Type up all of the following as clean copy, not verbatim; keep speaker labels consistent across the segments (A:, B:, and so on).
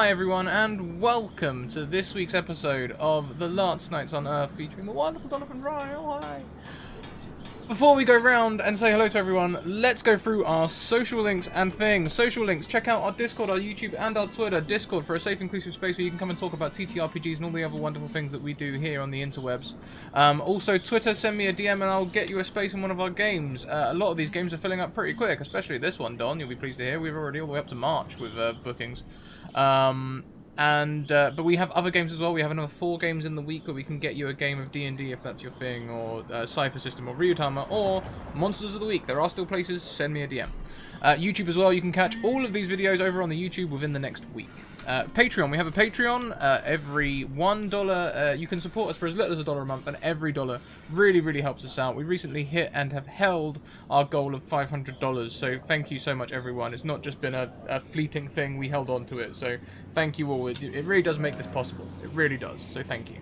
A: Hi everyone, and welcome to this week's episode of The Last Nights on Earth, featuring the wonderful Donovan Ryle. Hi! Before we go round and say hello to everyone, let's go through our social links and things. Social links, check out our Discord, our YouTube, and our Twitter. Discord for a safe, inclusive space where you can come and talk about TTRPGs and all the other wonderful things that we do here on the interwebs. Also, Twitter, send me a DM and I'll get you a space in one of our games. A lot of these games are filling up pretty quick, especially this one, Don. You'll be pleased to hear. We're already all the way up to March with bookings. But we have other games as well. We have another 4 games in the week where we can get you a game of D&D if that's your thing, or Cypher System, or Ryutama, or Monsters of the Week. There are still places. Send me a DM. YouTube as well. You can catch all of these videos over on the YouTube within the next week. Patreon. We have a Patreon. Every $1 you can support us for as little as $1 a month, and every dollar really helps us out. We recently hit and have held our goal of $500, so thank you so much, everyone. It's not just been a fleeting thing. We held on to it, so thank you all. It really does make this possible. It really does, so thank you.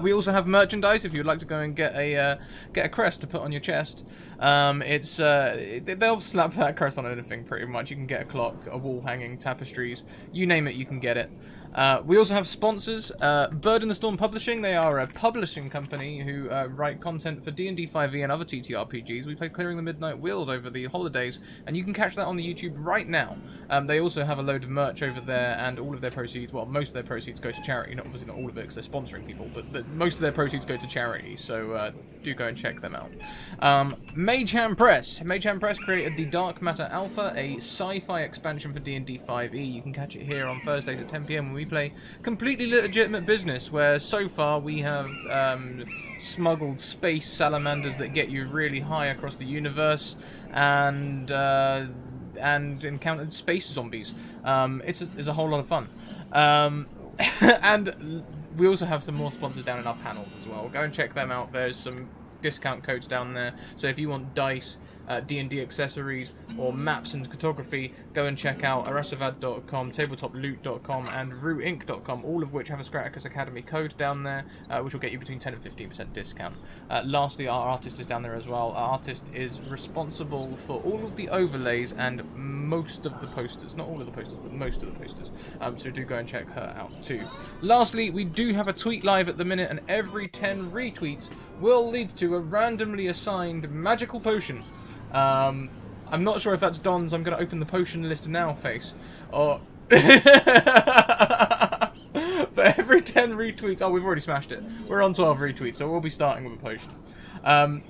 A: We also have merchandise if you'd like to go and get a crest to put on your chest. They'll slap that crest on anything pretty much. You can get a clock, a wall hanging, tapestries, you name it, you can get it. We also have sponsors. Bird in the Storm Publishing. They are a publishing company who write content for D&D 5e and other TTRPGs. We played Clearing the Midnight Wild over the holidays, and you can catch that on the YouTube right now. They also have a load of merch over there, and all of their proceeds, well, most of their proceeds go to charity. Not obviously not all of it, because they're sponsoring people, but most of their proceeds go to charity, so do go and check them out. Mage Hand Press. Mage Hand Press created the Dark Matter Alpha, a sci-fi expansion for D&D 5e. You can catch it here on Thursdays at 10 PM when we play completely legitimate business, where so far we have smuggled space salamanders that get you really high across the universe, and encountered space zombies. It's a whole lot of fun. And we also have some more sponsors down in our panels as well. Go and check them out. There's some discount codes down there, so if you want dice, D&D accessories, or maps and cartography, go and check out arasavad.com, tabletoploot.com, and rootinc.com, all of which have a Scraticus Academy code down there, which will get you between 10 and 15% discount. Lastly, our artist is down there as well. Our artist is responsible for all of the overlays and most of the posters. Not all of the posters, but most of the posters. So do go and check her out too. Lastly, we do have a tweet live at the minute, and every 10 retweets will lead to a randomly assigned magical potion. I'm not sure if that's Don's I'm going to open the potion list now face, or... But every 10 retweets... Oh, we've already smashed it. We're on 12 retweets, so we'll be starting with a potion.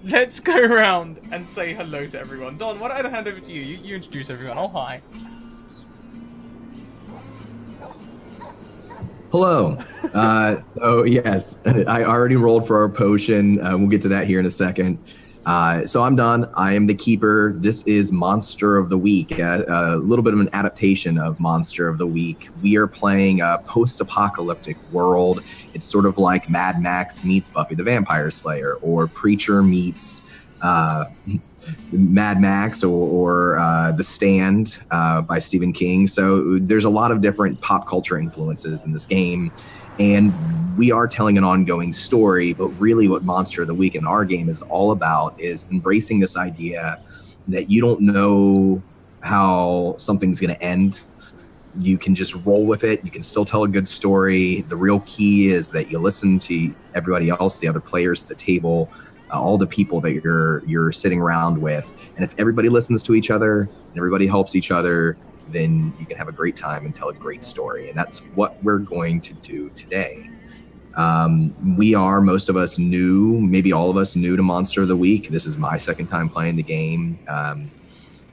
A: Let's go around and say hello to everyone. Don, why don't I hand over to you? You introduce everyone. Oh, hi.
B: Hello. So yes, I already rolled for our potion. We'll get to that here in a second. So I'm Don. I am the keeper. This is Monster of the Week, a little bit of an adaptation of Monster of the Week. We are playing a post-apocalyptic world. It's sort of like Mad Max meets Buffy the Vampire Slayer, or Preacher meets Mad Max, or The Stand by Stephen King. So there's a lot of different pop culture influences in this game. And we are telling an ongoing story, but really what Monster of the Week in our game is all about is embracing this idea that you don't know how something's going to end. You can just roll with it. You can still tell a good story. The real key is that you listen to everybody else, the other players at the table, all the people that you're sitting around with. And if everybody listens to each other and everybody helps each other, then you can have a great time and tell a great story. And that's what we're going to do today. We are, most of us new, maybe all of us new to Monster of the Week. This is my second time playing the game.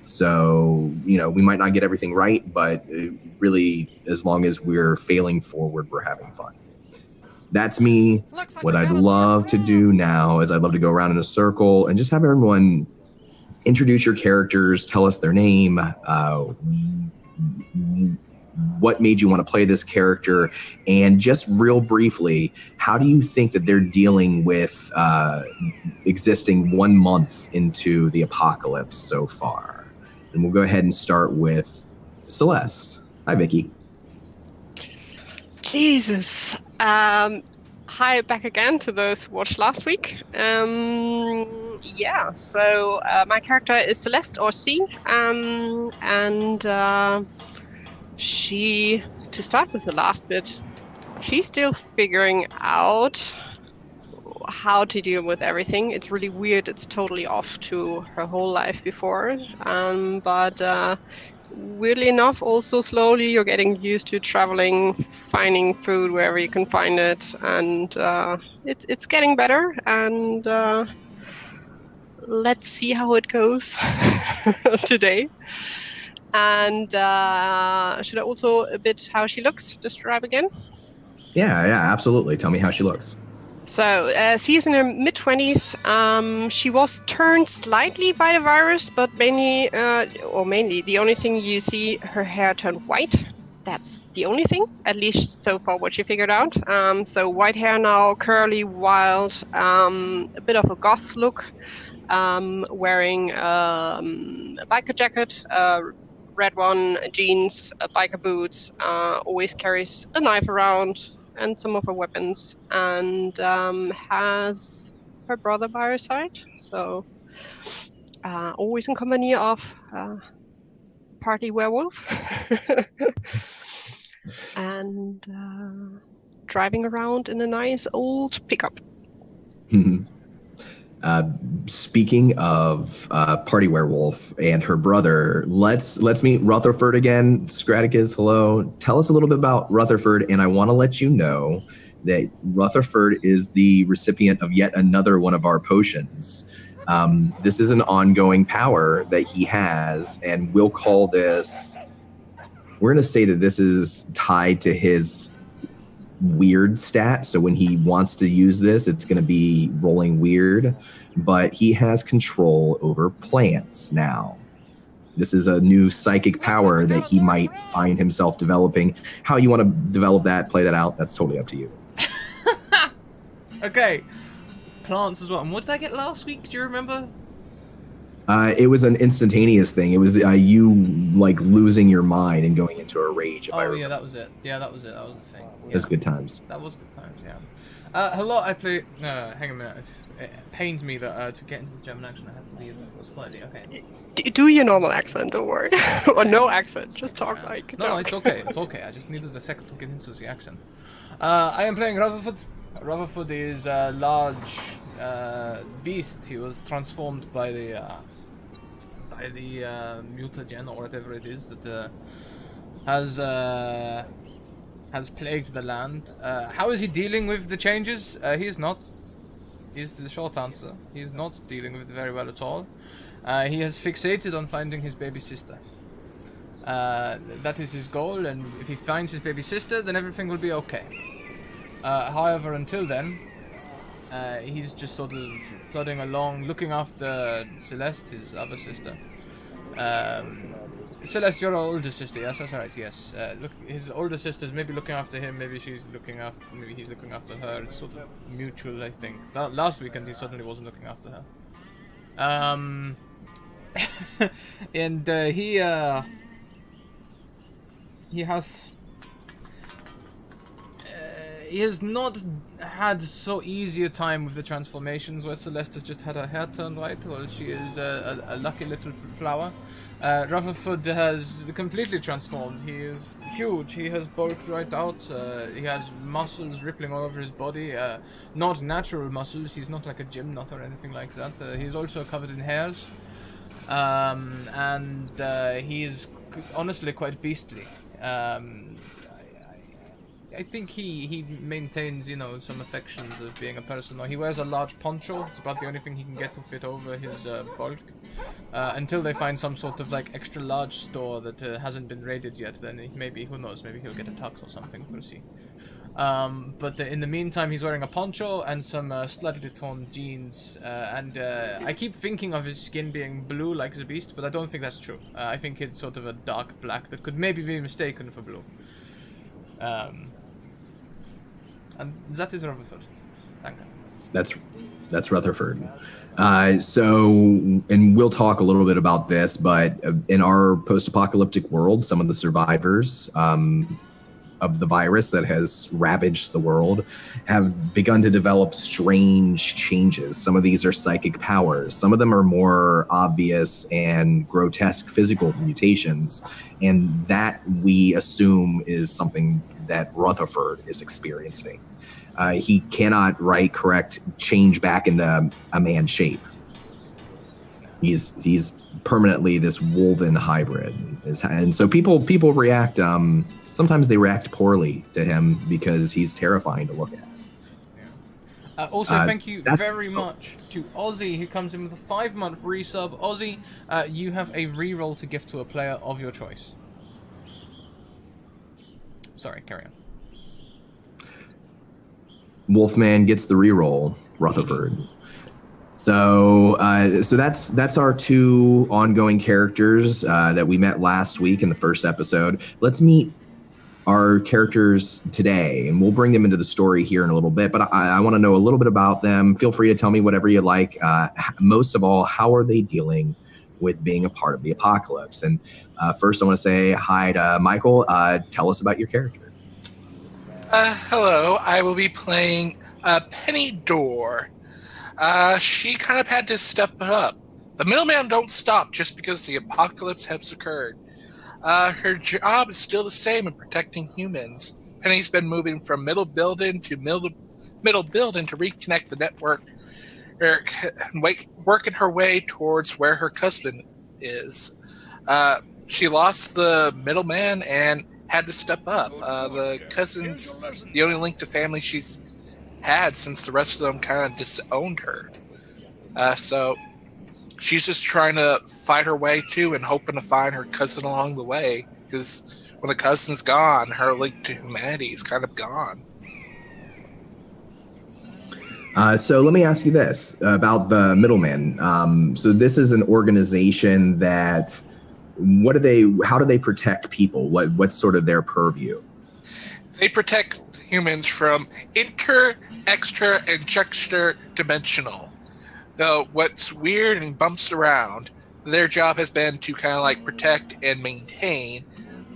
B: So, we might not get everything right, but really, as long as we're failing forward, we're having fun. That's me. What I'd love to do now is I'd love to go around in a circle and just have everyone introduce your characters, tell us their name, what made you want to play this character, and just real briefly, how do you think that they're dealing with existing 1 month into the apocalypse so far? And we'll go ahead and start with Celeste. Hi, Vicky.
C: Jesus. Hi, back again to those who watched last week. So my character is Celeste, or C, and to start with the last bit, she's still figuring out how to deal with everything. It's really weird. It's totally off to her whole life before. But weirdly enough, also slowly you're getting used to traveling, finding food wherever you can find it, and it's getting better. And let's see how it goes today. And should I also a bit how she looks? Describe again.
B: Yeah, absolutely. Tell me how she looks.
C: So she's in her mid-20s. She was turned slightly by the virus, but mainly the only thing you see, her hair turned white. That's the only thing, at least so far what she figured out. So white hair now, curly, wild, a bit of a goth look, wearing a biker jacket, red one, jeans, biker boots, always carries a knife around, and some of her weapons, and has her brother by her side. So always in company of party werewolf. And driving around in a nice old pickup.
B: Speaking of party werewolf and her brother, let's meet Rutherford again. Scraticus, hello. Tell us a little bit about Rutherford, and I want to let you know that Rutherford is the recipient of yet another one of our potions. This is an ongoing power that he has, and we'll call this... We're going to say that this is tied to his weird stat. So when he wants to use this, it's going to be rolling weird. But he has control over plants now. This is a new psychic power that he might find himself developing. How you want to develop that, play that out, that's totally up to you.
A: Okay. Plants as well. And what did I get last week? Do you remember?
B: It was an instantaneous thing. It was you like losing your mind and going into a rage.
A: Oh yeah, that was it. Yeah, that was it. That was the thing. Yeah.
B: It was good times.
A: That was good times. Yeah. Hello. I play. No, hang a minute. It pains me that to get into this German accent, I have to be slightly okay.
C: Do your normal accent. Don't worry. Or no accent. Just talk like.
A: No, it's okay. It's okay. I just needed a second to get into the accent. I am playing Rutherford. Rutherford is a large beast. He was transformed by the mutagen or whatever it is that has plagued the land. How is he dealing with the changes? He is not. Is the short answer. He's not dealing with it very well at all. He has fixated on finding his baby sister. That is his goal, and if he finds his baby sister, then everything will be okay. However, until then, he's just sort of plodding along, looking after Celeste, his other sister. Celeste, your older sister, yes, that's right, yes. Look, his older sister's maybe looking after him, maybe he's looking after her. It's sort of mutual, I think. Last weekend he certainly wasn't looking after her. And he has not had so easy a time with the transformations where Celeste has just had her hair turned white while she is a lucky little flower. Rutherford has completely transformed. He is huge. He has bulked right out. He has muscles rippling all over his body. Not natural muscles. He's not like a gym nut or anything like that. He's also covered in hairs. And he is honestly quite beastly. I think he maintains, some affections of being a person. He wears a large poncho. It's about the only thing he can get to fit over his bulk. Until they find some sort of extra large store that hasn't been raided yet, then maybe, who knows, maybe he'll get a tux or something. We'll see. But in the meantime, he's wearing a poncho and some slightly torn jeans. And I keep thinking of his skin being blue like the beast, but I don't think that's true. I think it's sort of a dark black that could maybe be mistaken for blue. And that is Rutherford. Thank you.
B: That's Rutherford. And we'll talk a little bit about this, but in our post-apocalyptic world, some of the survivors of the virus that has ravaged the world have begun to develop strange changes. Some of these are psychic powers. Some of them are more obvious and grotesque physical mutations. And that we assume is something that Rutherford is experiencing. He cannot change back into a man shape. He's permanently this woven hybrid, and so people react. Sometimes they react poorly to him because he's terrifying to look at.
A: Also, thank you very much to Ozzy, who comes in with a 5-month resub. Ozzy, you have a reroll to gift to a player of your choice. Sorry, carry on.
B: Wolfman gets the reroll. Rutherford. So that's our 2 ongoing characters that we met last week in the first episode. Let's meet our characters today, and we'll bring them into the story here in a little bit. But I want to know a little bit about them. Feel free to tell me whatever you like. Most of all, how are they dealing with being a part of the apocalypse? And first, I want to say hi to Michael. Tell us about your character.
D: Hello, I will be playing Penny Door. She kind of had to step up. The middleman don't stop just because the apocalypse has occurred. Her job is still the same in protecting humans. Penny's been moving from middle building to middle building to reconnect the network, working her way towards where her husband is. She lost the middleman and had to step up. The cousin's the only link to family she's had since the rest of them kind of disowned her. So she's just trying to fight her way too and hoping to find her cousin along the way, because when the cousin's gone, her link to humanity is kind of gone.
B: So let me ask you this about the middleman. So this is an organization that, how do they protect people? What's sort of their purview?
D: They protect humans from inter, extra, and juxta dimensional. So what's weird and bumps around, their job has been to kind of like protect and maintain,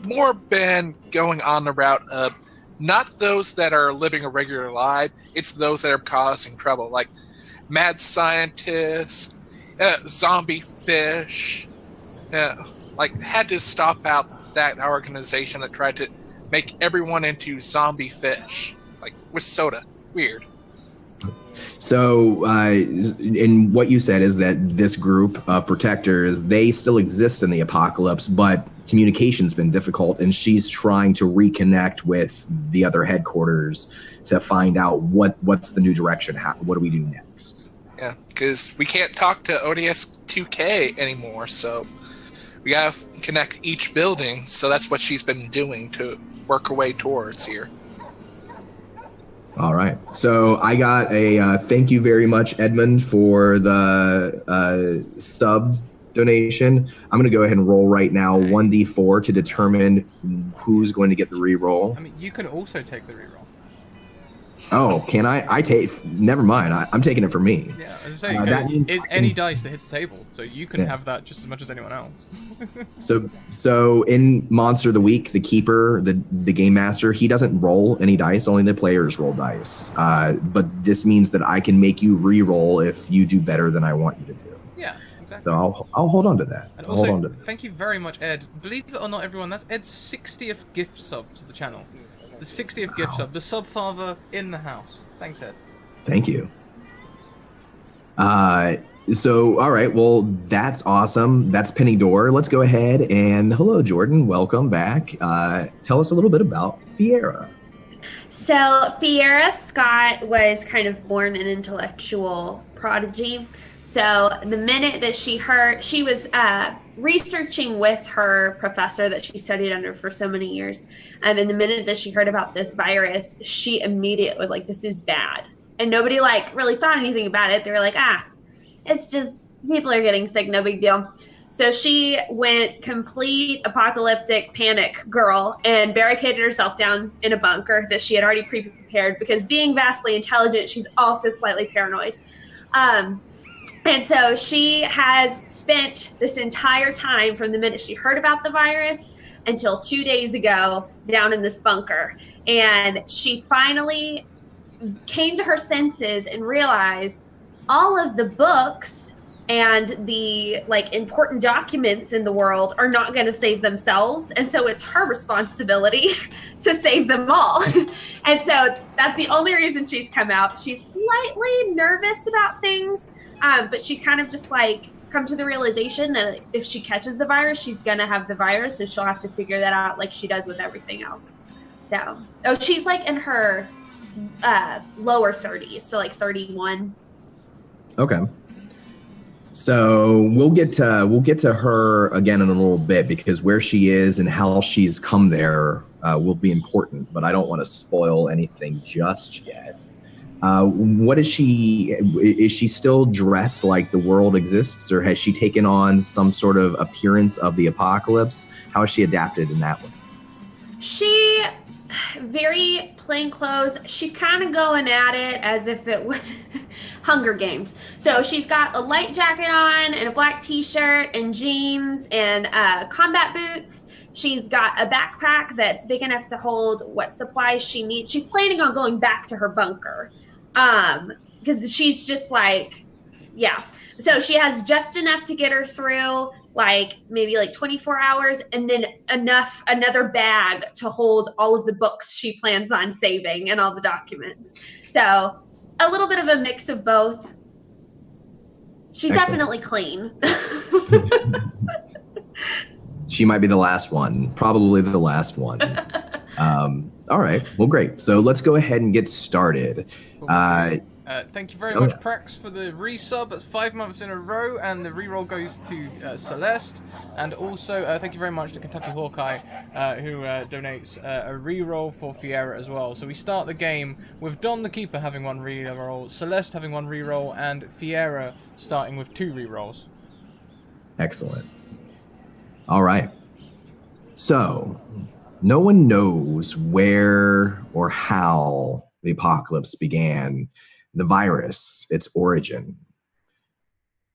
D: more been going on the route of not those that are living a regular life, it's those that are causing trouble, like mad scientists, zombie fish, like had to stop out that organization that tried to make everyone into zombie fish, like with soda. Weird.
B: So, and what you said is that this group of protectors, they still exist in the apocalypse, but communication's been difficult, and she's trying to reconnect with the other headquarters to find out what's the new direction. What do we do next?
D: Yeah, because we can't talk to ODS 2K anymore, so we gotta connect each building. So that's what she's been doing to work her way towards here.
B: All right. So I got a thank you very much, Edmund, for the sub donation. I'm going to go ahead and roll right now 1d4 to determine who's going to get the reroll.
A: I mean, you can also take the reroll.
B: Oh, can I? Never mind. I'm taking it for me.
A: Yeah, I was saying, it's any dice that hits the table, so you can have that just as much as anyone else. So in Monster of the Week, the keeper, the game master, he doesn't roll any dice. Only the players roll dice. But this means that I can make you re-roll if you do better than I want you to do. Yeah, exactly.
B: So I'll hold on to that.
A: And also, thank you very much, Ed. Believe it or not, everyone, that's Ed's 60th gift sub to the channel. The 60th gift sub, the sub father in the house. Thanks, Ed.
B: Thank you. So, all right, well, that's awesome. That's Penny Door. Let's go ahead and hello, Jordan. Welcome back. Tell us a little bit about Fiera.
E: So Fiera Scott was kind of born an intellectual prodigy. So the minute that she was researching with her professor that she studied under for so many years. And the minute that she heard about this virus, she immediately was like, this is bad. And nobody really thought anything about it. They were like, it's just people are getting sick, no big deal. So she went complete apocalyptic panic girl and barricaded herself down in a bunker that she had already pre-prepared, because being vastly intelligent, she's also slightly paranoid. And so she has spent this entire time from the minute she heard about the virus until 2 days ago down in this bunker. And she finally came to her senses and realized all of the books and the like important documents in the world are not going to save themselves, and so it's her responsibility to save them all. And so that's the only reason she's come out. She's slightly nervous about things, but she's kind of just like come to the realization that if she catches the virus, she's going to have the virus, and she'll have to figure that out like she does with everything else. So she's like in her lower 30s, so like 31.
B: Okay. So we'll get to her again in a little bit, because where she is and how she's come there will be important. But I don't want to spoil anything just yet. What is she? Is she still dressed like the world exists, or has she taken on some sort of appearance of the apocalypse? How has she adapted in that way?
E: She very plain clothes. She's kind of going at it as if it were Hunger Games. So she's got a light jacket on and a black t-shirt and jeans and combat boots. She's got a backpack that's big enough to hold what supplies she needs. She's planning on going back to her bunker because she's just like, yeah. So she has just enough to get her through like maybe like 24 hours, and then another bag to hold all of the books she plans on saving and all the documents. So a little bit of a mix of both. She's
B: Excellent.
E: definitely clean.
B: She might be the last one, probably the last one. All right, well, great. So let's go ahead and get started.
A: Thank you very much, Prax, for the resub. That's 5 months in a row, and the reroll goes to Celeste. And also, thank you very much to Kentucky Hawkeye, who donates a reroll for Fiera as well. So we start the game with Don the Keeper having 1 reroll, Celeste having 1 reroll, and Fiera starting with 2 rerolls.
B: Excellent. All right. So, no one knows where or how the apocalypse began. The virus, its origin.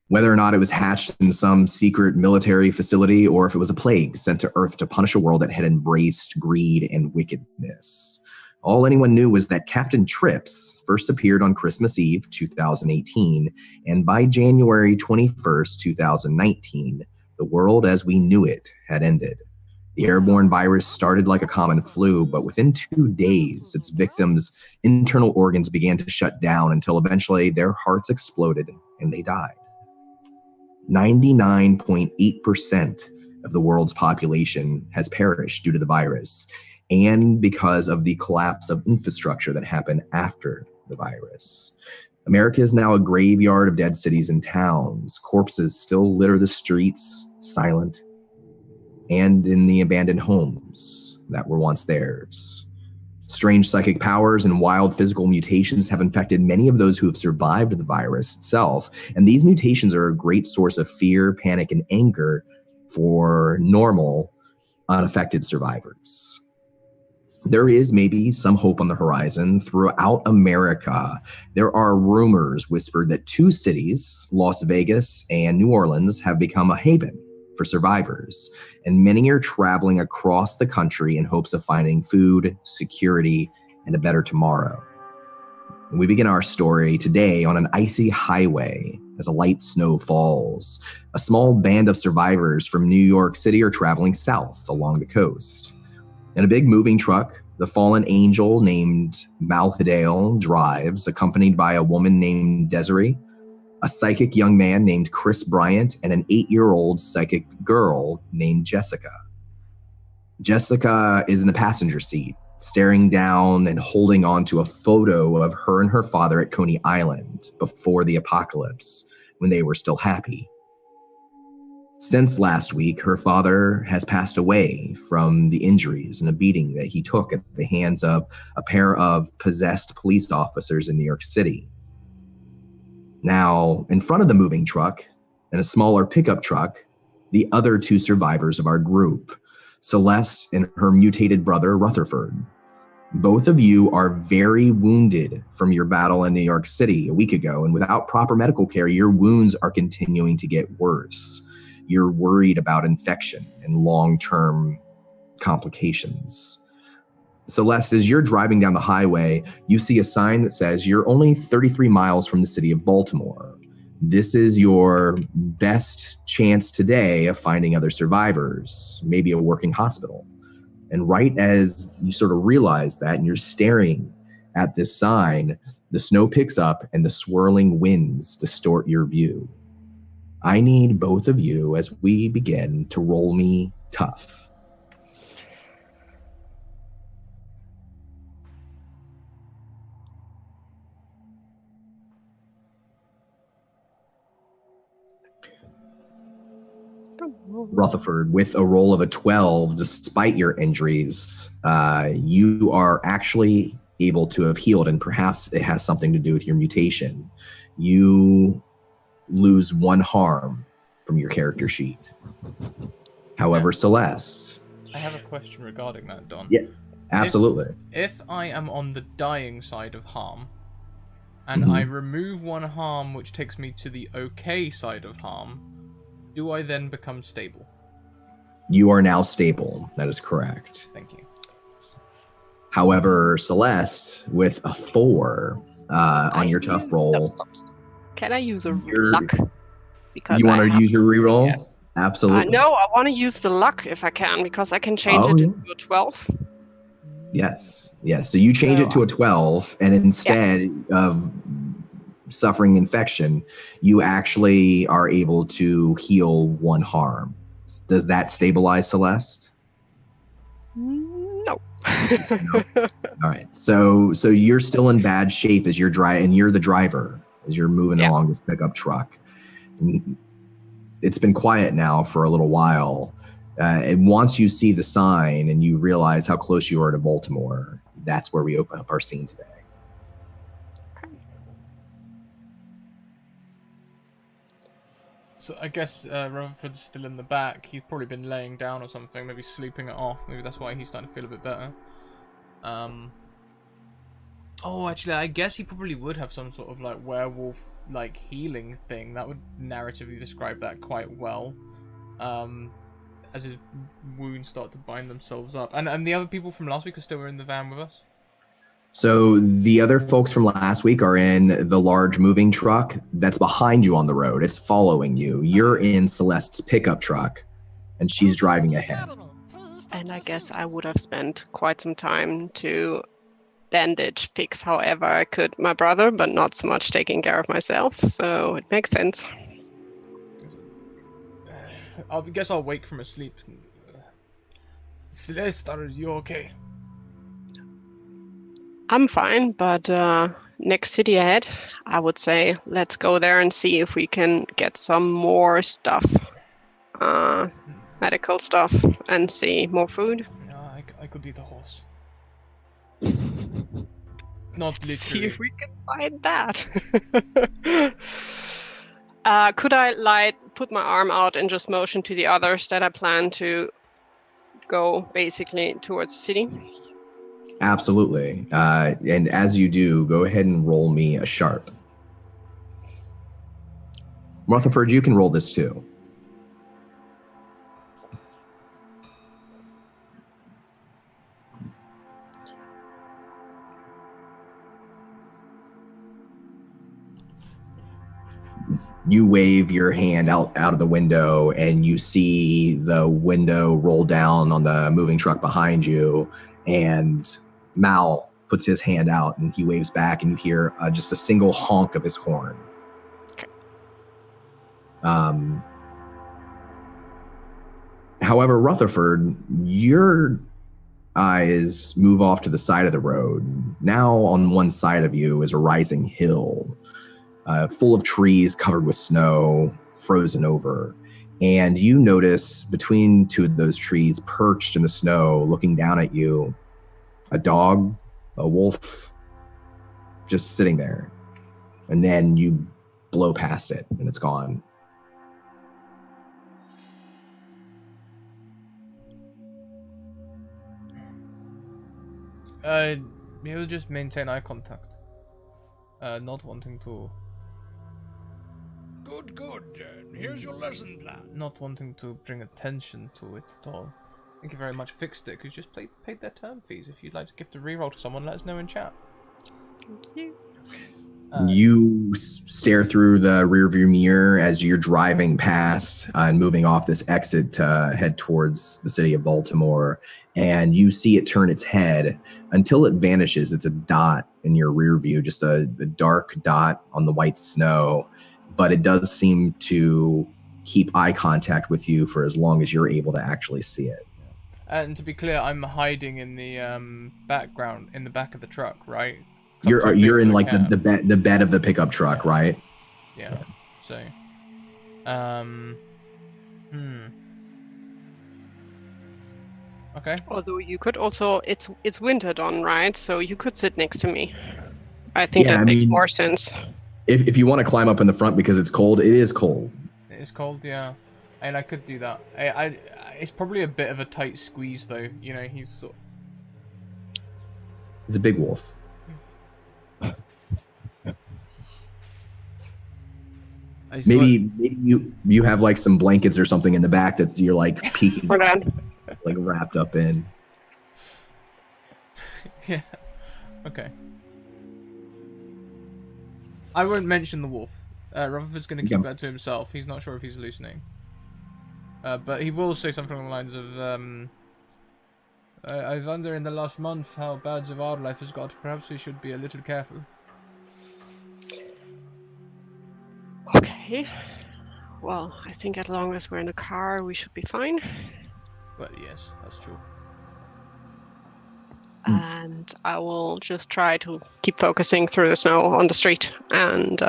B: Whether or not it was hatched in some secret military facility, or if it was a plague sent to Earth to punish a world that had embraced greed and wickedness. All anyone knew was that Captain Trips first appeared on Christmas Eve, 2018, and by January 21st, 2019, the world as we knew it had ended. The airborne virus started like a common flu, but within 2 days, its victims' internal organs began to shut down until eventually their hearts exploded and they died. 99.8% of the world's population has perished due to the virus, and because of the collapse of infrastructure that happened after the virus. America is now a graveyard of dead cities and towns. Corpses still litter the streets, silent, and in the abandoned homes that were once theirs. Strange psychic powers and wild physical mutations have infected many of those who have survived the virus itself, and these mutations are a great source of fear, panic, and anger for normal, unaffected survivors. There is maybe some hope on the horizon. Throughout America, there are rumors whispered that 2 cities, Las Vegas and New Orleans, have become a haven for survivors, and many are traveling across the country in hopes of finding food, security, and a better tomorrow. We begin our story today on an icy highway as a light snow falls. A small band of survivors from New York City are traveling south along the coast. In a big moving truck, the fallen angel named Malhidale drives, accompanied by a woman named Desiree, a psychic young man named Chris Bryant, and an 8-year-old psychic girl named Jessica. Jessica is in the passenger seat, staring down and holding on to a photo of her and her father at Coney Island before the apocalypse, when they were still happy. Since last week, her father has passed away from the injuries and a beating that he took at the hands of a pair of possessed police officers in New York City. Now, in front of the moving truck, and a smaller pickup truck, the other 2 survivors of our group, Celeste and her mutated brother, Rutherford. Both of you are very wounded from your battle in New York City a week ago, and without proper medical care, your wounds are continuing to get worse. You're worried about infection and long-term complications. Celeste, as you're driving down the highway, you see a sign that says you're only 33 miles from the city of Baltimore. This is your best chance today of finding other survivors, maybe a working hospital. And right as you sort of realize that and you're staring at this sign, the snow picks up and the swirling winds distort your view. I need both of you as we begin to roll me tough. Rutherford, with a roll of a 12, despite your injuries, you are actually able to have healed, and perhaps it has something to do with your mutation. You lose 1 harm from your character sheet. However, Celeste...
A: I have a question regarding that, Don.
B: Yeah, absolutely.
A: If I am on the dying side of harm, and I remove 1 harm, which takes me to the okay side of harm, do I then become stable?
B: You are now stable. That is correct.
A: Thank you.
B: However, Celeste, with a 4 on your tough roll...
C: Stop. Can I use a luck? Because
B: you want to use your reroll?
C: Yeah.
B: Absolutely.
C: No, I want to use the luck if I can, because I can change it into a 12.
B: Yes. So you change it to a 12, and instead of suffering infection, you actually are able to heal 1 harm. Does that stabilize Celeste?
C: No.
B: All right. So you're still in bad shape as you're and you're the driver as you're moving along this pickup truck. It's been quiet now for a little while. And once you see the sign and you realize how close you are to Baltimore, that's where we open up our scene today.
A: So I guess Rutherford's still in the back. He's probably been laying down or something, maybe sleeping it off. Maybe that's why he's starting to feel a bit better. Oh, actually, I guess he probably would have some sort of like werewolf like healing thing. That would narratively describe that quite well. As his wounds start to bind themselves up. And the other people from last week are still in the van with us?
B: So the other folks from last week are in the large moving truck that's behind you on the road. It's following you. You're in Celeste's pickup truck, and she's driving ahead.
C: And I guess I would have spent quite some time to bandage, fix however I could my brother, but not so much taking care of myself. So it makes sense.
A: I guess I'll wake from a sleep. Celeste, are you okay?
C: I'm fine, but next city ahead, I would say let's go there and see if we can get some more stuff, medical stuff, and see more food.
A: Yeah, I could eat a horse. Not literally.
C: See if we can find that. Could I put my arm out and just motion to the others that I plan to go basically towards the city?
B: Absolutely. And as you do, go ahead and roll me a sharp. Rutherford, you can roll this too. You wave your hand out of the window, and you see the window roll down on the moving truck behind you, and Mal puts his hand out and he waves back, and you hear just a single honk of his horn.
C: Okay.
B: However, Rutherford, your eyes move off to the side of the road. Now on one side of you is a rising hill, full of trees covered with snow, frozen over. And you notice between two of those trees, perched in the snow, looking down at you, a dog, a wolf, just sitting there. And then you blow past it and it's gone.
A: He'll just maintain eye contact. Not wanting to...
F: Good. Here's your lesson plan.
A: Not wanting to bring attention to it at all. Thank you very much, Fixstick, who's just paid their term fees. If you'd like to gift a reroll to someone, let us know in chat.
C: Thank you.
B: You stare through the rearview mirror as you're driving past and moving off this exit to head towards the city of Baltimore, and you see it turn its head until it vanishes. It's a dot in your rear view, just a dark dot on the white snow, but it does seem to keep eye contact with you for as long as you're able to actually see it.
A: And to be clear, I'm hiding in the background, in the back of the truck, right?
B: You're in like the bed of the pickup truck, right?
A: Yeah. So, Okay.
C: Although you could also, it's winter dawn, right? So you could sit next to me. I think that makes more sense.
B: If you want to climb up in the front because it's cold, it is cold.
A: It is cold, yeah. And I could do that. It's probably a bit of a tight squeeze, though. You know, he's
B: a big wolf. Maybe you have like some blankets or something in the back that you're like peeking, like wrapped up in.
A: Yeah. Okay. I won't mention the wolf. Rutherford's going to keep that to himself. He's not sure if he's hallucinating. But he will say something along the lines of, I wonder in the last month how bad the wildlife has got. Perhaps we should be a little careful.
C: Okay. Well, I think as long as we're in the car, we should be fine.
A: Well, yes, that's true.
C: And I will just try to keep focusing through the snow on the street and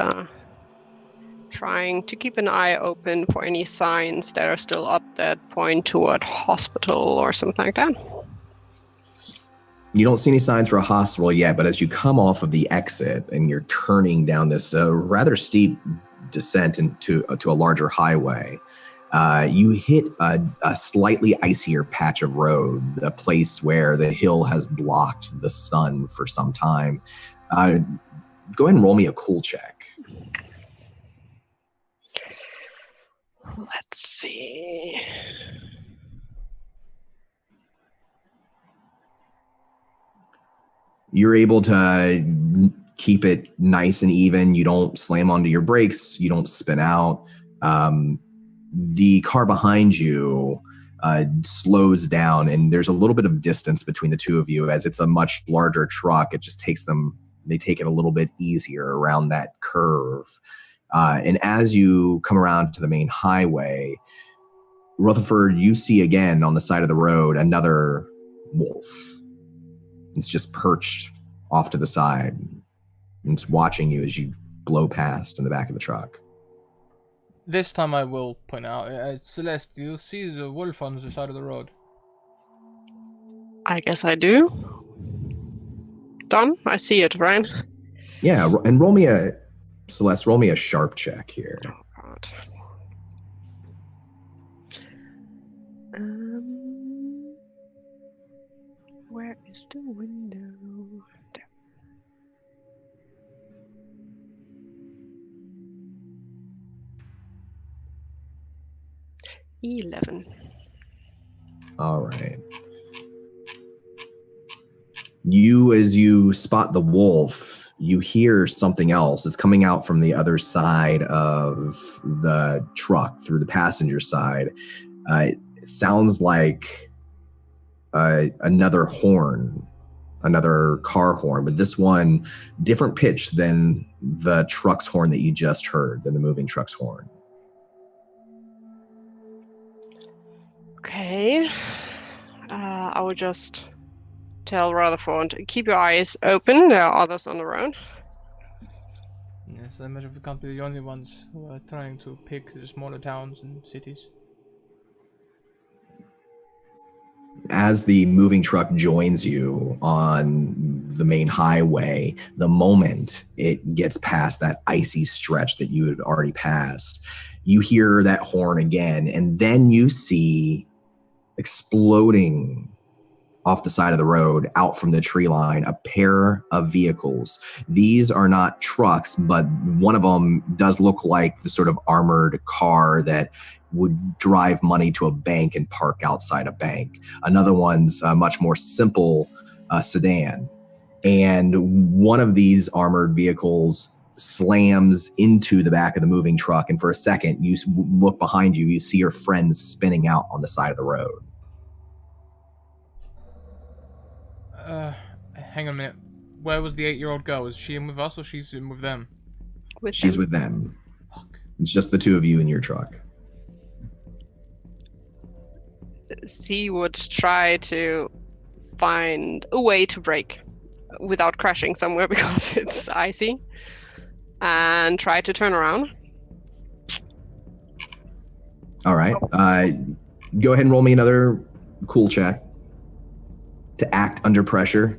C: trying to keep an eye open for any signs that are still up that point toward hospital or something like that.
B: You don't see any signs for a hospital yet, but as you come off of the exit and you're turning down this rather steep descent into to a larger highway, you hit a slightly icier patch of road, a place where the hill has blocked the sun for some time. Go ahead and roll me a cool check.
C: Let's see.
B: You're able to keep it nice and even. You don't slam onto your brakes. You don't spin out. The car behind you slows down, and there's a little bit of distance between the two of you. As it's a much larger truck, it just takes them, they take it a little bit easier around that curve. And as you come around to the main highway, Rutherford, you see again on the side of the road another wolf. It's just perched off to the side. And it's watching you as you blow past in the back of the truck.
A: This time I will point out, Celeste, you see the wolf on the side of the road?
C: I guess I do. Done? I see it, right?
B: Yeah, and roll me a sharp check here.
C: Oh, God. Where is the window? There. $11.
B: All right. As you spot the wolf, you hear something else. It's coming out from the other side of the truck, through the passenger side. It sounds like another horn, another car horn, but this one, different pitch than the truck's horn that you just heard, than the moving truck's horn.
C: Okay. I will just tell Rutherford, keep your eyes open. There are others on the road.
A: Yes, I imagine we can't be the only ones who are trying to pick the smaller towns and cities.
B: As the moving truck joins you on the main highway, the moment it gets past that icy stretch that you had already passed, you hear that horn again, and then you see exploding off the side of the road, out from the tree line, a pair of vehicles. These are not trucks, but one of them does look like the sort of armored car that would drive money to a bank and park outside a bank. Another one's a much more simple sedan. And one of these armored vehicles slams into the back of the moving truck. And for a second, you look behind you, you see your friends spinning out on the side of the road.
A: Hang on a minute. Where was the 8-year-old girl? Is she in with us or she's in with them?
B: She's with them.
A: Fuck.
B: It's just the two of you in your truck.
C: C would try to find a way to brake without crashing somewhere because it's icy, and try to turn around.
B: All right. Go ahead and roll me another cool check to act under pressure.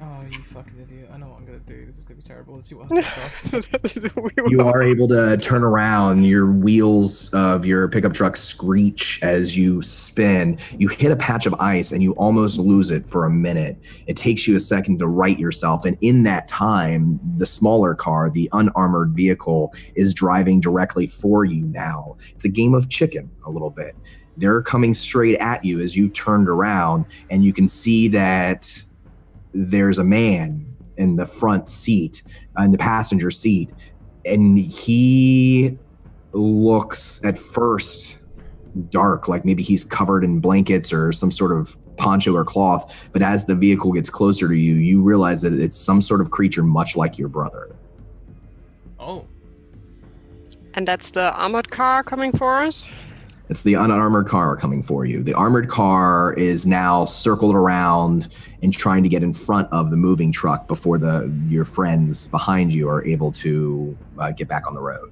A: Oh, you fucking idiot. I know what I'm gonna do. This is gonna be terrible. Let's see what happens first.
B: You are able to turn around. Your wheels of your pickup truck screech as you spin. You hit a patch of ice and you almost lose it for a minute. It takes you a second to right yourself. And in that time, the smaller car, the unarmored vehicle, is driving directly for you now. It's a game of chicken a little bit. They're coming straight at you as you've turned around, and you can see that there's a man in the front seat, in the passenger seat, and he looks at first dark, like maybe he's covered in blankets or some sort of poncho or cloth. But as the vehicle gets closer to you, you realize that it's some sort of creature much like your brother.
A: Oh.
C: And that's the armored car coming for us?
B: It's the unarmored car coming for you. The armored car is now circled around and trying to get in front of the moving truck before your friends behind you are able to get back on the road.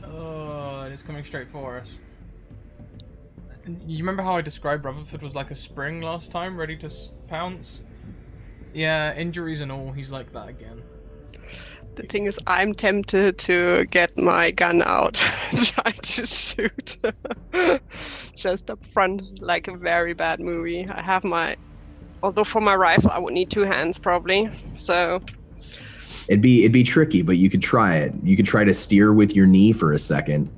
A: Oh, it's coming straight for us. You remember how I described Rutherford was like a spring last time, ready to pounce? Yeah, injuries and all, he's like that again.
C: The thing is, I'm tempted to get my gun out and try to shoot. Just up front, like a very bad movie. I have although for my rifle, I would need 2 hands probably, so...
B: It'd be tricky, but you could try it. You could try to steer with your knee for a second.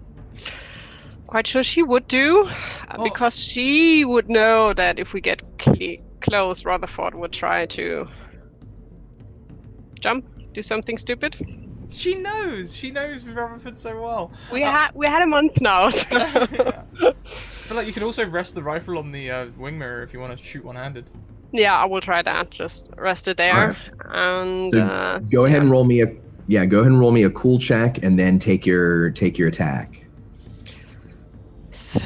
C: Quite sure she would do, because she would know that if we get close, Rutherford would try to jump. Do something stupid.
A: She knows Rutherford so well.
C: We had a month now. So.
A: Yeah. But like, you can also rest the rifle on the wing mirror if you want to shoot one-handed.
C: Yeah, I will try that. Just rest it there, and
B: so go ahead and roll me a cool check, and then take your attack.
C: So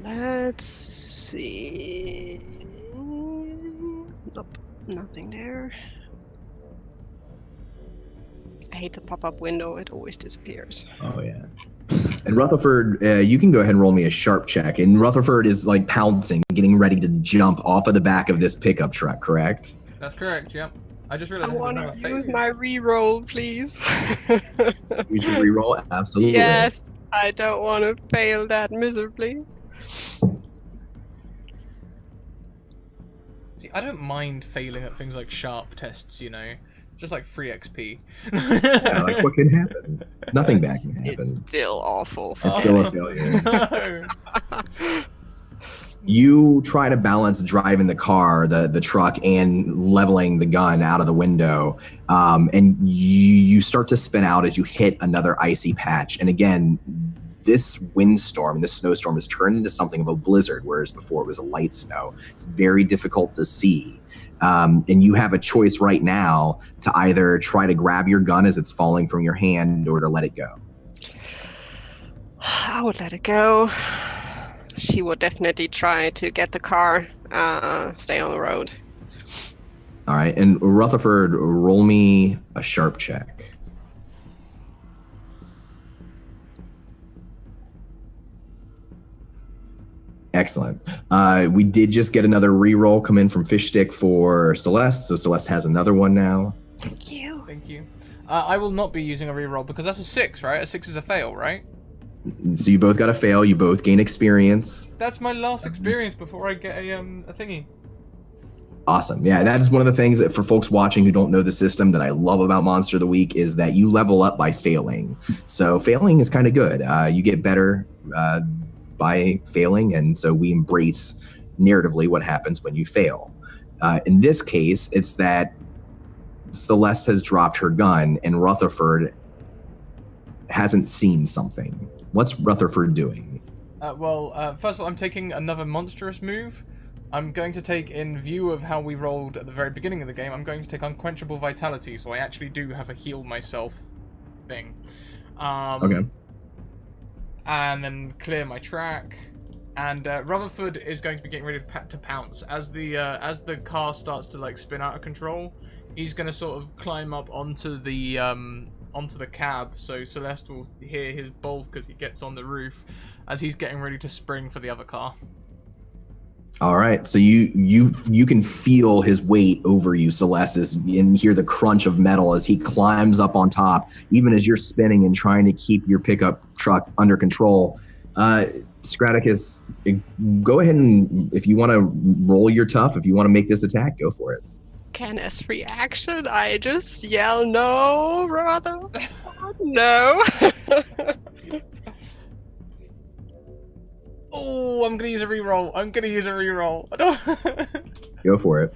C: let's see. Nope, nothing there. I hate the pop-up window, it always disappears.
B: Oh, yeah. And Rutherford, you can go ahead and roll me a sharp check. And Rutherford is like pouncing, getting ready to jump off of the back of this pickup truck, correct?
A: That's correct, yeah. I just
C: I
A: realized
C: want to use my reroll, please.
B: You should reroll, absolutely.
C: Yes, I don't want to fail that miserably.
A: See, I don't mind failing at things like sharp tests, you know. Just like free XP.
B: Yeah, like what can happen? Nothing bad can happen.
C: It's still awful.
B: It's still a failure.
A: No.
B: You try to balance driving the car, the truck, and leveling the gun out of the window, and you start to spin out as you hit another icy patch. And again, this windstorm, this snowstorm has turned into something of a blizzard, whereas before it was a light snow. It's very difficult to see. And you have a choice right now to either try to grab your gun as it's falling from your hand or to let it go.
C: I would let it go. She would definitely try to get the car, stay on the road.
B: All right, and Rutherford, roll me a sharp check. Excellent. We did just get another reroll come in from Fishstick for Celeste, so Celeste has another one now.
C: Thank you.
A: Thank you. I will not be using a reroll because that's a 6, right? A 6 is a fail, right?
B: So you both got a fail. You both gain experience.
A: That's my last experience before I get a thingy.
B: Awesome. Yeah, that is one of the things that for folks watching who don't know the system that I love about Monster of the Week is that you level up by failing. So failing is kind of good. You get better by failing, and so we embrace narratively what happens when you fail. In this case, it's that Celeste has dropped her gun and Rutherford hasn't seen something. What's Rutherford doing?
A: First of all, I'm taking another monstrous move. I'm going to take, in view of how we rolled at the very beginning of the game, I'm going to take Unquenchable Vitality, so I actually do have a heal myself thing.
B: Okay.
A: And then clear my track. And Rutherford is going to be getting ready to pounce. As the car starts to like spin out of control, he's going to sort of climb up onto the cab, so Celeste will hear his bolt as he gets on the roof, as he's getting ready to spring for the other car.
B: All right, so you can feel his weight over you, Celeste, and hear the crunch of metal as he climbs up on top, even as you're spinning and trying to keep your pickup truck under control. Straticus, go ahead and if you want to roll your tough, if you want to make this attack, go for it.
C: Can as reaction, I just yell no, rather? No.
A: Oh, I'm gonna use a reroll.
B: Go for it.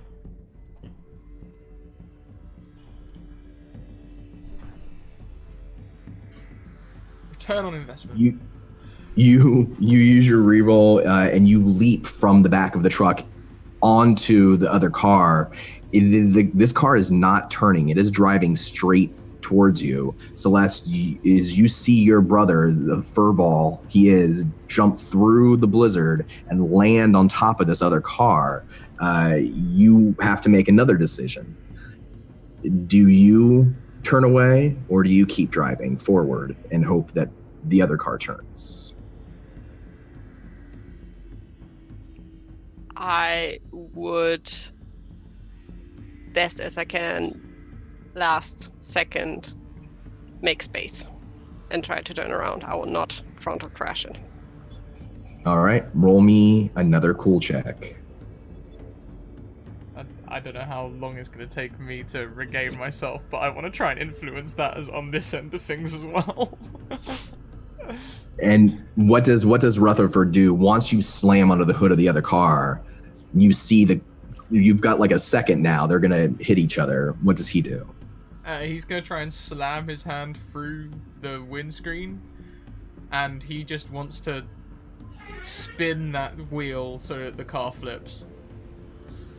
A: Return on investment.
B: You use your reroll and you leap from the back of the truck onto the other car. This car is not turning. It is driving straight towards you. Celeste, as you see your brother, the furball he is, jump through the blizzard and land on top of this other car, you have to make another decision. Do you turn away or do you keep driving forward and hope that the other car turns?
C: I would, best as I can, last second, make space and try to turn around. I will not frontal crash it.
B: All right, roll me another cool check.
A: I don't know how long it's going to take me to regain myself, but I want to try and influence that as on this end of things as well.
B: And what does Rutherford do? Once you slam under the hood of the other car, you see you've got like a second now. They're gonna hit each other. What does he do?
A: He's gonna try and slam his hand through the windscreen, and he just wants to spin that wheel so that the car flips.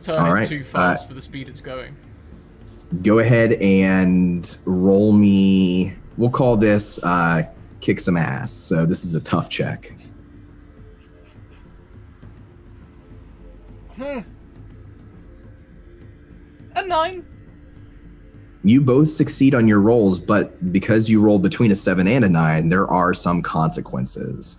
A: Turn it too fast for the speed it's going.
B: Go ahead and roll me. We'll call this kick some ass. So this is a tough check.
A: A 9.
B: You both succeed on your rolls, but because you rolled between a 7 and a 9, there are some consequences.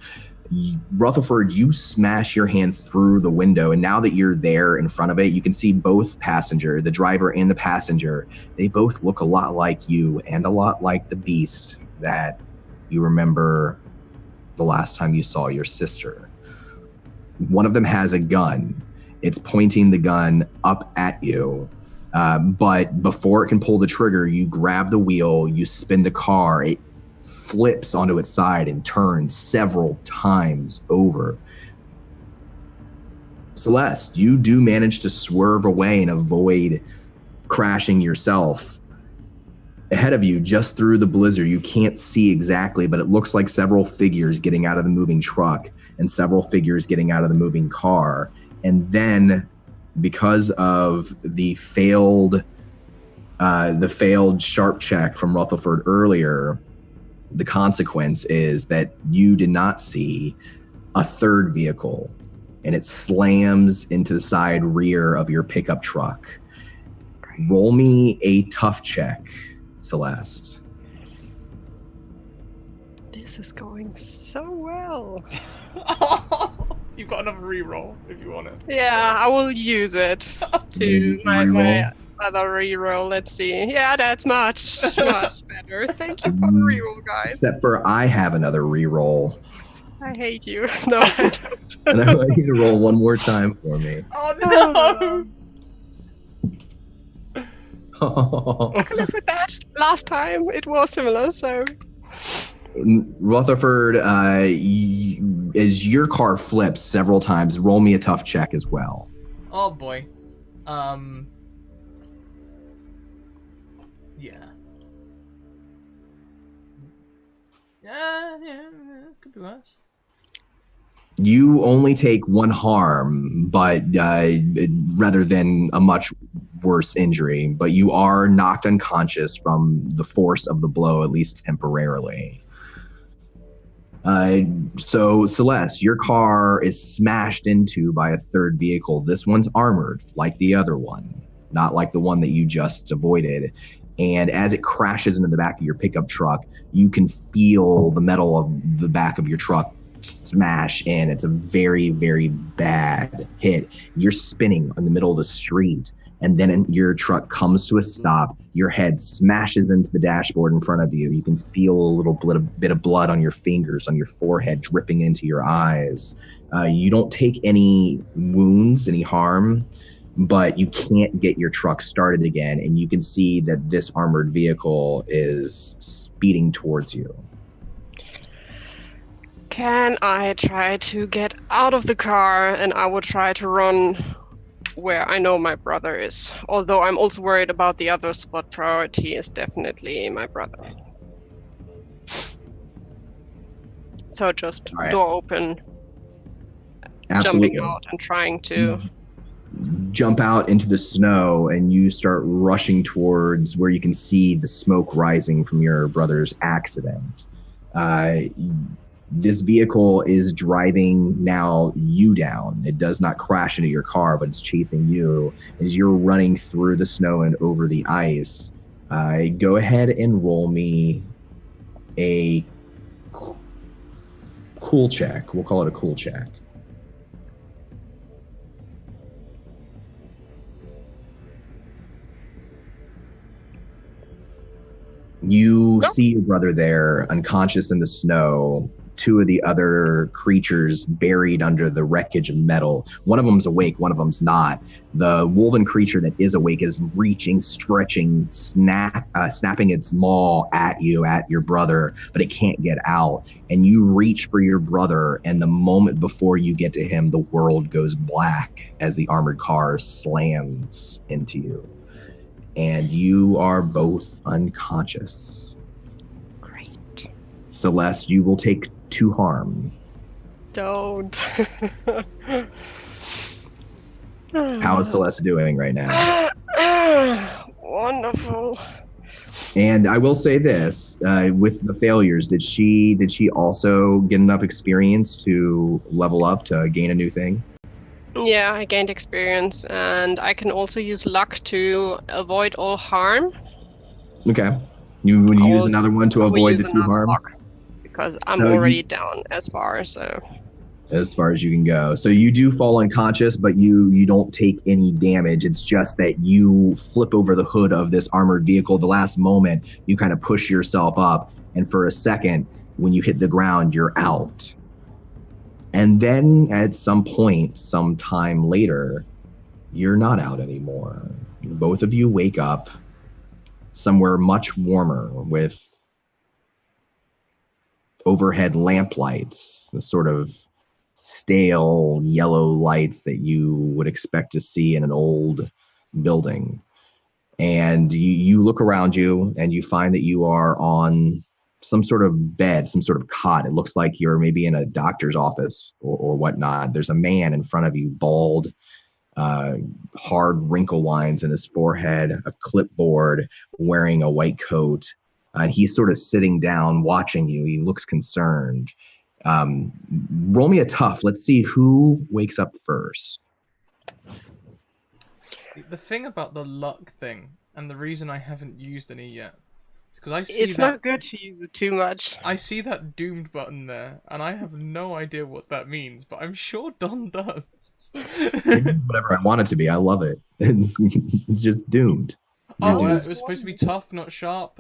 B: Rutherford, you smash your hand through the window, and now that you're there in front of it, you can see both passenger, the driver and the passenger. They both look a lot like you and a lot like the beast that you remember the last time you saw your sister. One of them has a gun. It's pointing the gun up at you. But before it can pull the trigger, you grab the wheel, you spin the car, it flips onto its side and turns several times over. Celeste, you do manage to swerve away and avoid crashing yourself. Ahead of you, just through the blizzard, you can't see exactly, but it looks like several figures getting out of the moving truck and several figures getting out of the moving car. And then, because of the failed sharp check from Rutherford earlier, the consequence is that you did not see a third vehicle, and it slams into the side rear of your pickup truck. Roll me a tough check, Celeste.
C: This is going so well.
A: You've got another reroll if you want it.
C: Yeah, I will use it to my other reroll. Let's see. Yeah, that's much better. Thank you for the reroll, guys.
B: Except for I have another reroll.
C: I hate you. No, I don't.
B: And I want you to roll one more time for me.
A: Oh no!
C: I can live with that. Last time it was similar, so.
B: Rutherford, as your car flips several times, roll me a tough check as well.
A: Oh boy. Yeah. Yeah, could be worse.
B: You only take one harm, but rather than a much worse injury, but you are knocked unconscious from the force of the blow, at least temporarily. So Celeste, your car is smashed into by a third vehicle. This one's armored, like the other one, not like the one that you just avoided. And as it crashes into the back of your pickup truck, you can feel the metal of the back of your truck smash in. It's a very, very bad hit. You're spinning in the middle of the street, and then your truck comes to a stop. Your head smashes into the dashboard in front of you. You can feel a little bit of blood on your fingers, on your forehead, dripping into your eyes. You don't take any wounds, any harm, but you can't get your truck started again, and you can see that this armored vehicle is speeding towards you.
C: Can I try to get out of the car, and I will try to run where I know my brother is. Although I'm also worried about the others, but priority is definitely my brother. So just
B: All right.
C: door open,
B: Absolutely.
C: jumping out and trying to...
B: Jump out into the snow, and you start rushing towards where you can see the smoke rising from your brother's accident. This vehicle is driving now you down. It does not crash into your car, but it's chasing you as you're running through the snow and over the ice. Go ahead and roll me a cool check. We'll call it a cool check. You see your brother there, unconscious in the snow. Two of the other creatures buried under the wreckage of metal. One of them's awake, one of them's not. The wolven creature that is awake is reaching, stretching, snapping its maw at you, at your brother, but it can't get out. And you reach for your brother, and the moment before you get to him, the world goes black as the armored car slams into you. And you are both unconscious.
C: Great.
B: Celeste, you will take 2 harm.
C: Don't.
B: How is Celeste doing right now?
C: Wonderful.
B: And I will say this, with the failures, did she also get enough experience to level up to gain a new thing?
C: Yeah, I gained experience, and I can also use luck to avoid all harm.
B: Okay. You would use another one to avoid the 2 harm?
C: Luck, because I'm
B: So
C: already down as far, so...
B: As far as you can go. So you do fall unconscious, but you don't take any damage. It's just that you flip over the hood of this armored vehicle. The last moment, you kind of push yourself up, and for a second, when you hit the ground, you're out. And then at some point, some time later, you're not out anymore. Both of you wake up somewhere much warmer with overhead lamp lights, the sort of stale yellow lights that you would expect to see in an old building. And you look around you, and you find that you are on some sort of bed, some sort of cot. It looks like you're maybe in a doctor's office or whatnot. There's a man in front of you, bald, hard wrinkle lines in his forehead, a clipboard, wearing a white coat. And he's sort of sitting down watching you. He looks concerned. Roll me a tough. Let's see who wakes up first.
A: The thing about the luck thing, and the reason I haven't used any yet, because I see
C: It's not good to use it too much.
A: I see that doomed button there, and I have no idea what that means, but I'm sure Don does.
B: Whatever I want it to be. I love it. It's just doomed.
A: Oh, it was supposed to be tough, not sharp.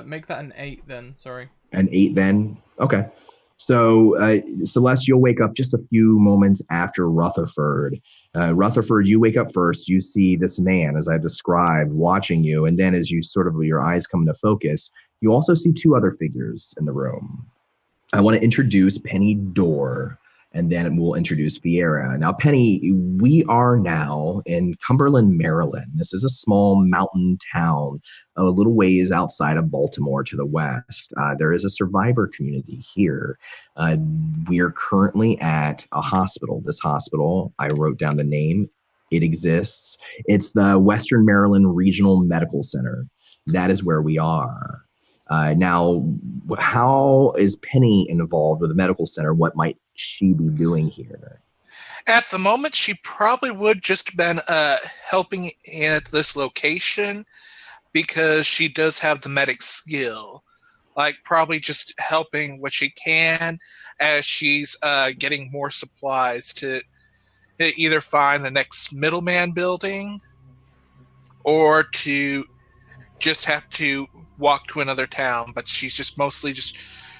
A: Make that an 8 then. Sorry.
B: An 8 then? Okay. So, Celeste, you'll wake up just a few moments after Rutherford. Rutherford, you wake up first. You see this man, as I've described, watching you. And then as you sort of, your eyes come into focus, you also see two other figures in the room. I want to introduce Penny Dorr, and then we'll introduce Fiera. Now, Penny, we are now in Cumberland, Maryland. This is a small mountain town a little ways outside of Baltimore to the west. There is a survivor community here. We are currently at a hospital. This hospital, I wrote down the name. It exists. It's the Western Maryland Regional Medical Center. That is where we are. Now, how is Penny involved with the medical center? What might she be doing here?
D: At the moment, she probably would just been helping at this location because she does have the medic skill. Like, probably just helping what she can as she's getting more supplies to either find the next middleman building or to just have to walk to another town. But she's just mostly just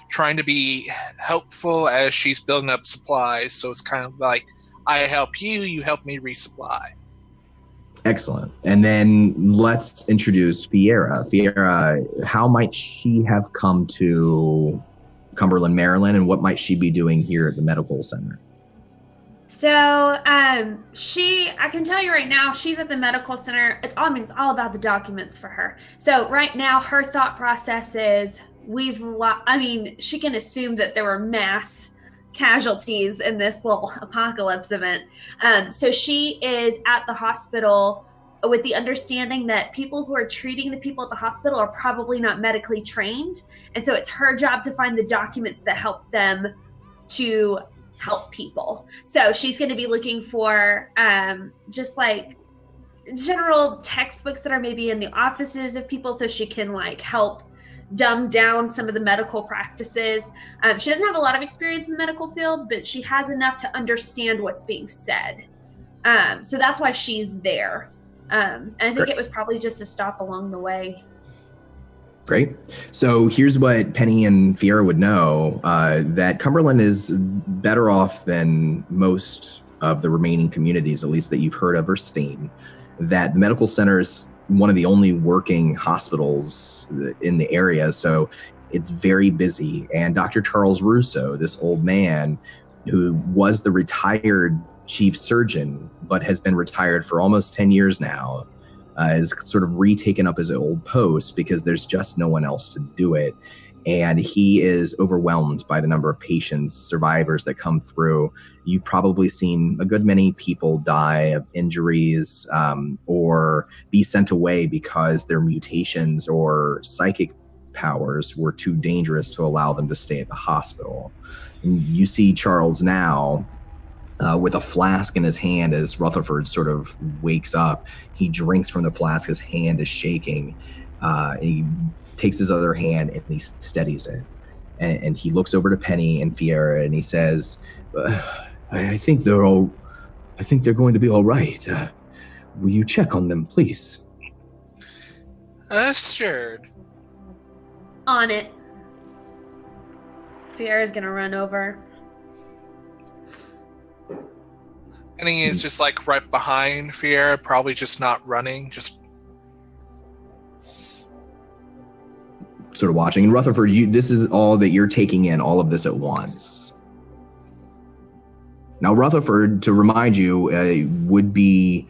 D: trying to be helpful as she's building up supplies. So it's kind of like, I help you, you help me resupply.
B: Excellent. And then let's introduce Fiera. Fiera, how might she have come to Cumberland, Maryland, and what might she be doing here at the medical center?
E: So, I can tell you right now, she's at the medical center. It's all about the documents for her. So right now, her thought process is, she can assume that there were mass casualties in this little apocalypse event. So she is at the hospital with the understanding that people who are treating the people at the hospital are probably not medically trained. And so it's her job to find the documents that help them to help people. So she's going to be looking for just like general textbooks that are maybe in the offices of people so she can like help dumb down some of the medical practices. She doesn't have a lot of experience in the medical field, but she has enough to understand what's being said. So that's why she's there. And I think it was probably just a stop along the way.
B: Great. So here's what Penny and Fiera would know, that Cumberland is better off than most of the remaining communities, at least that you've heard of or seen, that the medical center is one of the only working hospitals in the area. So it's very busy. And Dr. Charles Russo, this old man who was the retired chief surgeon, but has been retired for almost 10 years now, is sort of retaken up his old post because there's just no one else to do it. And he is overwhelmed by the number of patients, survivors that come through. You've probably seen a good many people die of injuries or be sent away because their mutations or psychic powers were too dangerous to allow them to stay at the hospital. And you see Charles now with a flask in his hand as Rutherford sort of wakes up. He drinks from the flask, his hand is shaking. He takes his other hand and he steadies it. And he looks over to Penny and Fiera and he says, I think they're going to be all right. Will you check on them, please?
D: Sure.
E: On it. Fiera's gonna run over.
D: And he is just like right behind Fiera, probably just not running, just
B: sort of watching. And Rutherford, this is all that you're taking in, all of this at once. Now, Rutherford, to remind you, would be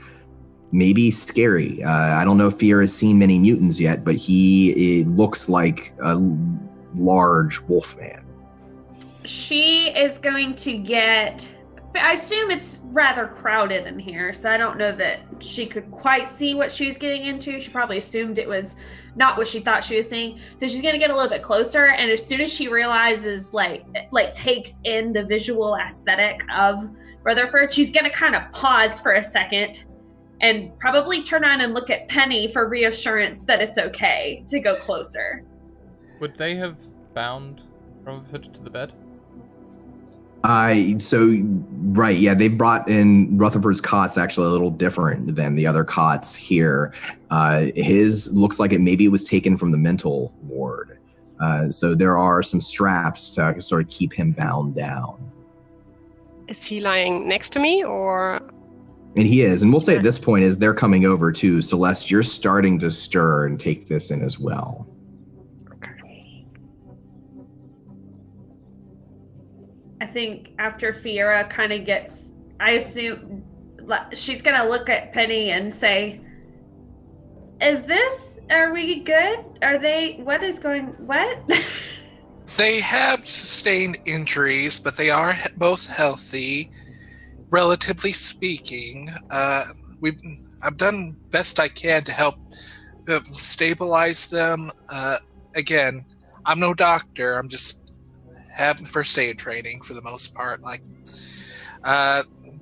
B: maybe scary. I don't know if Fiera has seen many mutants yet, but it looks like a large wolf man.
E: She is going to get... I assume it's rather crowded in here, so I don't know that she could quite see what she was getting into. She probably assumed it was not what she thought she was seeing. So she's going to get a little bit closer, and as soon as she realizes, like takes in the visual aesthetic of Rutherford, she's going to kind of pause for a second and probably turn around and look at Penny for reassurance that it's okay to go closer.
A: Would they have bound Rutherford to the bed?
B: Right, yeah, they brought in Rutherford's cot's actually a little different than the other cots here. His looks like maybe it was taken from the mental ward. So there are some straps to sort of keep him bound down.
C: Is he lying next to me, or?
B: And he is. And we'll say at this point, as they're coming over too, Celeste, you're starting to stir and take this in as well.
C: Okay.
E: I think after Fiera kind of gets, I assume she's going to look at Penny and say, are we good? What?
D: They have sustained injuries, but they are both healthy, relatively speaking. I've done best I can to help stabilize them. Again, I'm no doctor. I'm just having first aid training for the most part. Like,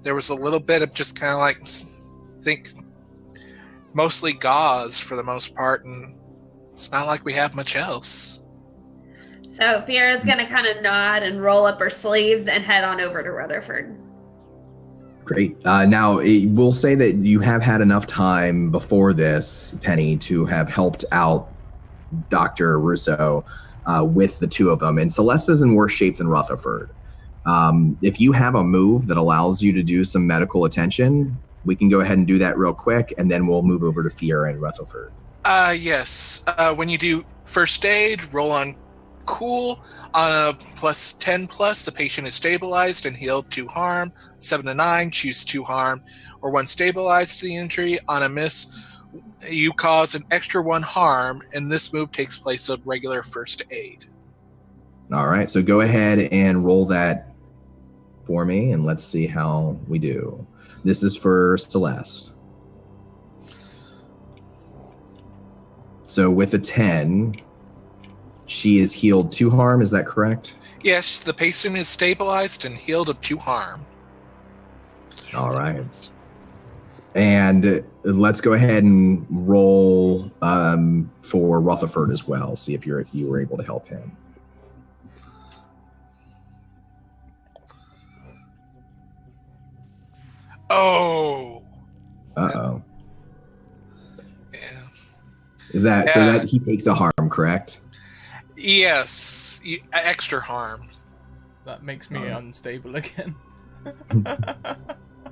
D: there was a little bit of just kind of like, think mostly gauze for the most part, and it's not like we have much else.
E: So Fiera's going to kind of nod and roll up her sleeves and head on over to Rutherford.
B: Great. Now, we'll say that you have had enough time before this, Penny, to have helped out Dr. Russo with the two of them. And Celeste is in worse shape than Rutherford. If you have a move that allows you to do some medical attention, we can go ahead and do that real quick, and then we'll move over to Fiera and Rutherford.
D: Yes. When you do first aid, roll on cool. On a plus 10 plus, the patient is stabilized and healed 2 harm. 7 to 9, choose 2 harm, or 1 stabilized to the injury. On a miss, you cause an extra 1 harm, and this move takes place of regular first aid.
B: All right, so go ahead and roll that for me, and let's see how we do. This is for Celeste. So with a 10, she is healed 2 harm, is that correct?
D: Yes, the patient is stabilized and healed of 2 harm.
B: All right. And let's go ahead and roll for Rutherford as well. See if you were able to help him.
D: Oh.
B: Uh-oh.
D: Yeah.
B: Is that so that he takes a harm, correct?
D: Yes, extra harm.
A: That makes me unstable again.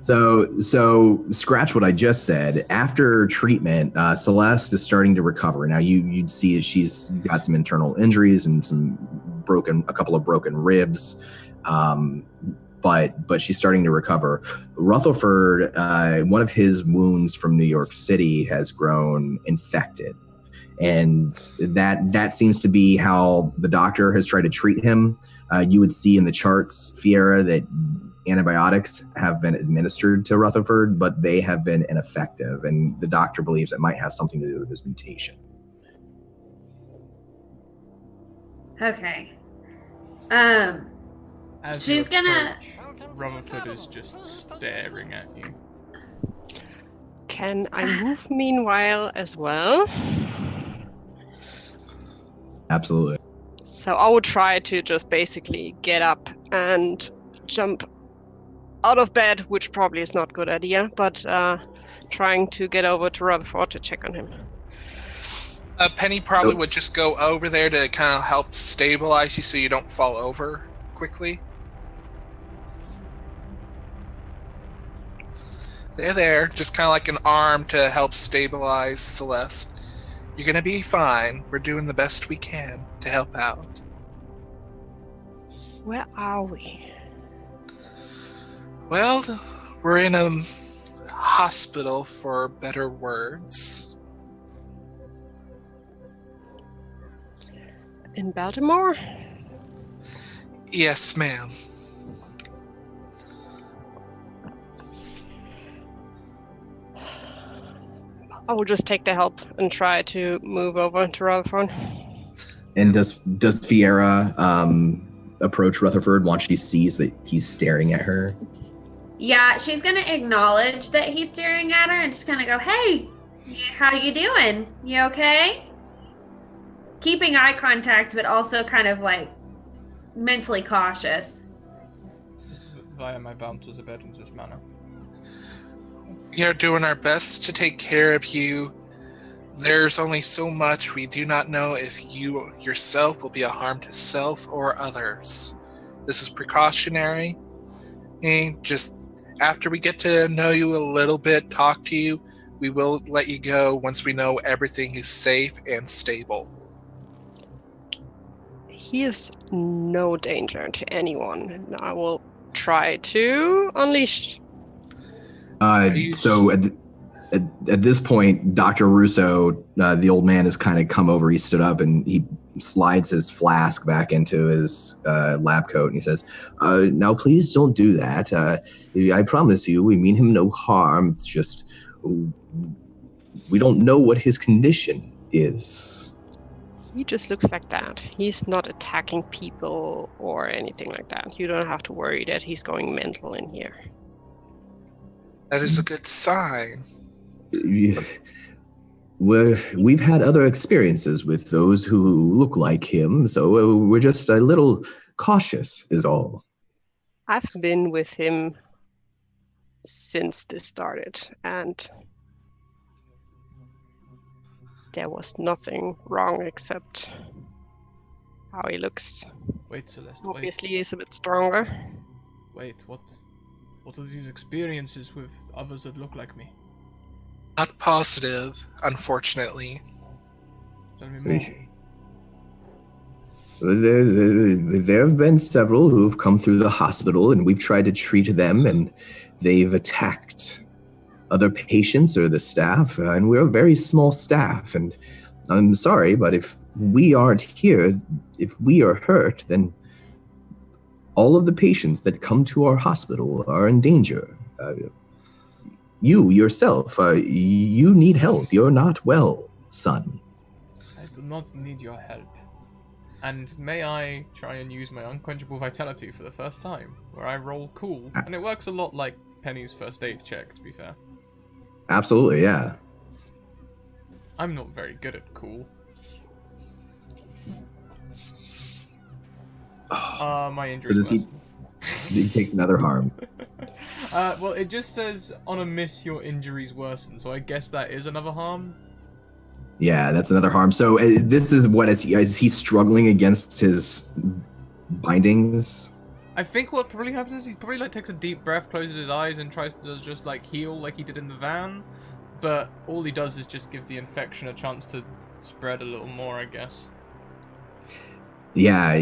B: So scratch what I just said. After treatment, Celeste is starting to recover. Now you'd see she's got some internal injuries and a couple of broken ribs, but she's starting to recover. Rutherford, one of his wounds from New York City has grown infected, and that seems to be how the doctor has tried to treat him. You would see in the charts, Fiera, that antibiotics have been administered to Rutherford, but they have been ineffective, and the doctor believes it might have something to do with his mutation.
E: Okay.
A: As
E: She's
A: you
E: gonna-
A: approach, Rutherford is just staring at you.
C: Can I move meanwhile as well?
B: Absolutely.
C: So I would try to just basically get up and jump out of bed, which probably is not a good idea, but trying to get over to Rutherford to check on him.
D: Penny probably would just go over there to kind of help stabilize you so you don't fall over quickly. They're there, just kind of like an arm to help stabilize Celeste. You're going to be fine. We're doing the best we can to help out.
C: Where are we?
D: Well, we're in a hospital, for better words.
C: In Baltimore?
D: Yes, ma'am.
C: I will just take the help and try to move over to Rutherford.
B: And does Fiera approach Rutherford once she sees that he's staring at her?
E: Yeah, she's gonna acknowledge that he's staring at her and just kind of go, "Hey, how you doing? You okay?" Keeping eye contact, but also kind of like mentally cautious.
A: Via my bounties of Edmonds' manner.
D: We are doing our best to take care of you. There's only so much. We do not know if you yourself will be a harm to self or others. This is precautionary. And just after we get to know you a little bit, talk to you, we will let you go once we know everything is safe and stable.
C: He is no danger to anyone. And I will try to unleash.
B: So at this point, Dr. Russo, the old man, has kind of come over. He stood up and he slides his flask back into his lab coat, and he says, now please don't do that. I promise you, we mean him no harm. It's just we don't know what his condition is.
C: He just looks like that. He's not attacking people or anything like that. You don't have to worry that he's going mental in here.
D: That is a good sign.
B: We've had other experiences with those who look like him, so we're just a little cautious is all.
C: I've been with him since this started, and there was nothing wrong except how he looks.
A: Wait, Celeste,
C: Obviously, he's a bit stronger.
A: Wait, what are these experiences with others that look like me?
D: Not positive, unfortunately.
A: Tell me more.
B: There have been several who have come through the hospital, and we've tried to treat them, and they've attacked other patients or the staff, and we're a very small staff, and I'm sorry, but if we aren't here, if we are hurt, then all of the patients that come to our hospital are in danger. You yourself, you need help. You're not well, son.
A: I do not need your help. And may I try and use my unquenchable vitality for the first time, where I roll cool, and it works a lot like Penny's first aid check, to be fair.
B: Absolutely, yeah.
A: I'm not very good at cool. My injury.
B: So he takes another harm.
A: Well, it just says on a miss your injuries worsen, so I guess that is another harm.
B: Yeah, that's another harm. So this is what is he struggling against his bindings?
A: I think what probably happens is he probably like takes a deep breath, closes his eyes, and tries to just like heal like he did in the van. But all he does is just give the infection a chance to spread a little more, I guess.
B: Yeah,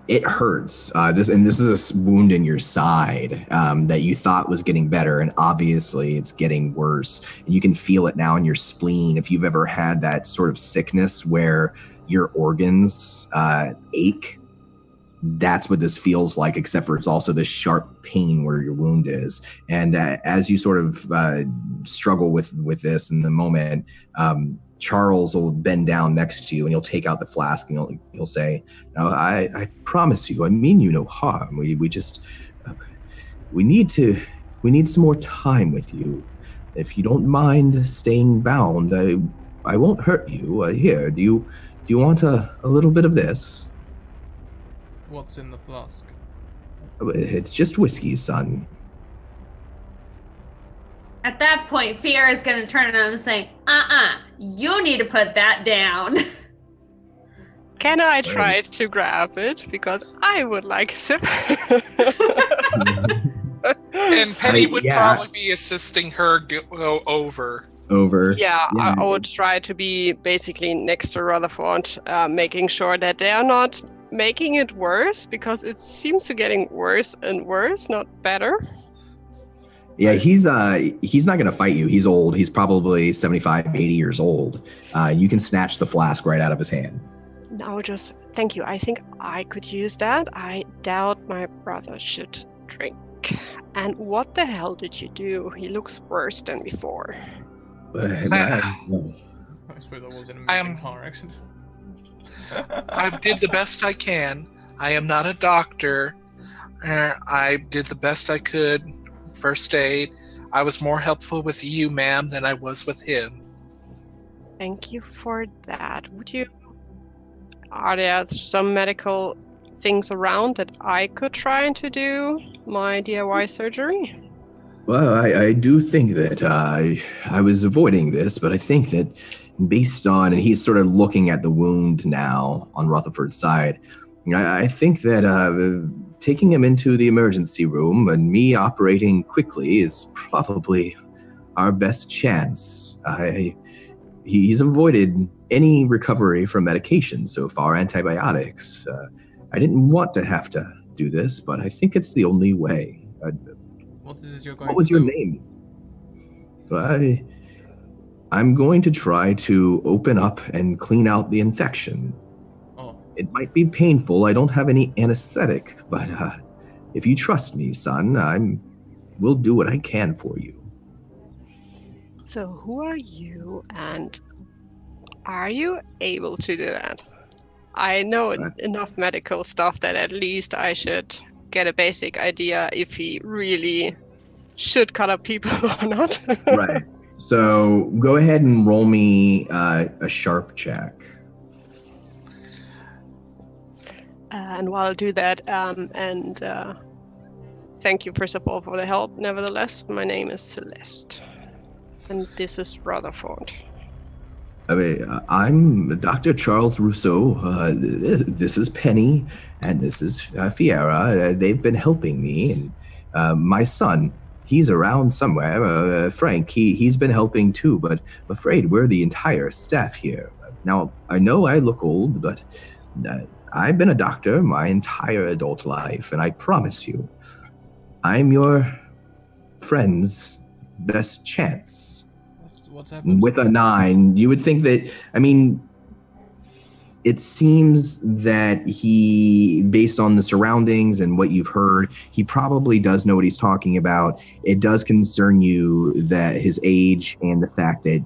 B: it hurts. This is a wound in your side that you thought was getting better, and obviously it's getting worse. And you can feel it now in your spleen. If you've ever had that sort of sickness where your organs ache, that's what this feels like, except for it's also this sharp pain where your wound is. And as you sort of struggle with this in the moment, Charles will bend down next to you and he'll take out the flask and he'll say, "No, I promise you, I mean you no harm. We just we need some more time with you. If you don't mind staying bound, I won't hurt you. Here, do you want a little bit of this?"
A: What's in the flask?
B: It's just whiskey, son.
E: At that point, Fear is going to turn around and say, you need to put that down.
C: Can I try to grab it? Because I would like a sip.
D: And Penny would probably be assisting her go over.
C: Yeah, I would try to be basically next to Rutherford, making sure that they are not making it worse, because it seems to getting worse and worse, not better.
B: Yeah, he's not going to fight you. He's old. He's probably 75, 80 years old. You can snatch the flask right out of his hand.
C: No, just thank you. I think I could use that. I doubt my brother should drink. And what the hell did you do? He looks worse than before.
A: I suppose I was in a amazing car accident.
D: I did the best I can. I am not a doctor. I did the best I could. First aid. I was more helpful with you, ma'am, than I was with him.
C: Thank you for that. Are there some medical things around that I could try to do my DIY surgery?
B: Well, I do think that I was avoiding this, but I think that based on, and he's sort of looking at the wound now on Rutherford's side, I think that taking him into the emergency room and me operating quickly is probably our best chance. He's avoided any recovery from medication so far, antibiotics. I didn't want to have to do this, but I think it's the only way. What was your name? I'm going to try to open up and clean out the infection.
A: Oh.
B: It might be painful. I don't have any anesthetic, but if you trust me, son, will do what I can for you.
C: So who are you, and are you able to do that? I know enough medical stuff that at least I should get a basic idea if he really should cut up people or not.
B: Right. So go ahead and roll me a sharp check.
C: And while I do that, thank you first of all for the help. Nevertheless, my name is Celeste, and this is Rutherford.
B: I'm Dr. Charles Rousseau. This is Penny, and this is Fiera. They've been helping me, and my son, he's around somewhere. Frank, he's been helping too, but I'm afraid we're the entire staff here. Now, I know I look old, but I've been a doctor my entire adult life, and I promise you, I'm your friend's best chance.
A: What's happened?
B: With a 9, you would think that, it seems that he, based on the surroundings and what you've heard, he probably does know what he's talking about. It does concern you that his age and the fact that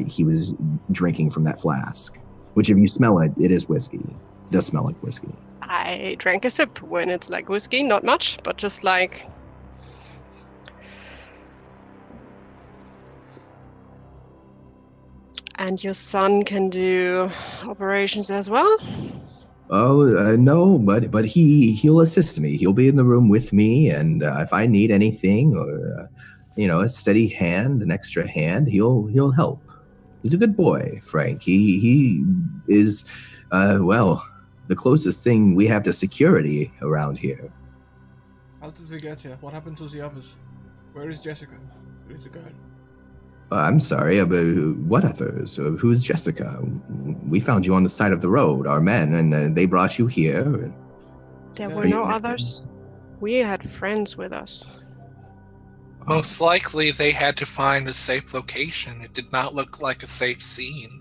B: he was drinking from that flask, which if you smell it, it is whiskey. It does smell like whiskey.
C: I drank a sip when it's like whiskey, not much, but just like... And your son can do operations as well?
B: Oh, no, but he'll assist me. He'll be in the room with me, and if I need anything or, a steady hand, an extra hand, he'll help. He's a good boy, Frank. He is, the closest thing we have to security around here.
A: How did we get here? What happened to the others? Where is Jessica? Where is the girl?
B: I'm sorry, but what others? Who's Jessica? We found you on the side of the road, our men, and they brought you here.
C: There were no others. We had friends with us.
D: Most likely they had to find a safe location. It did not look like a safe scene.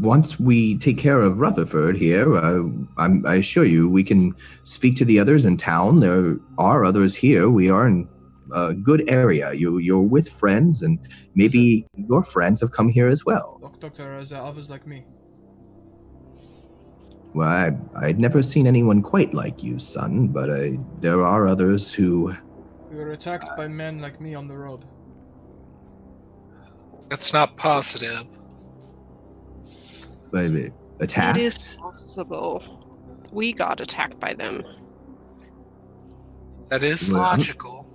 B: Once we take care of Rutherford here, I assure you we can speak to the others in town. There are others here. We are in a good area. You're with friends, and maybe your friends have come here as well.
A: Doctor, are there others like me?
B: Well, I'd never seen anyone quite like you, son, but there are others who...
A: We were attacked by men like me on the road.
D: That's not positive.
B: Attacked?
C: It is possible. We got attacked by them.
D: That is logical.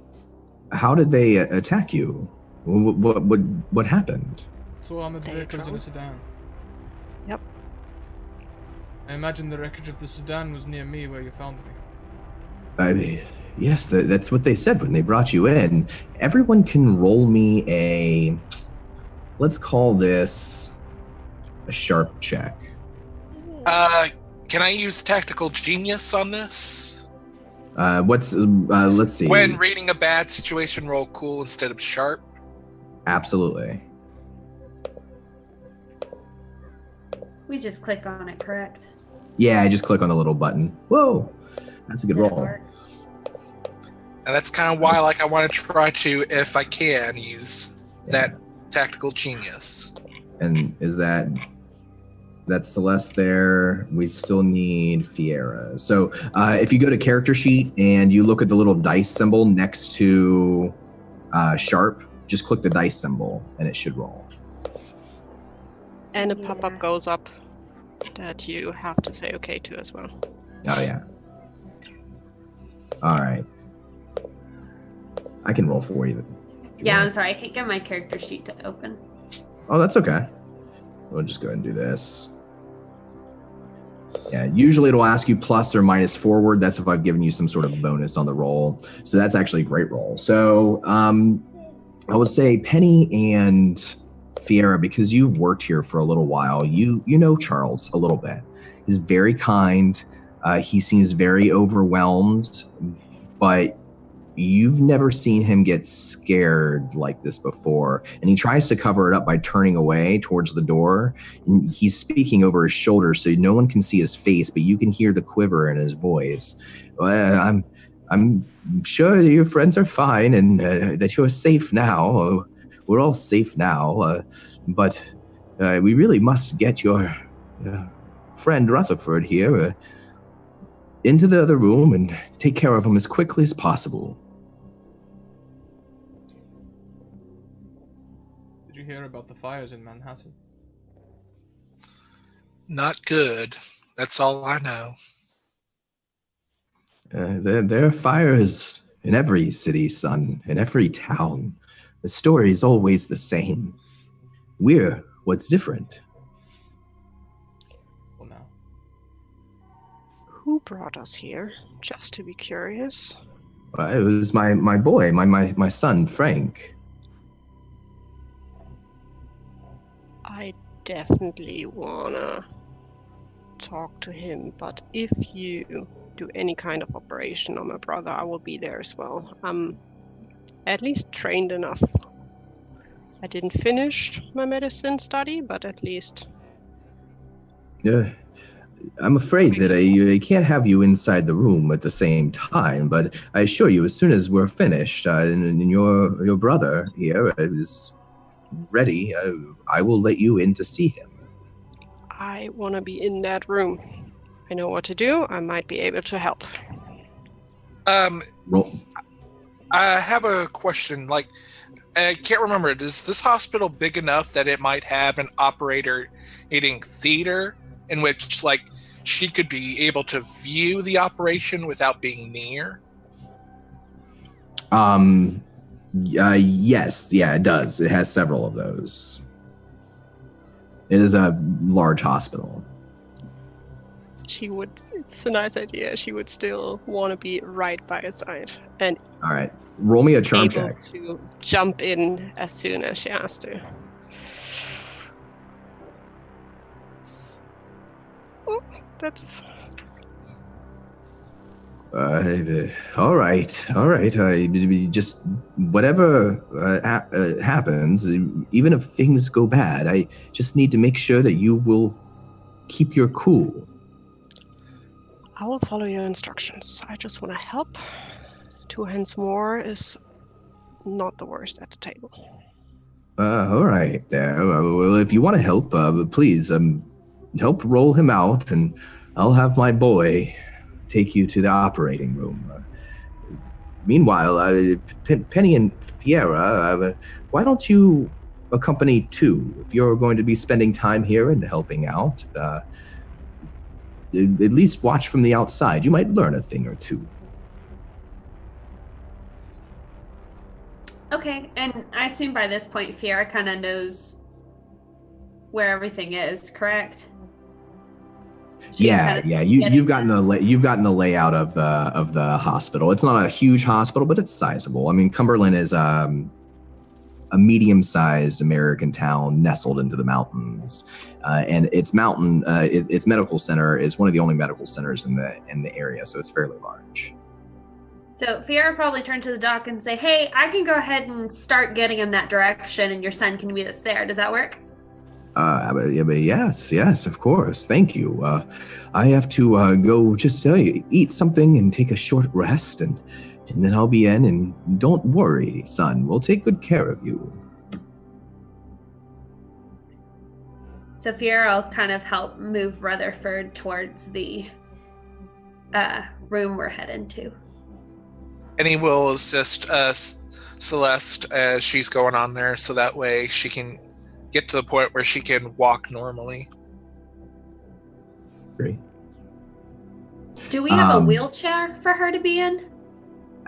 B: How did they attack you? What happened?
A: 2 armored vehicles in a sedan.
C: Yep.
A: I imagine the wreckage of the sedan was near me where you found me.
B: Yes, that's what they said when they brought you in. Everyone can roll me a... Let's call this a sharp check.
D: Can I use tactical genius on this?
B: Let's see.
D: When reading a bad situation, roll cool instead of sharp.
B: Absolutely.
E: We just click on it, correct?
B: Yeah, I just click on the little button. Whoa, that's a good roll.
D: And that's kind of why, I want to try to, if I can, use that tactical genius.
B: And is that's Celeste there? We still need Fiera. So if you go to character sheet and you look at the little dice symbol next to sharp, just click the dice symbol and it should roll.
C: And a pop-up goes up that you have to say okay to as well.
B: Oh, yeah. All right. I can roll for you.
E: Yeah, I'm sorry. I can't get my character sheet to open.
B: Oh, that's okay. We'll just go ahead and do this. Yeah, usually it'll ask you plus or minus forward. That's if I've given you some sort of bonus on the roll. So that's actually a great roll. So I would say Penny and Fiera, because you've worked here for a little while, you know Charles a little bit. He's very kind. He seems very overwhelmed, but you've never seen him get scared like this before. And he tries to cover it up by turning away towards the door. And he's speaking over his shoulder, so no one can see his face, but you can hear the quiver in his voice. Well, I'm sure your friends are fine and that you're safe now. We're all safe now. But we really must get your friend Rutherford here into the other room and take care of him as quickly as possible.
A: Did you hear about the fires in Manhattan?
D: Not good. That's all I know.
B: There are fires in every city, son, in every town. The story is always the same. We're what's different.
A: Well, now.
C: Who brought us here? Just to be curious.
B: It was my boy, my son, Frank.
C: I definitely wanna talk to him, but if you do any kind of operation on my brother, I will be there as well. I'm at least trained enough. I didn't finish my medicine study, but at least...
B: I'm afraid that I can't have you inside the room at the same time, but I assure you, as soon as we're finished and your brother here is ready, I will let you in to see him.
C: I want to be in that room. I know what to do. I might be able to help.
B: Roll.
D: I have a question. Like, I can't remember. Is this hospital big enough that it might have an operating theater in which, like, she could be able to view the operation without being near?
B: Yes, yeah, it does. It has several of those. It is a large hospital.
C: It's a nice idea. She would still want to be right by his side and
B: All right, roll me a charm
C: able
B: check.
C: to jump in as soon as she has to. Oh, that's...
B: All right. Just whatever happens, even if things go bad, I just need to make sure that you will keep your cool.
C: I will follow your instructions. I just want to help. 2 hands more is not the worst at the table.
B: All right. Well, if you want to help, please help roll him out, and I'll have my boy take you to the operating room. Meanwhile, Penny and Fiera, why don't you accompany too? If you're going to be spending time here and helping out, at least watch from the outside. You might learn a thing or two.
E: Okay, and I assume by this point Fiera kind of knows where everything is, correct?
B: Yeah. You've gotten the layout of the hospital. It's not a huge hospital, but it's sizable. I mean, Cumberland is a medium-sized American town nestled into the mountains, and its medical center is one of the only medical centers in the area, so it's fairly large.
E: So Fiera probably turn to the doc and say, "Hey, I can go ahead and start getting him that direction, and your son can meet us there. Does that work?" Yes, of course. Thank you. I have to go just eat something and take a short rest, and then I'll be in. And don't worry, son. We'll take good care of you. So Fiera will kind of help move Rutherford towards the room we're heading to.
D: And he will assist Celeste as she's going on there, so that way she can get to the point where she can walk normally.
B: Great.
E: Do we have a wheelchair for her to be in?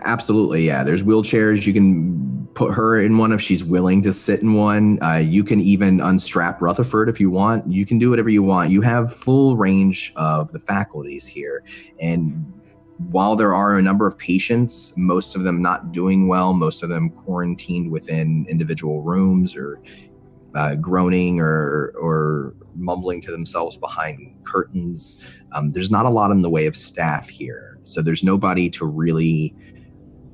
B: Absolutely, yeah. There's wheelchairs. You can put her in one if she's willing to sit in one. You can even unstrap Rutherford if you want. You can do whatever you want. You have full range of the faculties here. And while there are a number of patients, most of them not doing well, most of them quarantined within individual rooms or groaning or mumbling to themselves behind curtains, there's not a lot in the way of staff here. So there's nobody to really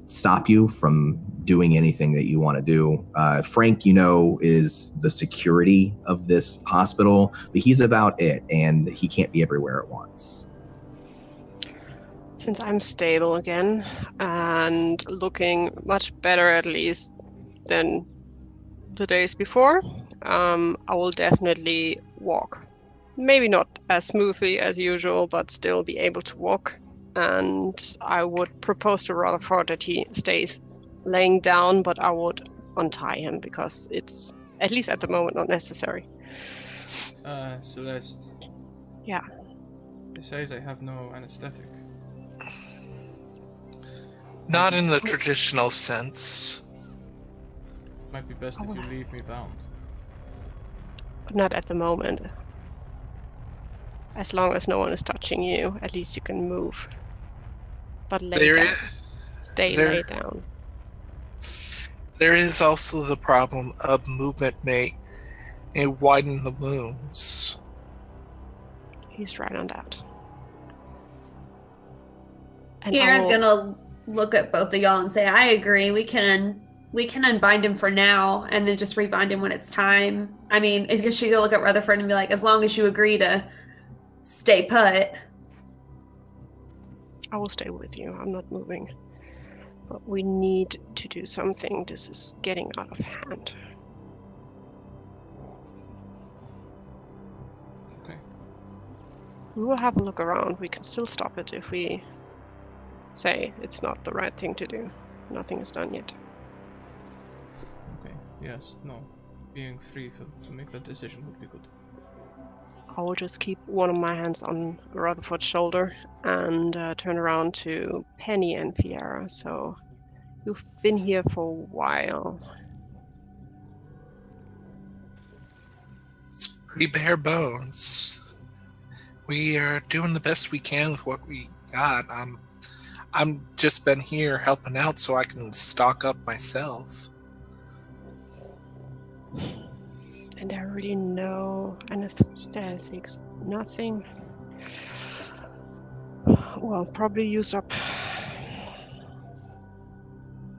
B: stop you from doing anything that you want to do. Frank, is the security of this hospital, but he's about it, and he can't be everywhere at once.
C: Since I'm stable again and looking much better at least than the days before, I will definitely walk. Maybe not as smoothly as usual, but still be able to walk. And I would propose to Rutherford that he stays laying down, but I would untie him because it's, at least at the moment, not necessary.
A: Celeste.
C: Yeah.
A: They say they have no anesthetic.
D: Not in the traditional sense.
A: Might be best if you leave me bound.
C: Not at the moment. As long as no one is touching you, at least you can move. But stay lay down.
D: There is also the problem of movement may widen the wounds.
C: He's right on that. And
E: Kiara's gonna look at both of y'all and say, I agree, we can unbind him for now and then just rebind him when it's time. I mean, is she gonna look at Rutherford and be like, as long as you agree to stay put.
C: I will stay with you. I'm not moving. But we need to do something. This is getting out of hand.
A: Okay.
C: We will have a look around. We can still stop it if we say it's not the right thing to do. Nothing is done yet.
A: Okay. Yes. No. Being free to make that decision would be good.
C: I will just keep one of my hands on Rutherford's shoulder and turn around to Penny and Fiera. So, you've been here for a while.
D: It's pretty bare bones. We are doing the best we can with what we got. I'm just been here helping out so I can stock up myself.
C: And there are really no anesthetics, nothing. Well, probably use up.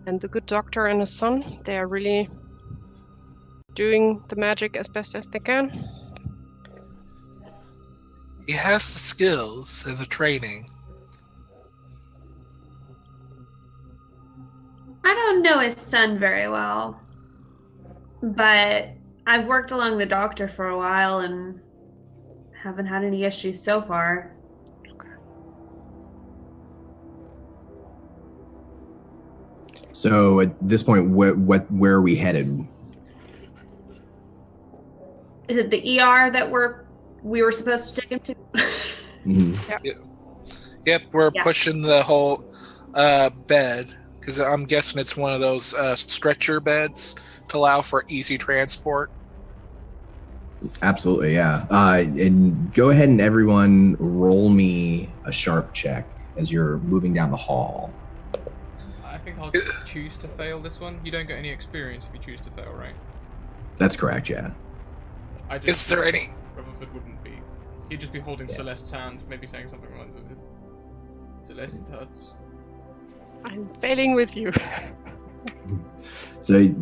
C: And the good doctor and his son, they are really doing the magic as best as they can.
D: He has the skills and the training.
E: I don't know his son very well, but I've worked along the doctor for a while and haven't had any issues so far.
C: Okay.
B: So at this point, where are we headed?
E: Is it the ER that we were supposed to take him to?
B: Mm-hmm.
D: Yep, we're pushing the whole bed, because I'm guessing it's one of those stretcher beds to allow for easy transport.
B: Absolutely, yeah. And go ahead and everyone roll me a sharp check as you're moving down the hall.
A: I think I'll choose to fail this one. You don't get any experience if you choose to fail, right?
B: That's correct, yeah.
D: Is there any?
A: Rutherford wouldn't be. He'd just be holding Celeste's hand, maybe saying something like Celeste, it hurts.
C: I'm failing with you.
B: So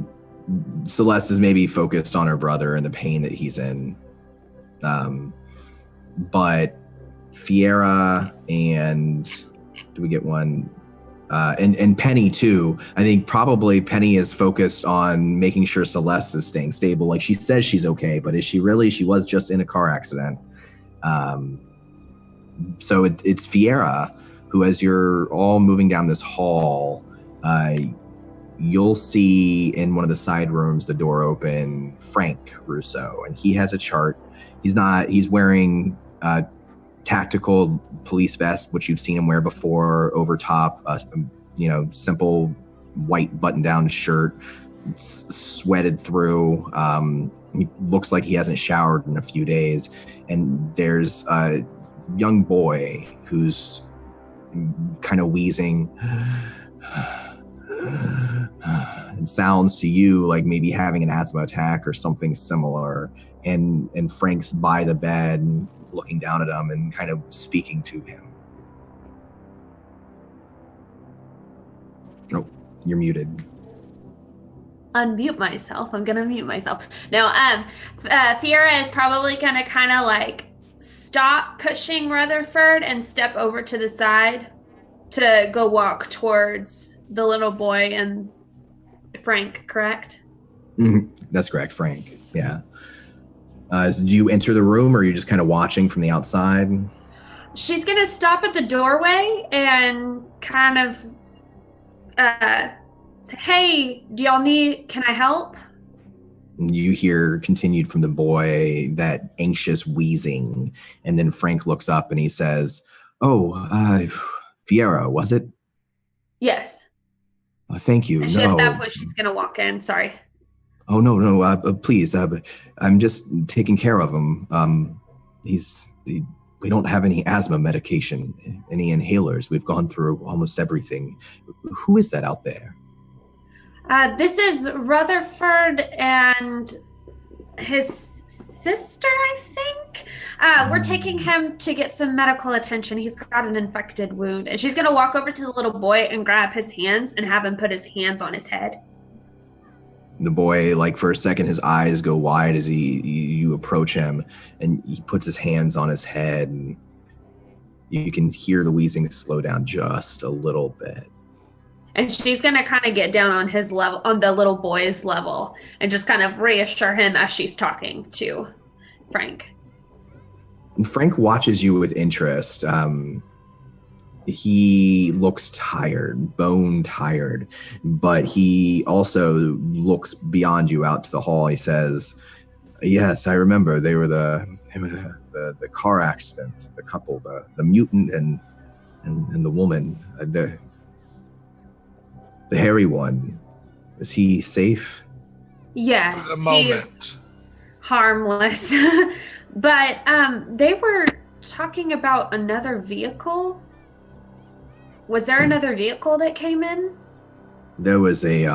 B: Celeste is maybe focused on her brother and the pain that he's in. But Fiera and do we get one? And Penny too. I think probably Penny is focused on making sure Celeste is staying stable. Like she says she's okay, but is she really? She was just in a car accident. So it's Fiera who, as you're all moving down this hall, you'll see in one of the side rooms, the door open, Frank Russo, and he has a chart. He's wearing tactical police vest, which you've seen him wear before, over top simple white button-down shirt, sweated through. He looks like he hasn't showered in a few days. And there's a young boy who's kind of wheezing. It sounds to you like maybe having an asthma attack or something similar. And Frank's by the bed looking down at him and kind of speaking to him. Oh, you're muted.
E: Unmute myself. I'm gonna mute myself. No, Fiera is probably gonna kind of like stop pushing Rutherford and step over to the side to go walk towards the little boy and Frank, correct?
B: Mm-hmm. That's correct, Frank. Yeah. So do you enter the room, or are you just kind of watching from the outside?
E: She's gonna stop at the doorway and kind of say, "Hey, can I help?"
B: You hear continued from the boy that anxious wheezing, and then Frank looks up and he says, "Oh, Fiera, was it?"
E: Yes.
B: Thank you.
E: At that point, she's gonna walk in. Sorry.
B: Oh, no, please. I'm just taking care of him. We don't have any asthma medication, any inhalers. We've gone through almost everything. Who is that out there?
E: This is Rutherford and his sister, I think. We're taking him to get some medical attention. He's got an infected wound. And she's going to walk over to the little boy and grab his hands and have him put his hands on his head.
B: The boy, like for a second, his eyes go wide as you approach him, and he puts his hands on his head, and you can hear the wheezing slow down just a little bit.
E: And she's going to kind of get down on his level, on the little boy's level, and just kind of reassure him as she's talking to Frank.
B: And Frank watches you with interest. He looks tired, bone tired, but he also looks beyond you out to the hall. He says, "Yes, I remember. They were the car accident, the couple, the mutant and the woman, the hairy one. Is he safe?"
E: Yes,
D: for the moment.
E: He's harmless. But they were talking about another vehicle. Was there another vehicle that came in?
B: There was it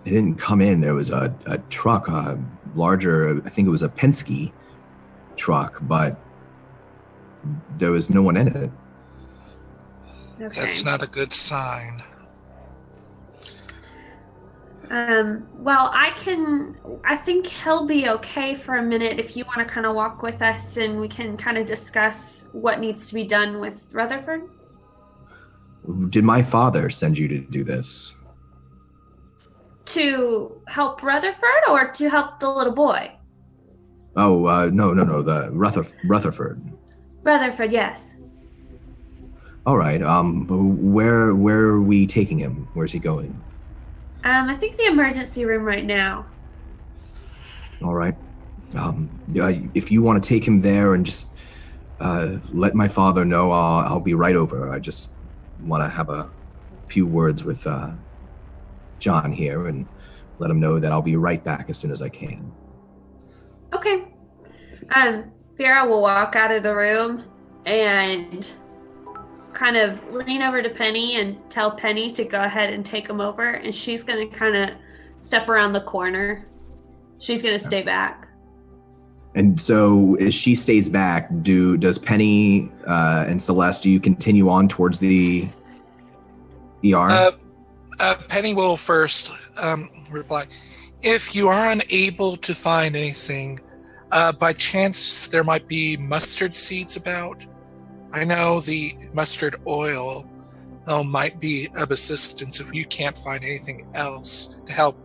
B: didn't come in. There was a truck, larger, I think it was a Penske truck, but there was no one in it.
E: Okay.
D: That's not a good sign.
E: Well, I think he'll be okay for a minute if you want to kind of walk with us and we can kind of discuss what needs to be done with Rutherford.
B: Did my father send you to do this?
E: To help Rutherford or to help the little boy?
B: Oh, no, the Rutherford.
E: Rutherford, yes.
B: All right, where are we taking him? Where's he going?
E: I think the emergency room right now.
B: All right. If you want to take him there and just let my father know, I'll be right over. I just want to have a few words with John here and let him know that I'll be right back as soon as I can.
E: Okay. Vera will walk out of the room and kind of lean over to Penny and tell Penny to go ahead and take him over, and she's going to kind of step around the corner. She's going to stay back.
B: And so as she stays back, does Penny and Celeste, do you continue on towards the ER?
D: Penny will first reply. If you are unable to find anything, by chance there might be mustard seeds about. I know the mustard oil might be of assistance if you can't find anything else to help.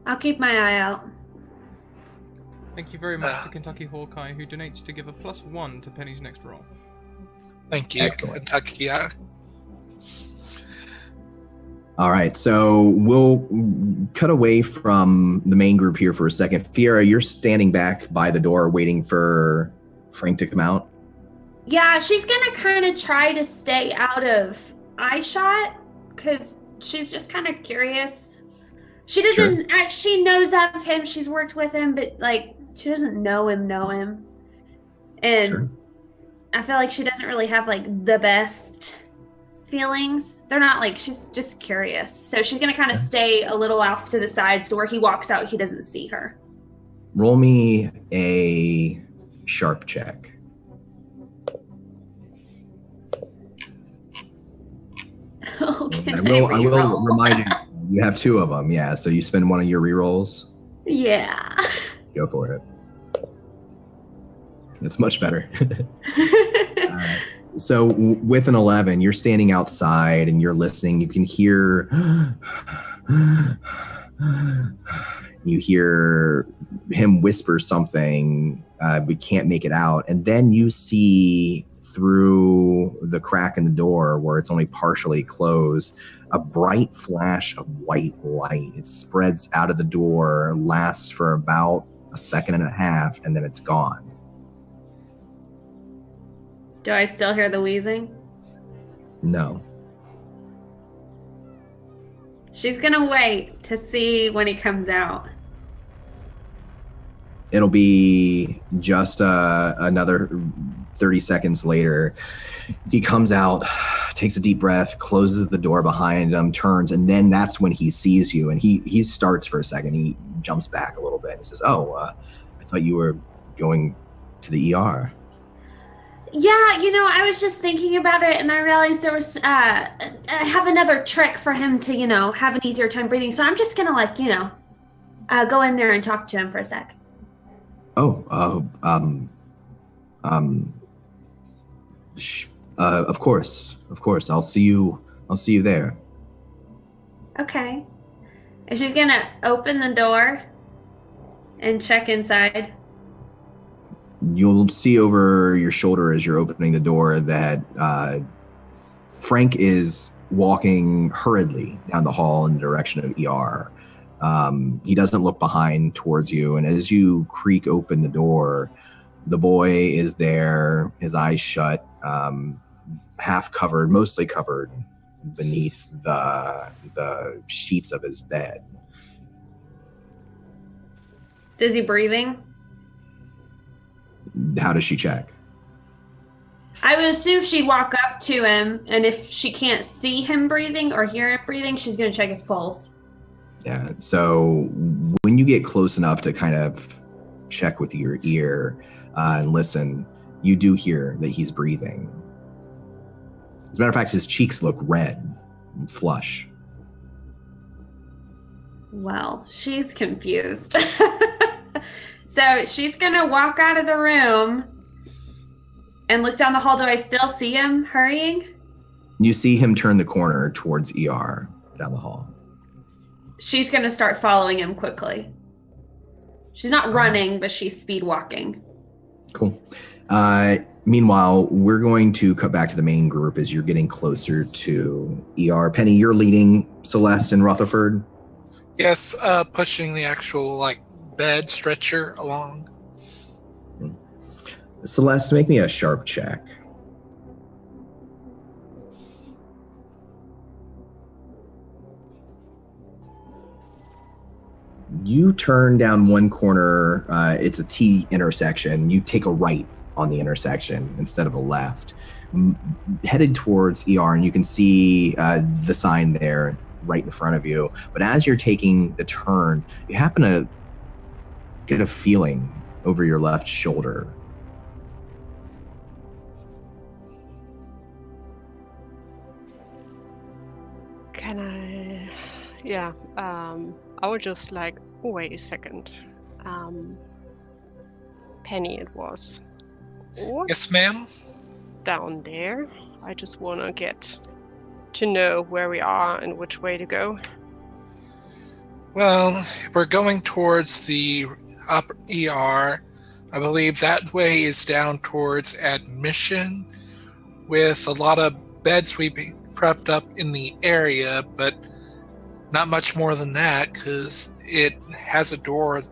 E: I'll keep my eye out.
A: Thank you very much to Kentucky Hawkeye, who donates to give a +1 to Penny's next roll.
D: Thank you,
B: Excellent.
D: Kentucky.
B: All right, so we'll cut away from the main group here for a second. Fiera, you're standing back by the door waiting for Frank to come out?
E: Yeah, she's gonna kind of try to stay out of eye shot because she's just kind of curious. She doesn't she knows of him, she's worked with him, but like she doesn't know him. And I feel like she doesn't really have like the best feelings. They're not like, she's just curious. So she's gonna kind of stay a little off to the side so where he walks out, he doesn't see her.
B: Roll me a sharp check.
E: Okay.
B: I will remind you, you have 2 of them, yeah. So you spend one of your rerolls.
E: Yeah.
B: Go for it. It's much better. So with an 11, you're standing outside and you're listening. You can hear, him whisper something. We can't make it out. And then you see through the crack in the door where it's only partially closed, a bright flash of white light. It spreads out of the door, lasts for about a second and a half, and then it's gone.
E: Do I still hear the wheezing?
B: No.
E: She's gonna wait to see when he comes out.
B: It'll be just another 30 seconds later. He comes out, takes a deep breath, closes the door behind him, turns, and then that's when he sees you. And he starts for a second. He jumps back a little bit. He says, I thought you were going to the ER.
E: Yeah, I was just thinking about it, and I realized there was, I have another trick for him to, have an easier time breathing. So I'm just gonna, go in there and talk to him for a sec.
B: Of course. I'll see you there.
E: Okay. And she's gonna open the door and check inside.
B: You'll see over your shoulder as you're opening the door that Frank is walking hurriedly down the hall in the direction of ER. He doesn't look behind towards you, and as you creak open the door, the boy is there, his eyes shut, half covered, mostly covered beneath the sheets of his bed.
E: Is he breathing?
B: How does she check?
E: I would assume she'd walk up to him, and if she can't see him breathing or hear him breathing, she's going to check his pulse.
B: Yeah, so when you get close enough to kind of check with your ear and listen, you do hear that he's breathing. As a matter of fact, his cheeks look red and flush.
E: Well, she's confused. So she's going to walk out of the room and look down the hall. Do I still see him hurrying?
B: You see him turn the corner towards ER down the hall.
E: She's going to start following him quickly. She's not running, but she's speed walking.
B: Cool. Meanwhile, we're going to cut back to the main group as you're getting closer to ER. Penny, you're leading Celeste and Rutherford?
D: Yes, pushing the actual, bed stretcher along.
B: Celeste, make me a sharp check. You turn down one corner. It's a T intersection. You take a right on the intersection instead of a left. Headed towards ER, and you can see the sign there right in front of you. But as you're taking the turn, you happen to get a feeling over your left shoulder.
C: Can I? Yeah. I would just wait a second. Penny, it was.
D: Yes, ma'am.
C: Down there. I just want to get to know where we are and which way to go.
D: Well, we're going towards the upper ER. I believe that way is down towards admission, with a lot of beds we prepped up in the area, but not much more than that, because it has a door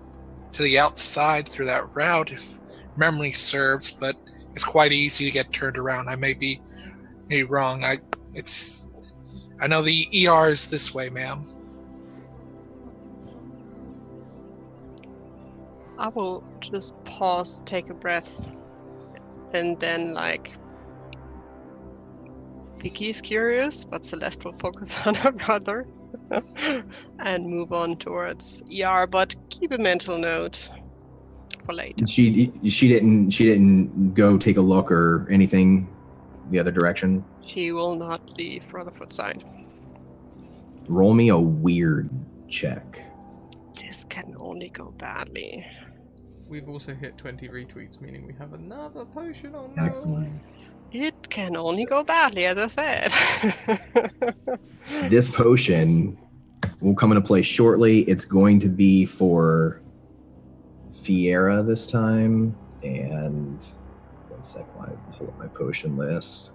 D: to the outside through that route, if memory serves, but it's quite easy to get turned around. I may be wrong. I know the ER is this way, ma'am.
C: I will just pause, take a breath, and then, like, Vicky's curious, but Celeste will focus on her brother and move on towards ER, but keep a mental note for later.
B: She didn't go take a look or anything the other direction?
C: She will not leave Rutherford side.
B: Roll me a weird check.
C: This can only go badly.
A: We've also hit 20 retweets, meaning we have another potion on.
B: Excellent.
C: It can only go badly, as I said.
B: This potion will come into play shortly. It's going to be for Fiera this time. And 1 second, I pull up my potion list.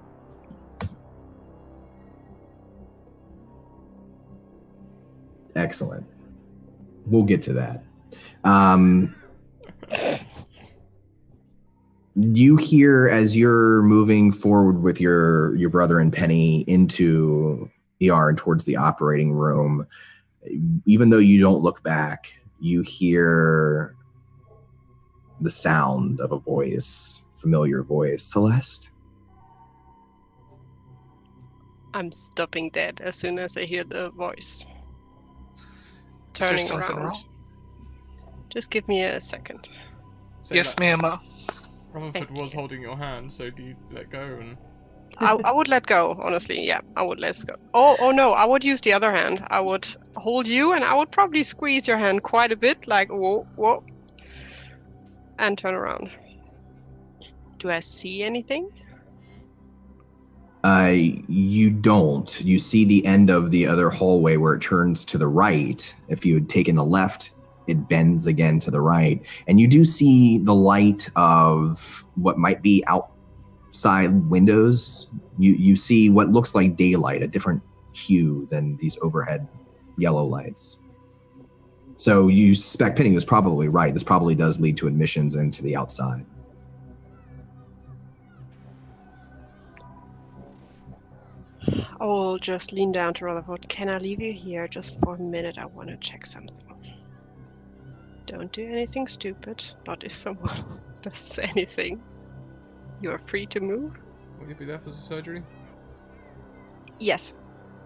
B: Excellent. We'll get to that. You hear, as you're moving forward with your brother and Penny into ER and towards the operating room, even though you don't look back, you hear the sound of a voice, familiar voice. Celeste?
C: I'm stopping dead as soon as I hear the voice.
D: Is there
C: Turning
D: something
C: around.
D: wrong?
C: Just give me a second.
A: So
D: Yes, ma'am.
A: Rutherford was holding your hand, so do you let go and...
C: I would let go, honestly. Yeah, I would let go. Oh no, I would use the other hand. I would hold you, and I would probably squeeze your hand quite a bit, like whoa, and turn around. Do I see anything?
B: You don't. You see the end of the other hallway where it turns to the right. If you had taken the left, it bends again to the right. And you do see the light of what might be outside windows. You see what looks like daylight, a different hue than these overhead yellow lights. So you suspect Penny was probably right. This probably does lead to admissions into the outside.
C: I will just lean down to Rutherford. Can I leave you here just for a minute? I want to check something. Don't do anything stupid. Not if someone does anything. You are free to move.
A: Will you be there for the surgery?
C: Yes.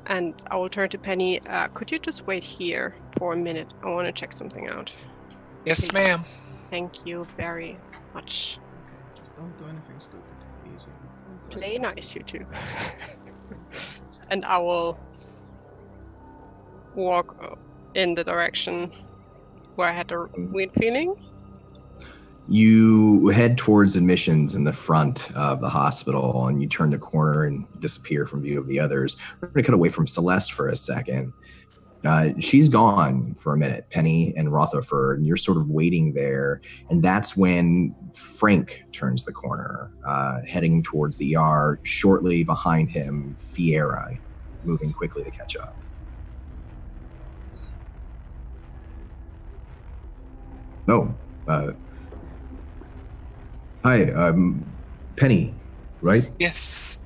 C: And I will turn to Penny. Could you just wait here for a minute? I want to check something out.
D: Yes, ma'am.
C: Thank you very much.
A: Okay, just don't do anything stupid. Easy.
C: Play nice, you two. And I will walk in the direction where I had the weird feeling.
B: You head towards admissions in the front of the hospital, and you turn the corner and disappear from view of the others. We're going to cut away from Celeste for a second. She's gone for a minute, Penny and Rutherford, and you're sort of waiting there. And that's when Frank turns the corner, heading towards the ER. Shortly behind him, Fiera, moving quickly to catch up. Oh, hi, Penny, right?
D: Yes.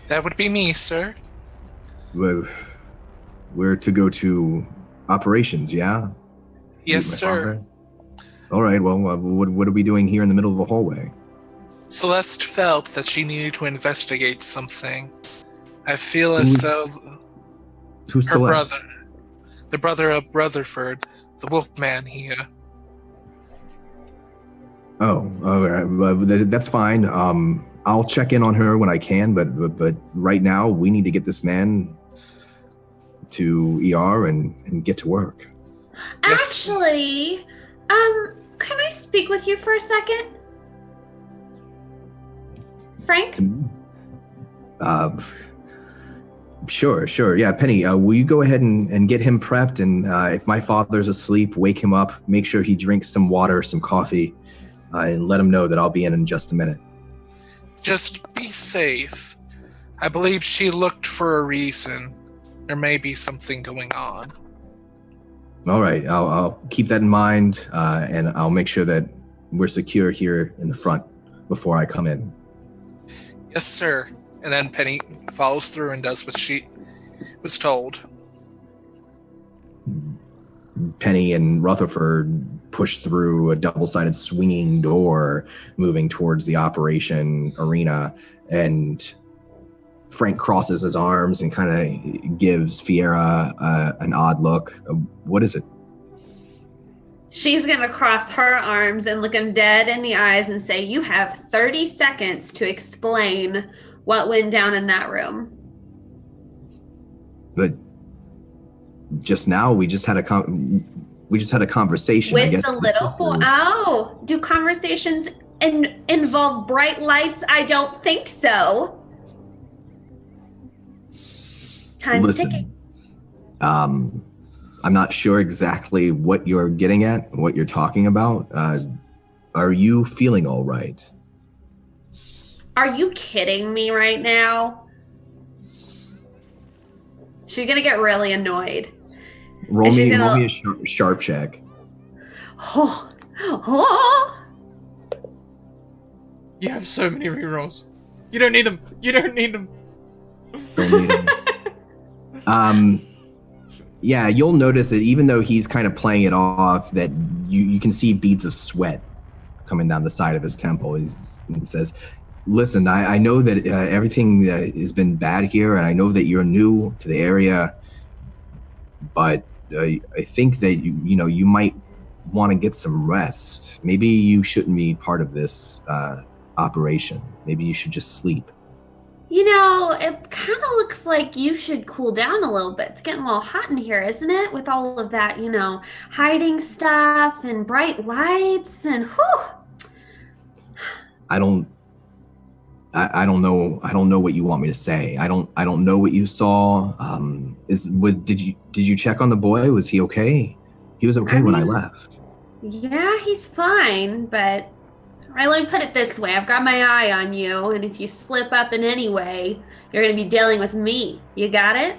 D: That would be me, sir.
B: We're to go to operations, yeah?
D: Yes,
B: Meet my
D: sir.
B: father? All right, well, what are we doing here in the middle of the hallway?
D: Celeste felt that she needed to investigate something. I feel as though
B: Who's
D: her
B: Celeste?
D: brother, the brother of Rutherford, the Wolfman here.
B: Oh, all right. That's fine. I'll check in on her when I can, but right now we need to get this man to ER and get to work.
D: Yes.
E: Actually, can I speak with you for a second? Frank?
B: Sure. Yeah, Penny, will you go ahead and get him prepped? And if my father's asleep, wake him up. Make sure he drinks some water, some coffee, and let him know that I'll be in just a minute.
D: Just be safe. I believe she looked for a reason. There may be something going on.
B: All right, I'll keep that in mind, and I'll make sure that we're secure here in the front before I come in.
D: Yes, sir. And then Penny follows through and does what she was told.
B: Penny and Rutherford push through a double-sided swinging door, moving towards the operation arena, and Frank crosses his arms and kind of gives Fiera an odd look. What is it?
E: She's going to cross her arms and look him dead in the eyes and say, you have 30 seconds to explain what went down in that room.
B: But just now, we just had a conversation.
E: With
B: I guess
E: the little boy. Oh, do conversations involve bright lights? I don't think so. Time's ticking.
B: I'm not sure exactly what you're getting at, what you're talking about. Are you feeling all right?
E: Are you kidding me right now? She's gonna get really annoyed.
B: Roll me a sharp check.
E: Oh, oh.
A: You have so many rerolls. You don't need them. You don't need them.
B: Don't need them. Yeah, you'll notice that even though he's kind of playing it off, that you can see beads of sweat coming down the side of his temple. He says, listen, I know that everything has been bad here, and I know that you're new to the area, but I think that you might want to get some rest. Maybe you shouldn't be part of this operation. Maybe you should just sleep.
E: It kind of looks like you should cool down a little bit. It's getting a little hot in here, isn't it? With all of that, hiding stuff and bright lights and whew.
B: I don't know what you want me to say. I don't know what you saw. Did you check on the boy? Was he okay? He was okay when I left.
E: Yeah, he's fine, but let me put it this way. I've got my eye on you, and if you slip up in any way, you're going to be dealing with me. You got it?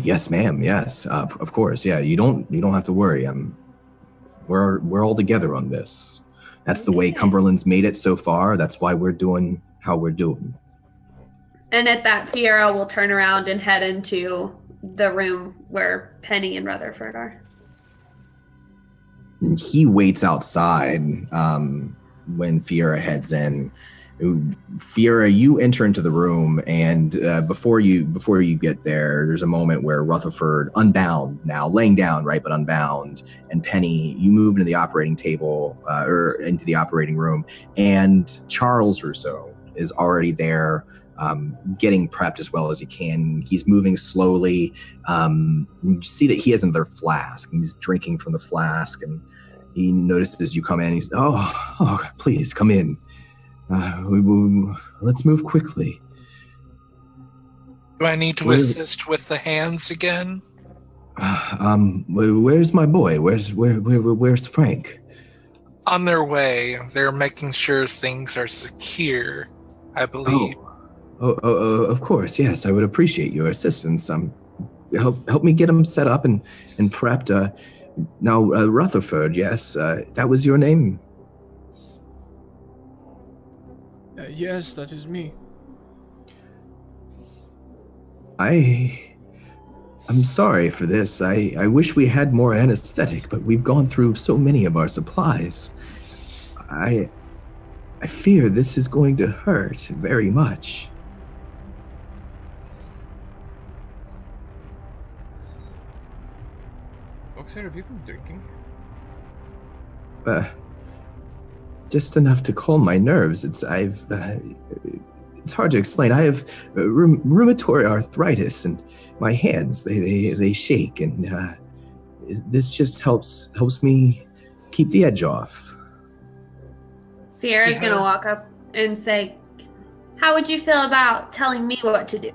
B: Yes, ma'am. Yes, of course. Yeah, you don't have to worry. We're all together on this. That's the way Cumberland's made it so far. That's why we're doing how we're doing.
E: And at that, Fiera will turn around and head into the room where Penny and Rutherford are.
B: He waits outside when Fiera heads in. Fiera, you enter into the room, and before you get there, there's a moment where Rutherford, unbound now, laying down, right, but unbound, and Penny, you move into the operating table, or into the operating room, and Charles Rousseau is already there, getting prepped as well as he can. He's moving slowly. You see that he has another flask, and he's drinking from the flask, and he notices you come in. He's, oh, please come in. Let's move quickly.
D: Do I need to assist with the hands again?
B: Where's my boy? Where's Frank?
D: On their way. They're making sure things are secure, I believe.
B: Oh, of course, yes. I would appreciate your assistance. Help me get them set up and prepped. Now, Rutherford, yes, that was your name.
A: Yes, that is me.
B: I'm sorry for this. I wish we had more anesthetic, but we've gone through so many of our supplies. I fear this is going to hurt very much.
A: Oxer, have you been drinking?
B: Just enough to calm my nerves. It's hard to explain. I have rheumatoid arthritis, and my hands they shake, and this just helps me keep the edge off.
E: Fiera's gonna walk up and say, "How would you feel about telling me what to do?"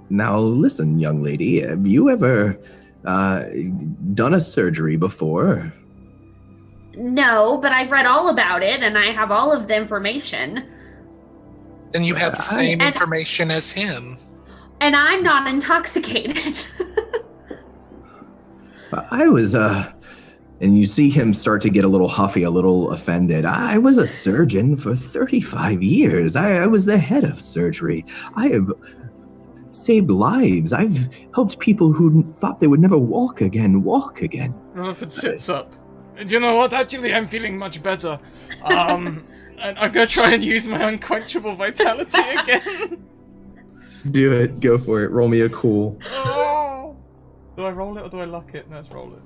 B: Now listen, young lady. Have you ever done a surgery before?
E: No, but I've read all about it, and I have all of the information.
D: And you have the same information as him.
E: And I'm not intoxicated.
B: I was, and you see him start to get a little huffy, a little offended. I was a surgeon for 35 years. I was the head of surgery. I have saved lives. I've helped people who thought they would never walk again.
A: Rutherford sits up. Do you know what? Actually, I'm feeling much better. And I'm gonna try and use my unquenchable vitality again.
B: Do it. Go for it. Roll me a cool.
A: Oh. Do I roll it or do I luck it? No, let's roll it.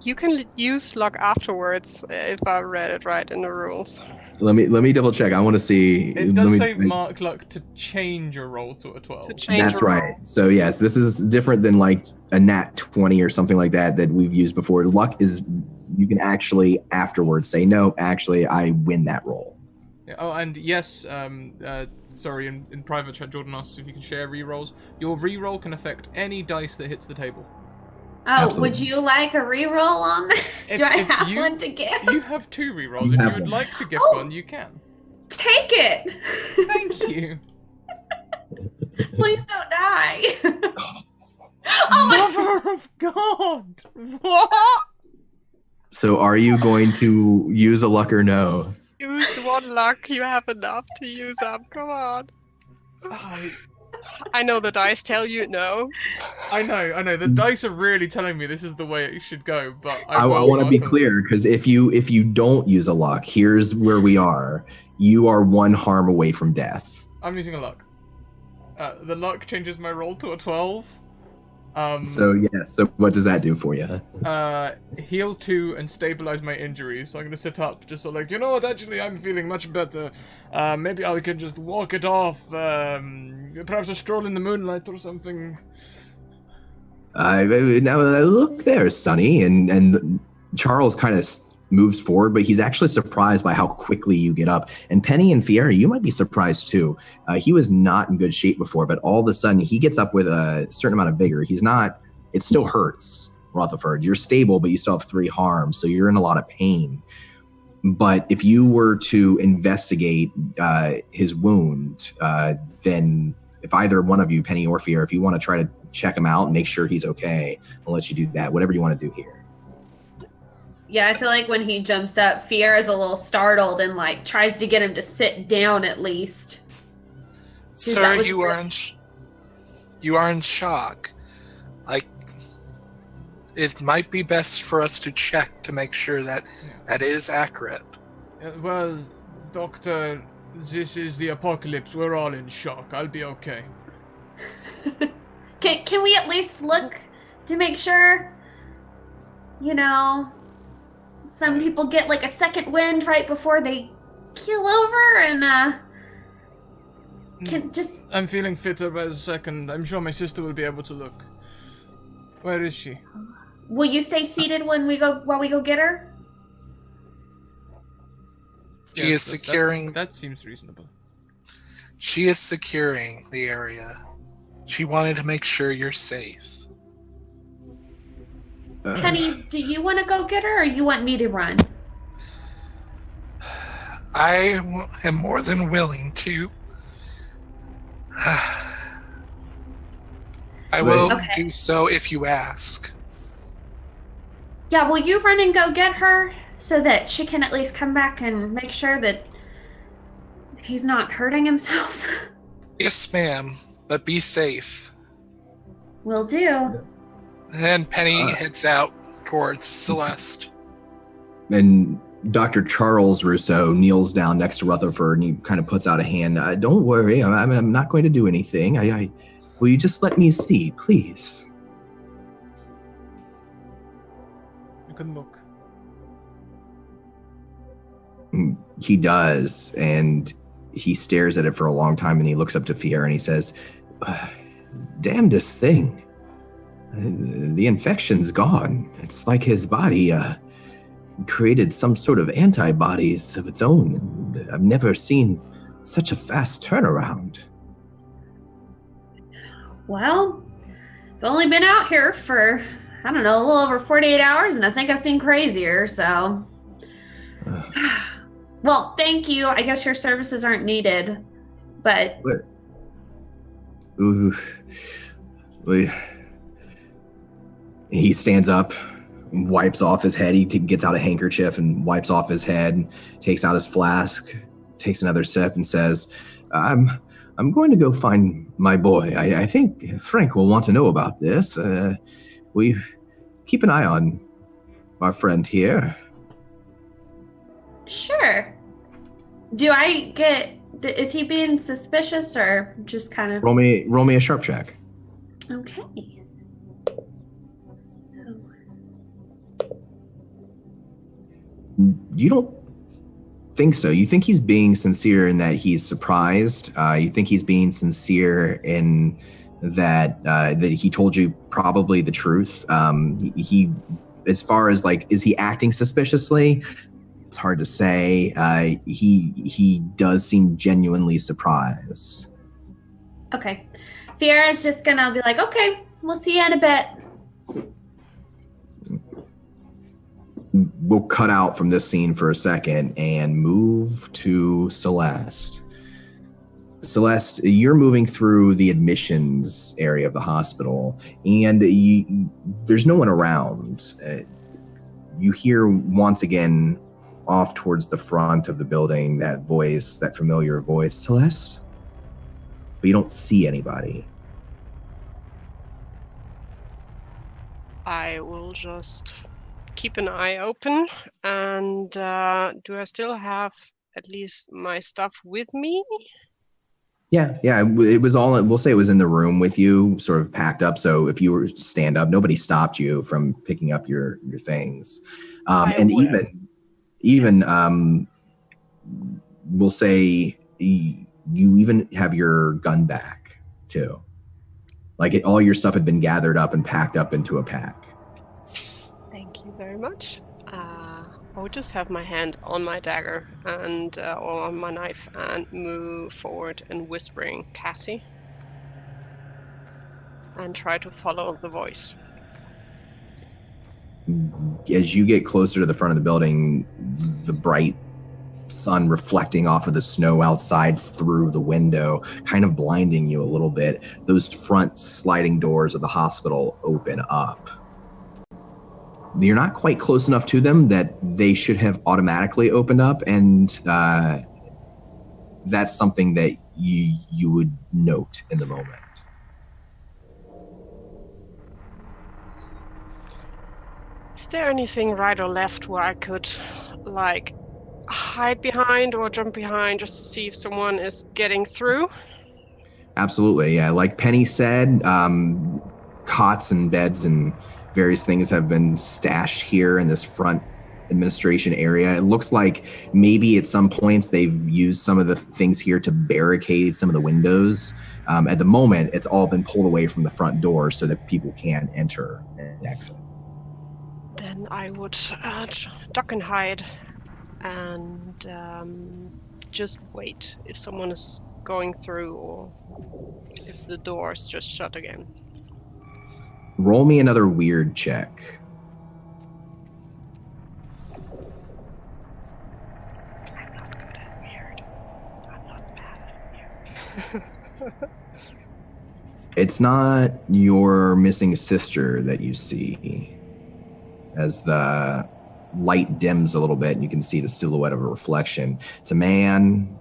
C: You can use luck afterwards if I read it right in the rules.
B: Let me double check. I want to see.
A: It does say mark luck to change your roll to a 12.
C: To change
B: That's
C: a roll.
B: right. So yes, this is different than like a nat 20 or something like that we've used before. Luck is you can actually afterwards say, no, actually I win that roll.
A: Yeah, oh, and yes, sorry, in private chat, Jordan asks if you can share rerolls. Your reroll can affect any dice that hits the table.
E: Oh,
B: Absolutely.
E: would you like a reroll on that? Do I have one to give?
A: You have 2 rerolls. If you would like to gift one, you can.
E: Take it.
A: Thank you.
E: Please don't die.
A: Mother of God! What?
B: So are you going to use a luck or no?
C: Use one luck. You have enough to use up. Come on. I know the dice tell you no.
A: I know. The dice are really telling me this is the way it should go, but
B: I want to be clear, because if you don't use a luck, here's where we are. You are 1 harm away from death.
A: I'm using a luck. The luck changes my roll to a 12.
B: So what does that do for you?
A: Heal 2 and stabilize my injuries. So I'm gonna sit up, just sort of like, you know what? Actually, I'm feeling much better. Maybe I can just walk it off. Perhaps a stroll in the moonlight or something.
B: Now look there, Sonny, and Charles kind of moves forward, but he's actually surprised by how quickly you get up. And Penny and Fiera, you might be surprised too. He was not in good shape before, but all of a sudden he gets up with a certain amount of vigor. He's not, it still hurts, Rutherford. You're stable, but you still have 3 harms, so you're in a lot of pain. But if you were to investigate his wound, then if either one of you, Penny or Fiera, if you want to try to check him out and make sure he's okay, I'll let you do that, whatever you want to do here.
E: Yeah, I feel like when he jumps up, Fiera's a little startled and like tries to get him to sit down at least.
D: Sir, you are in shock. Like, it might be best for us to check to make sure that that is accurate.
A: Well, Doctor, this is the apocalypse. We're all in shock. I'll be okay.
E: Can we at least look to make sure? You know, some people get like a second wind right before they keel over, and can just.
A: I'm feeling fitter by the second. I'm sure my sister will be able to look. Where is she?
E: Will you stay seated while we go get her?
D: She is securing.
A: That seems reasonable.
D: She is securing the area. She wanted to make sure you're safe.
E: Penny, do you want to go get her, or you want me to run?
D: I am more than willing to. I will do so if you ask.
E: Yeah, will you run and go get her so that she can at least come back and make sure that he's not hurting himself?
D: Yes, ma'am, but be safe.
E: Will do.
D: And Penny heads out towards Celeste.
B: And Dr. Charles Rousseau kneels down next to Rutherford and he kind of puts out a hand. Don't worry, I'm not going to do anything. Will you just let me see, please?
A: You can look.
B: He does, and he stares at it for a long time, and he looks up to Fiera and he says, damnedest thing. The infection's gone. It's like his body created some sort of antibodies of its own. I've never seen such a fast turnaround.
E: Well, I've only been out here for, I don't know, a little over 48 hours, and I think I've seen crazier, so. Well, thank you. I guess your services aren't needed, but.
B: Ooh. He stands up, wipes off his head. He gets out a handkerchief and wipes off his head, takes out his flask, takes another sip, and says, I'm going to go find my boy. I think Frank will want to know about this. We keep an eye on our friend here.
E: Sure. Is he being suspicious or just kind of...
B: Roll me a sharp check.
E: Okay.
B: You don't think so. You think he's being sincere in that he's surprised. You think he's being sincere in that he told you probably the truth. He as far as like, is he acting suspiciously? It's hard to say. He does seem genuinely surprised.
E: Okay. Fiera's just gonna be like, okay, we'll see you in a bit.
B: We'll cut out from this scene for a second and move to Celeste. Celeste, you're moving through the admissions area of the hospital, and there's no one around. You hear once again off towards the front of the building that voice, that familiar voice, Celeste, but you don't see anybody.
C: I will just keep an eye open, and do I still have at least my stuff with me?
B: Yeah, it was all, we'll say it was in the room with you, sort of packed up, so if you were to stand up, nobody stopped you from picking up your things. And even we'll say you even have your gun back too. Like all your stuff had been gathered up and packed up into a pack.
C: Thank you very much. I would just have my hand on my dagger and or on my knife and move forward and whispering Cassie and try to follow the voice.
B: As you get closer to the front of the building, the bright sun reflecting off of the snow outside through the window, kind of blinding you a little bit. Those front sliding doors of the hospital open up. You're not quite close enough to them that they should have automatically opened up, and that's something that you would note in the moment.
C: Is there anything right or left where I could, like, hide behind or jump behind just to see if someone is getting through?
B: Absolutely, yeah. Like Penny said, cots and beds and various things have been stashed here in this front administration area. It looks like maybe at some points they've used some of the things here to barricade some of the windows. At the moment, it's all been pulled away from the front door so that people can't enter and exit.
C: Then I would duck and hide and just wait if someone is going through or if the door is just shut again.
B: Roll me another weird check.
C: I'm not good at weird. I'm not bad at weird.
B: It's not your missing sister that you see. As the light dims a little bit and you can see the silhouette of a reflection. It's a man,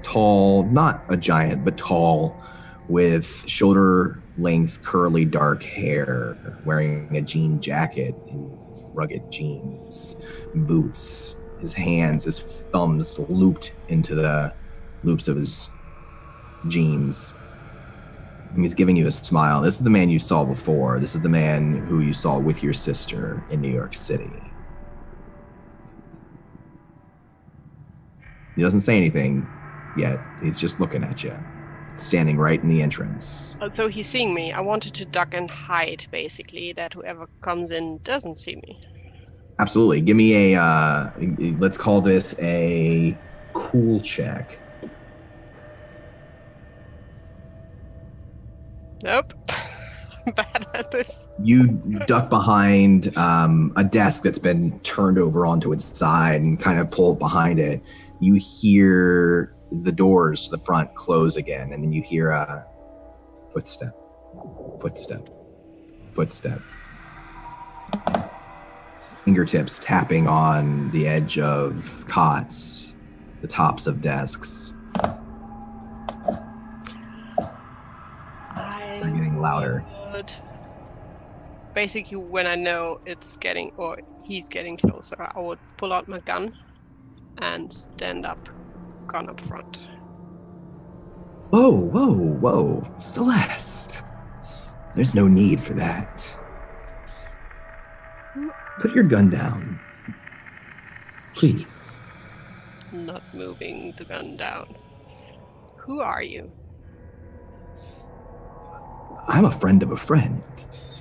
B: tall, not a giant, but tall, with shoulder-length, curly, dark hair, wearing a jean jacket and rugged jeans, boots, his hands, his thumbs looped into the loops of his jeans. And he's giving you a smile. This is the man you saw before. This is the man who you saw with your sister in New York City. He doesn't say anything yet. He's just looking at you, standing right in the entrance.
C: So he's seeing me. I wanted to duck and hide, basically, that whoever comes in doesn't see me.
B: Absolutely. Give me a, let's call this a cool check.
C: Nope. I'm bad at this.
B: You duck behind a desk that's been turned over onto its side and kind of pull behind it. You hear the doors, the front, close again, and then you hear a footstep. Footstep. Footstep. Fingertips tapping on the edge of cots, the tops of desks. They're getting louder.
C: Basically, when I know it's getting, or he's getting closer, I would pull out my gun and stand up, gun up front.
B: Whoa, whoa, whoa. Celeste. There's no need for that. Put your gun down. Please.
C: Not moving the gun down. Who are you?
B: I'm a friend of a friend.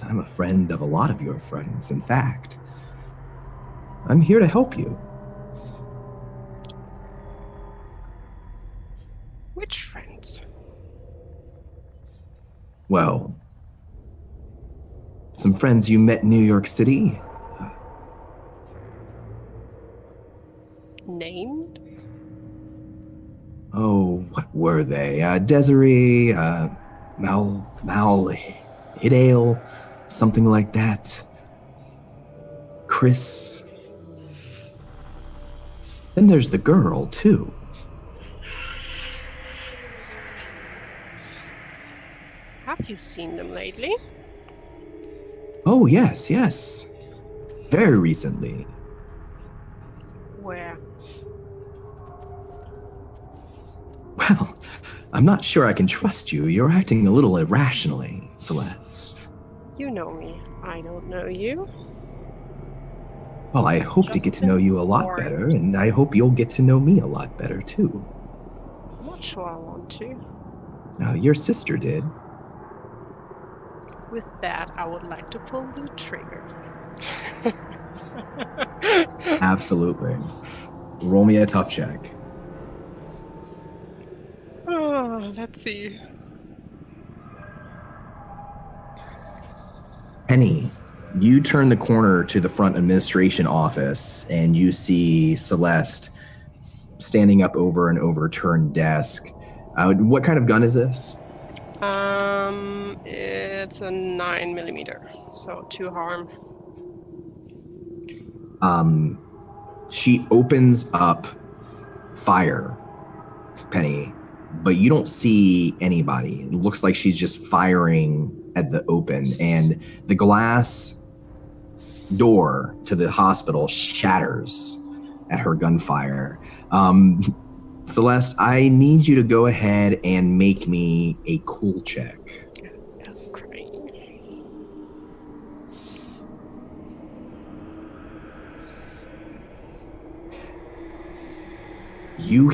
B: I'm a friend of a lot of your friends, in fact. I'm here to help you.
C: Which friends?
B: Well, some friends you met in New York City.
C: Named?
B: Oh, what were they? Desiree, Hidale, something like that. Chris. Then there's the girl, too.
C: Have you seen them lately?
B: Oh, yes, yes. Very recently.
C: Where?
B: Well, I'm not sure I can trust you. You're acting a little irrationally, Celeste.
C: You know me. I don't know you.
B: Well, I hope to get to know you a lot better, and I hope you'll get to know me a lot better, too.
C: I'm not sure I want to.
B: Your sister did.
C: With that, I would like to pull the trigger.
B: Absolutely. Roll me a tough check.
C: Oh, let's see.
B: Penny, you turn the corner to the front administration office and you see Celeste standing up over an overturned desk. What kind of gun is this?
C: It's a 9mm, so 2 harm.
B: She opens up fire, Penny, but you don't see anybody. It looks like she's just firing at the open, and the glass door to the hospital shatters at her gunfire. Celeste, I need you to go ahead and make me a cool check.
C: I'm crying.
B: You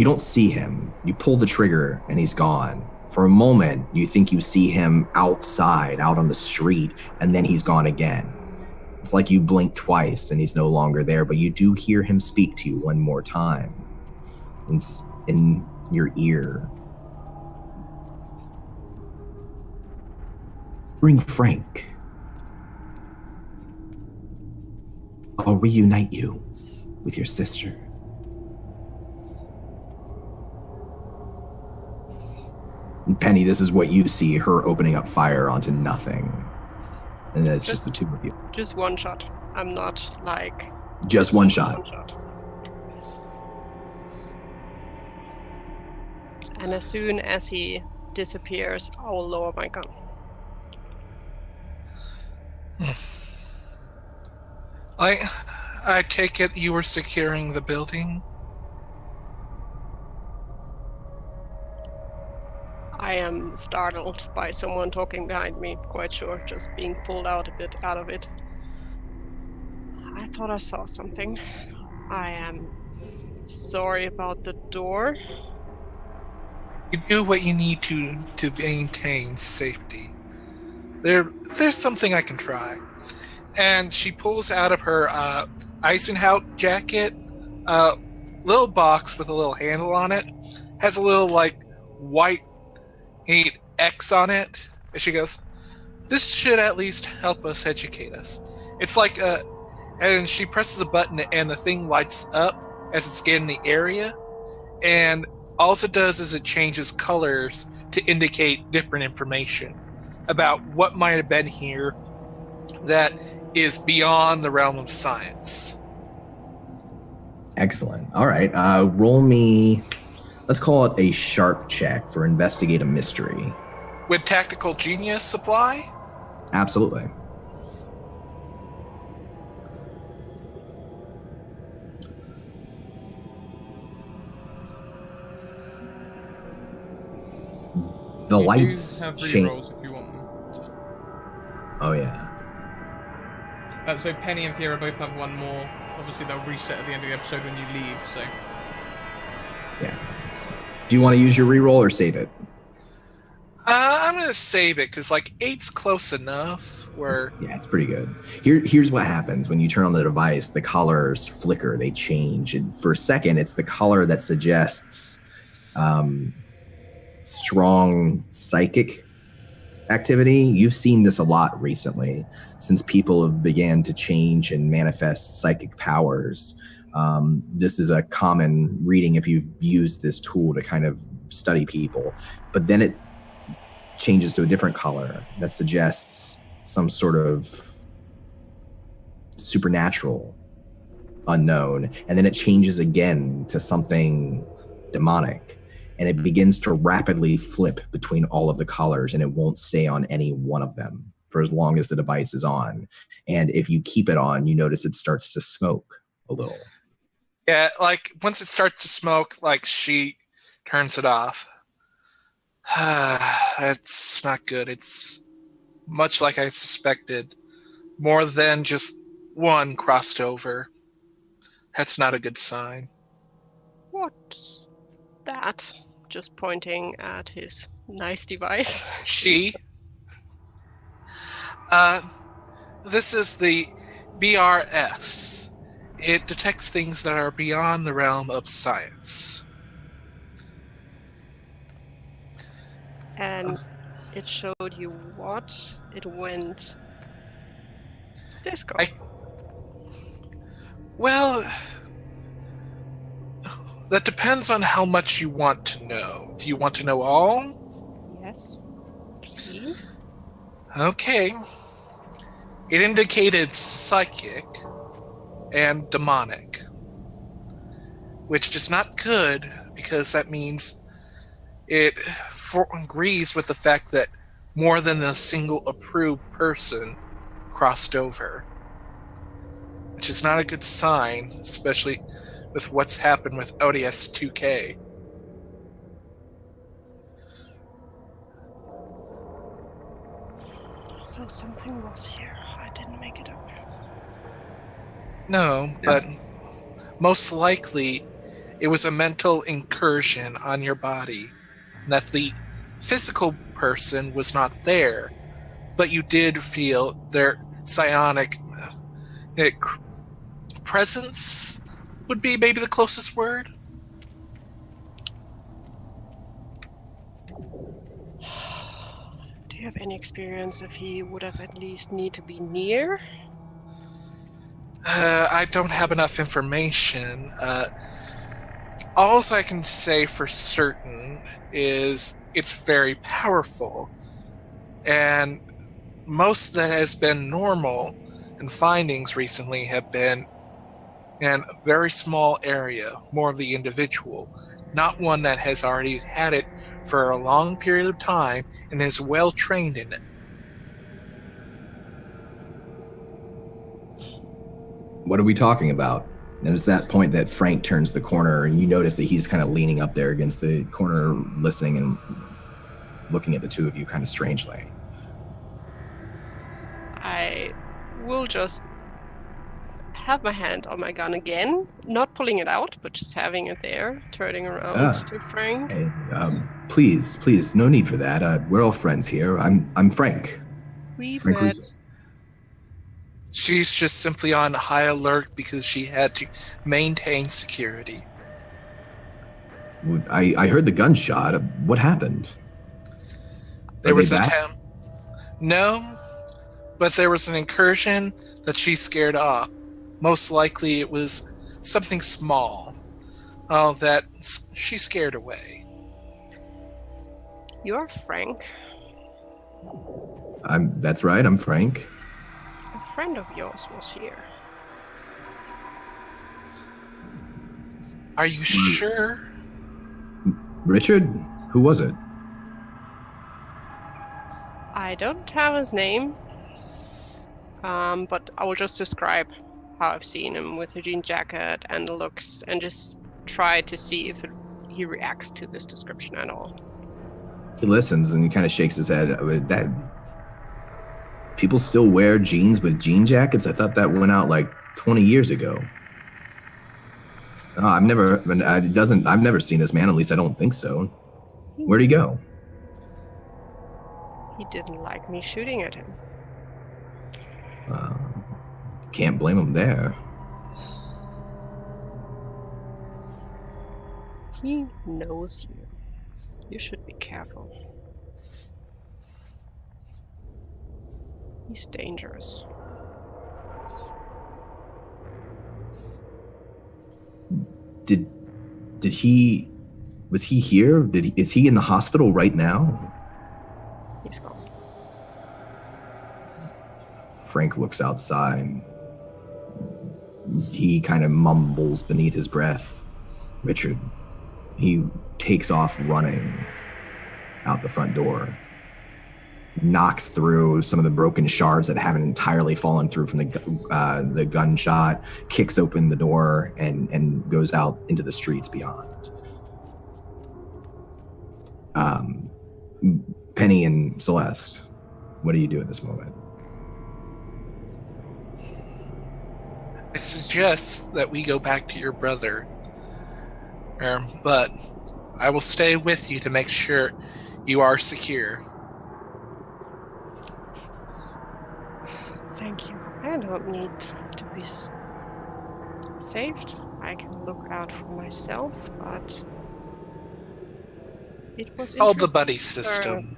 B: don't see him. You pull the trigger and he's gone. For a moment, you think you see him outside, out on the street, and then he's gone again. It's like you blink twice and he's no longer there, but you do hear him speak to you one more time. It's in your ear. Bring Frank. I'll reunite you with your sister. And Penny, this is what you see, her opening up fire onto nothing. And then it's just the two of you.
C: Just one shot. I'm not like...
B: Just one shot.
C: One shot. And as soon as he disappears, I will lower my gun.
D: I take it you were securing the building?
C: I am startled by someone talking behind me, quite sure, just being pulled out a bit out of it. I thought I saw something. I am sorry about the door.
D: You do what you need to maintain safety. There's something I can try. And she pulls out of her Eisenhower jacket a little box with a little handle on it. Has a little like white X on it. And she goes, "This should at least help us educate us." It's like and she presses a button and the thing lights up as it's scanning the area. And All it does is it changes colors to indicate different information about what might have been here that is beyond the realm of science.
B: Excellent. All right. Roll me, let's call it a sharp check for investigate a mystery.
D: Would tactical genius apply?
B: Absolutely. The
A: You
B: lights
A: do have
B: change.
A: rerolls if you want them.
B: Oh yeah.
A: So Penny and Fiera both have one more. Obviously, they'll reset at the end of the episode when you leave. So
B: Yeah. Do you want to use your reroll or save it?
D: I'm going to save it because, like, 8's close enough where...
B: Yeah, it's pretty good. Here's what happens when you turn on the device. The colors flicker, they change. And for a second, it's the color that suggests strong psychic activity. You've seen this a lot recently since people have began to change and manifest psychic powers. This is a common reading if you've used this tool to kind of study people. But then it changes to a different color that suggests some sort of supernatural unknown, and then it changes again to something demonic, and it begins to rapidly flip between all of the colors, and it won't stay on any one of them for as long as the device is on. And if you keep it on, you notice it starts to smoke a little.
D: Yeah, like, once it starts to smoke, like, she turns it off. That's not good. It's much like I suspected. More than just one crossed over. That's not a good sign.
C: What's that? Just pointing at his nice device.
D: She? This is the BRS. It detects things that are beyond the realm of science.
C: And it showed you what? It went disco.
D: Well, that depends on how much you want to know. Do you want to know all?
C: Yes, please.
D: Okay. It indicated psychic and demonic, which is not good because that means it agrees with the fact that more than a single approved person crossed over, which is not a good sign, especially with what's happened with ODS 2K.
C: So something was here. I didn't make it up.
D: No, but most likely it was a mental incursion on your body. That the physical person was not there, but you did feel their psionic presence would be maybe the closest word.
C: Do you have any experience if he would have at least need to be near?
D: I don't have enough information. All I can say for certain is it's very powerful, and most that has been normal and findings recently have been in a very small area, more of the individual, not one that has already had it for a long period of time and is well trained in it.
B: What are we talking about? And it's that point that Frank turns the corner, and you notice that he's kind of leaning up there against the corner, listening and looking at the two of you kind of strangely.
C: I will just have my hand on my gun again, not pulling it out, but just having it there, turning around to Frank.
B: Hey, please, no need for that. We're all friends here. I'm Frank.
C: We
B: Frank
C: met.
B: Russo.
D: She's just simply on high alert because she had to maintain security.
B: I heard the gunshot. What happened?
D: There
B: Are
D: was
B: they
D: a
B: back?
D: No, but there was an incursion that she scared off. Most likely it was something small. Oh, that she scared away.
C: You're Frank.
B: That's right, I'm Frank.
C: A friend of yours was here.
D: Are you sure?
B: Richard? Who was it?
C: I don't have his name, but I will just describe how I've seen him with the jean jacket and the looks, and just try to see if he reacts to this description at all.
B: He listens and he kind of shakes his head. That people still wear jeans with jean jackets? I thought that went out like 20 years ago. Oh, I've never seen this man. At least I don't think so. Where'd he go?
C: He didn't like me shooting at him.
B: Can't blame him there.
C: He knows you. You should be careful. He's dangerous.
B: Was he here? Is he in the hospital right now?
C: He's gone.
B: Frank looks outside. He kind of mumbles beneath his breath. Richard. He takes off running out the front door. Knocks through some of the broken shards that haven't entirely fallen through from the gunshot, kicks open the door, and goes out into the streets beyond. Penny and Celeste, what do you do at this moment?
D: I suggest that we go back to your brother. But I will stay with you to make sure you are secure.
C: Thank you. I don't need to be saved. I can look out for myself, but it was
D: all the buddy system.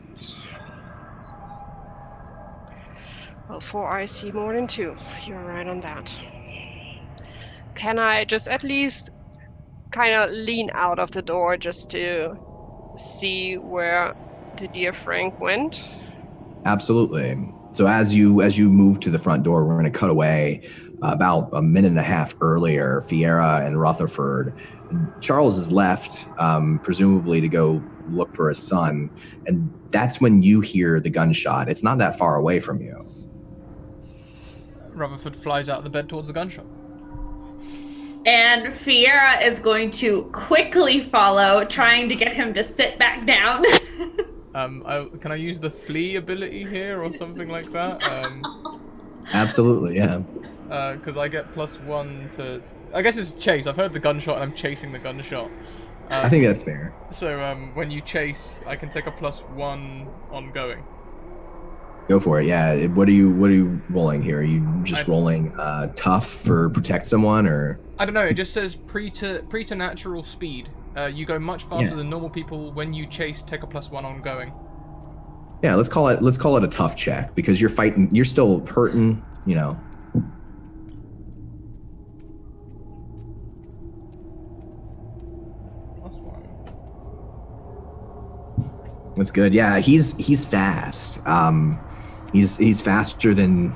C: Well, 4 eyes see more than 2. You're right on that. Can I just at least kind of lean out of the door just to see where the dear Frank went?
B: Absolutely. So as you move to the front door, we're going to cut away about a minute and a half earlier. Fiera and Rutherford. Charles is left, presumably to go look for his son, and that's when you hear the gunshot. It's not that far away from you.
A: Rutherford flies out of the bed towards the gunshot.
E: And Fiera is going to quickly follow, trying to get him to sit back down.
A: Can I use the flee ability here or something like that?
B: Absolutely, yeah.
A: Because I get +1 to... I guess it's chase. I've heard the gunshot and I'm chasing the gunshot.
B: I think that's fair.
A: So when you chase, I can take a +1 ongoing.
B: Go for it. Yeah. What are you rolling here? Are you just rolling tough for protect someone, or?
A: I don't know. It just says preternatural speed. You go much faster than normal people. When you chase, take a +1 ongoing.
B: Yeah. Let's call it a tough check, because you're fighting. You're still hurting. You know. +1. That's good. Yeah. He's fast. He's faster than,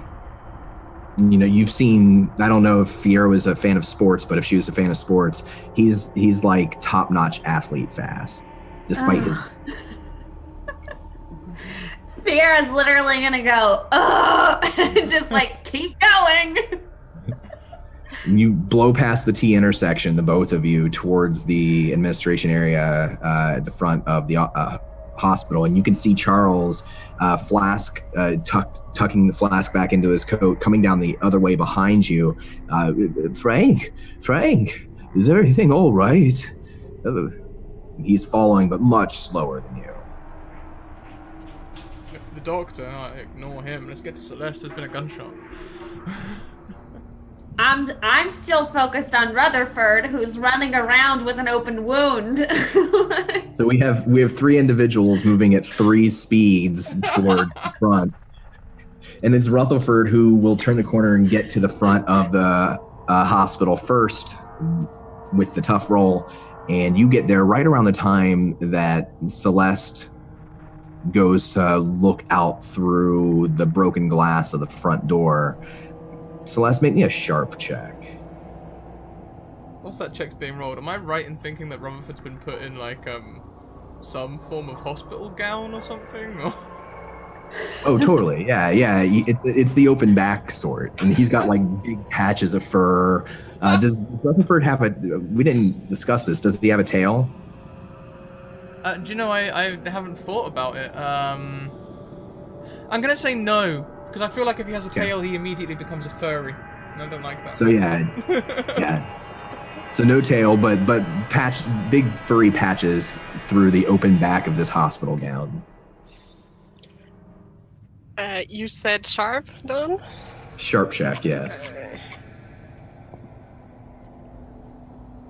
B: you've seen. I don't know if Fiera was a fan of sports, but if she was a fan of sports, he's like top-notch athlete fast, despite his.
E: Fiera's literally gonna go, just like keep going.
B: You blow past the T intersection, the both of you, towards the administration area at the front of the hospital, and you can see Charles flask tucking the flask back into his coat, coming down the other way behind you. Frank, is everything all right? He's following, but much slower than you.
A: The doctor, ignore him. Let's get to Celeste. There's been a gunshot.
E: I'm still focused on Rutherford, who's running around with an open wound.
B: So we have 3 individuals moving at 3 speeds toward the front, and it's Rutherford who will turn the corner and get to the front of the hospital first with the tough roll, And you get there right around the time that Celeste goes to look out through the broken glass of the front door. Celeste, make me a sharp check.
A: What's that check's being rolled? Am I right in thinking that Rutherford's been put in, like, some form of hospital gown or something? Or...
B: Oh, totally. Yeah. It's the open back sort. And he's got, like, big patches of fur. Does Rutherford have a... We didn't discuss this. Does he have a tail?
A: Do you know, I haven't thought about it. I'm gonna say no, because I feel like if he has a tail, he immediately becomes a furry. And I don't like that.
B: So, yeah. So no tail, but big furry patches through the open back of this hospital gown.
C: You said sharp, Don?
B: Sharp check, yes.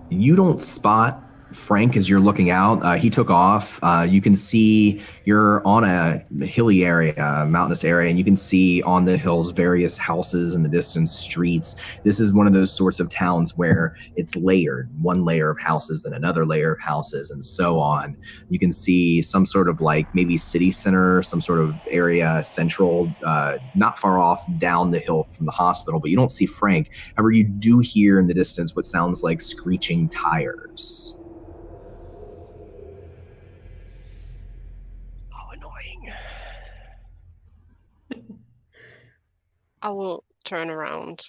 B: You don't spot Frank as you're looking out. He took off. You can see you're on a hilly area, mountainous area, and you can see on the hills various houses in the distance, streets. This is one of those sorts of towns where it's layered, one layer of houses, then another layer of houses, and so on. You can see some sort of like maybe city center, some sort of area central, not far off down the hill from the hospital, but you don't see Frank. However, you do hear in the distance what sounds like screeching tires.
C: I will turn around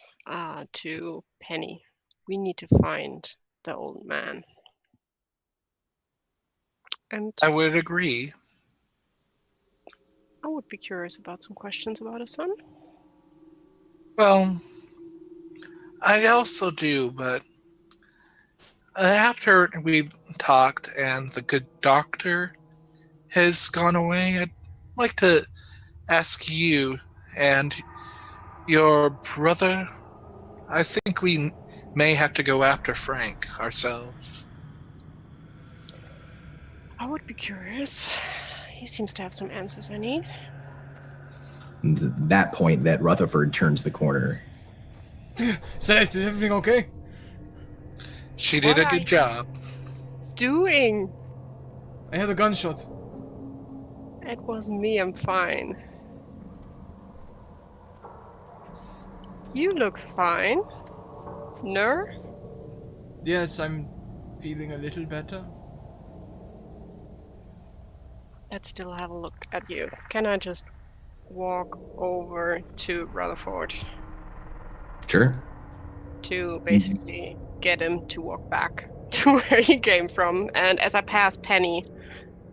C: to Penny. We need to find the old man. And
D: I would agree.
C: I would be curious about some questions about his son.
D: Well, I also do, but after we talked and the good doctor has gone away, I'd like to ask you and your brother. I think we may have to go after Frank ourselves.
C: I would be curious. He seems to have some answers I need.
B: It's at that point that Rutherford turns the corner.
A: Celeste, is everything okay?
D: She did a good job.
C: Doing?
A: I had a gunshot.
C: It wasn't me, I'm fine. You look fine. Ner?
A: Yes, I'm feeling a little better.
C: Let's still have a look at you. Can I just walk over to Rutherford
B: Sure.
C: to basically get him to walk back to where he came from? And as I pass Penny,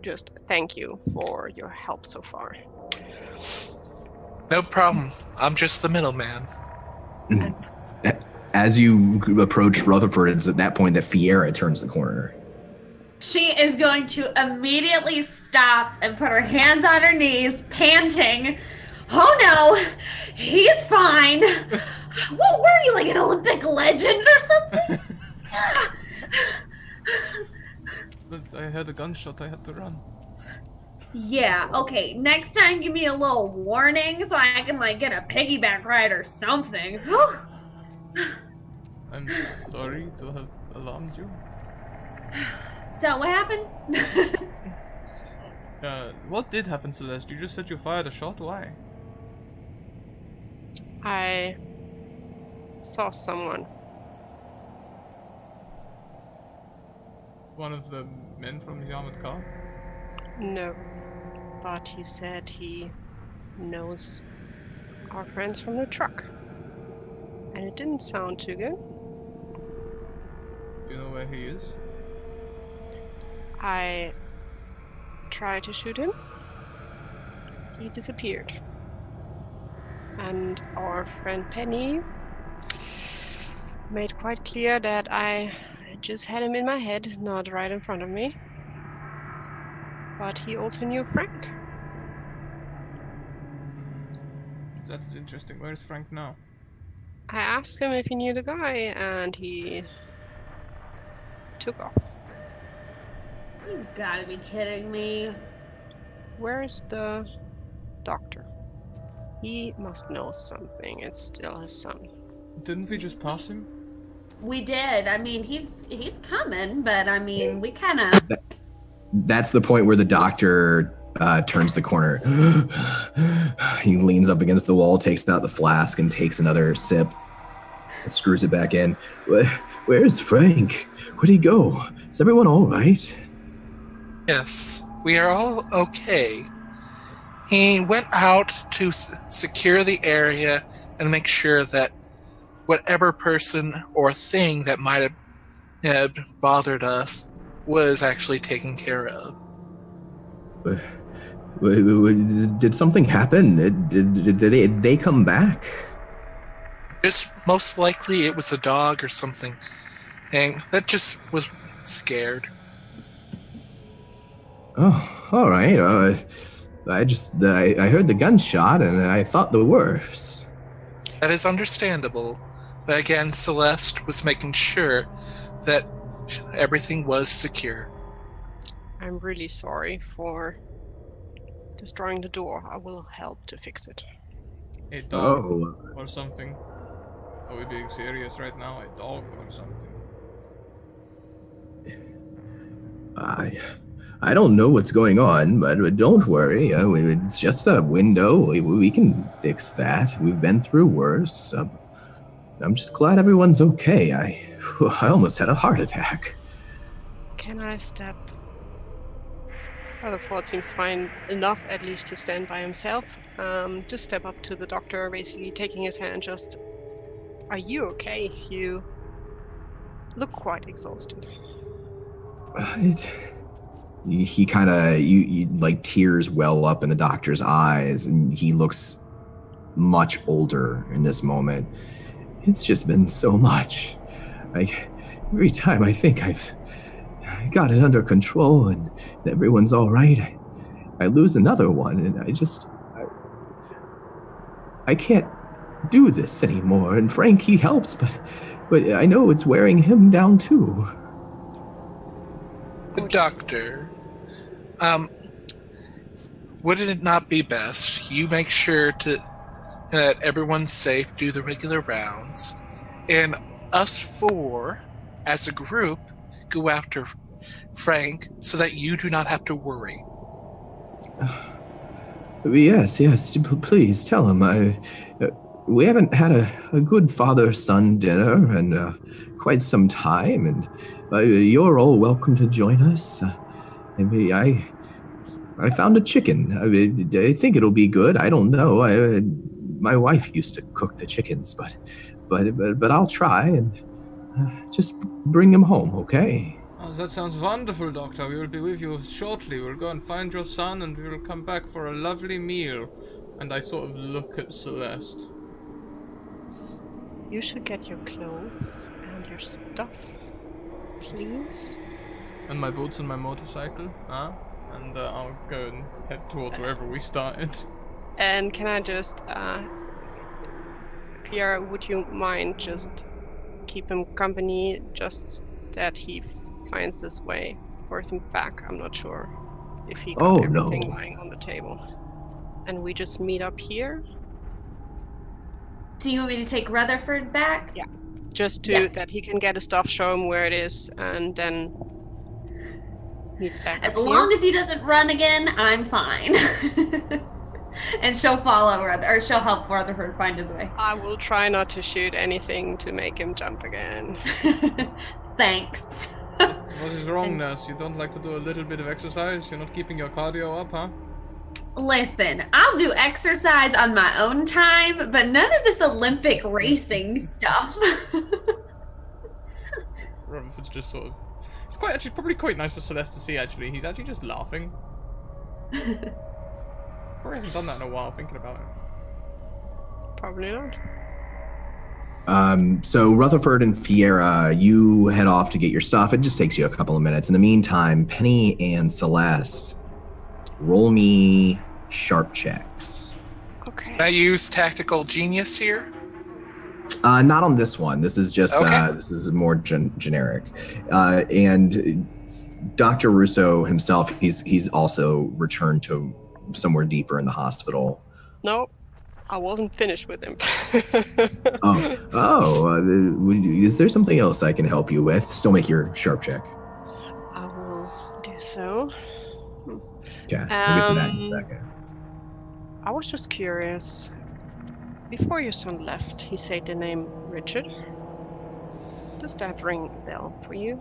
C: just thank you for your help so far.
D: No problem. I'm just the middleman.
B: As you approach Rutherford, it's at that point that Fiera turns the corner.
E: She is going to immediately stop and put her hands on her knees, panting. Oh no, he's fine. What were you, like an Olympic legend or something?
A: But I heard a gunshot, I had to run.
E: Yeah, okay. Next time, give me a little warning so I can, like, get a piggyback ride or something.
A: I'm sorry to have alarmed you.
E: So, what happened?
A: What did happen, Celeste? You just said you fired a shot? Why?
C: I saw someone.
A: One of the men from the armored car?
C: No, but he said he knows our friends from the truck. And it didn't sound too good.
A: You know where he is?
C: I tried to shoot him. He disappeared. And our friend Penny made quite clear that I just had him in my head, not right in front of me. But he also knew Frank.
A: That's interesting. Where is Frank now?
C: I asked him if he knew the guy, and he took off.
E: You gotta be kidding me.
C: Where's the doctor? He must know something. It's still his son.
A: Didn't we just pass him?
E: We did. I mean, he's coming, but I mean, we kind of.
B: That's the point where the doctor turns the corner. He leans up against the wall, takes out the flask, and takes another sip. Screws it back in. Where's Frank? Where'd he go? Is everyone all right?
D: Yes, we are all okay. He went out to secure the area and make sure that whatever person or thing that might have bothered us was actually taken care of.
B: Did something happen? Did they come back?
D: Just most likely it was a dog or something, and that just was scared.
B: Oh, all right. I heard the gunshot and I thought the worst.
D: That is understandable, but again, Celeste was making sure that everything was secure.
C: I'm really sorry for destroying the door. I will help to fix it.
A: A dog or something. Are we being serious right now? A dog or something?
B: I don't know what's going on, but don't worry. It's just a window. We can fix that. We've been through worse. I'm just glad everyone's okay. I almost had a heart attack.
C: Can I step? Rutherford seems fine enough, at least, to stand by himself. Just step up to the doctor, basically taking his hand. Just, are you okay? You look quite exhausted.
B: He kind of, you like tears well up in the doctor's eyes, and he looks much older in this moment. It's just been so much. Every time I think I've got it under control and everyone's all right, I lose another one, and I can't do this anymore. And Frank, he helps, but I know it's wearing him down too.
D: Doctor, would it not be best you make sure that everyone's safe, do the regular rounds, and us four, as a group, go after Frank so that you do not have to worry?
B: Yes, please tell him. We haven't had a good father-son dinner in quite some time, and you're all welcome to join us. I found a chicken. I think it'll be good. I don't know. My wife used to cook the chickens, but I'll try and just bring him home, okay?
A: Oh, that sounds wonderful, Doctor. We will be with you shortly. We'll go and find your son, and we will come back for a lovely meal. And I sort of look at Celeste.
C: You should get your clothes and your stuff, please.
A: And my boots and my motorcycle, huh? And I'll go and head towards wherever we started.
C: And can I just, Pierre, would you mind just keep him company, just that he finds his way forth and back? I'm not sure if he got everything lying on the table. And we just meet up here?
E: Do you want me to take Rutherford back?
C: Yeah. Just to, that he can get his stuff, show him where it is, and then meet back
E: As
C: up
E: long
C: here.
E: as he doesn't run again, I'm fine. And she'll follow she'll help Rutherford find his way.
C: I will try not to shoot anything to make him jump again.
E: Thanks.
A: What is wrong, nurse? You don't like to do a little bit of exercise? You're not keeping your cardio up, huh?
E: Listen, I'll do exercise on my own time, but none of this Olympic racing stuff.
A: Rutherford's just sort of... It's quite actually probably quite nice for Celeste to see, actually. He's actually just laughing. Probably hasn't done that in a while, thinking about it.
C: Probably not.
B: So Rutherford and Fiera, you head off to get your stuff. It just takes you a couple of minutes. In the meantime, Penny and Celeste, roll me sharp checks.
C: Okay.
D: Can I use tactical genius here?
B: Not on this one. This is just
D: Okay.
B: this is more generic. And Dr. Russo himself, he's also returned to somewhere deeper in the hospital.
C: Nope. I wasn't finished with him.
B: Is there something else I can help you with? Still make your sharp check.
C: I will do so.
B: Okay, we'll get to that in a second.
C: I was just curious. Before your son left, he said the name Richard. Does that ring a bell for you?